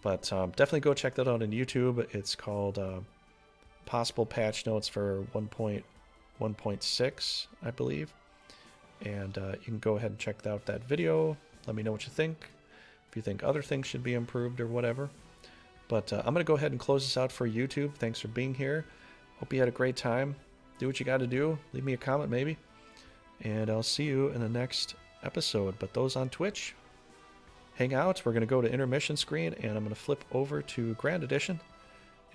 But definitely go check that out on YouTube. It's called Possible Patch Notes for 1.1.6, I believe. And you can go ahead and check out that video. Let me know what you think. If you think other things should be improved or whatever. But I'm going to go ahead and close this out for YouTube. Thanks for being here. Hope you had a great time. Do what you got to do. Leave me a comment maybe. And I'll see you in the next episode. But those on Twitch, hang out. We're going to go to intermission screen, and I'm going to flip over to Grand Edition,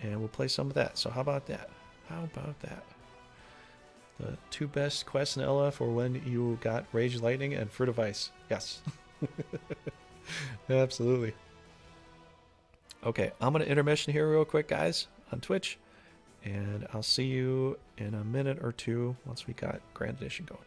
and we'll play some of that. So how about that? How about that? The two best quests in LF were when you got Rage Lightning and Fruit of Ice. Yes. Absolutely. Okay, I'm going to intermission here real quick, guys, on Twitch. And I'll see you in a minute or two once we got Grand Edition going.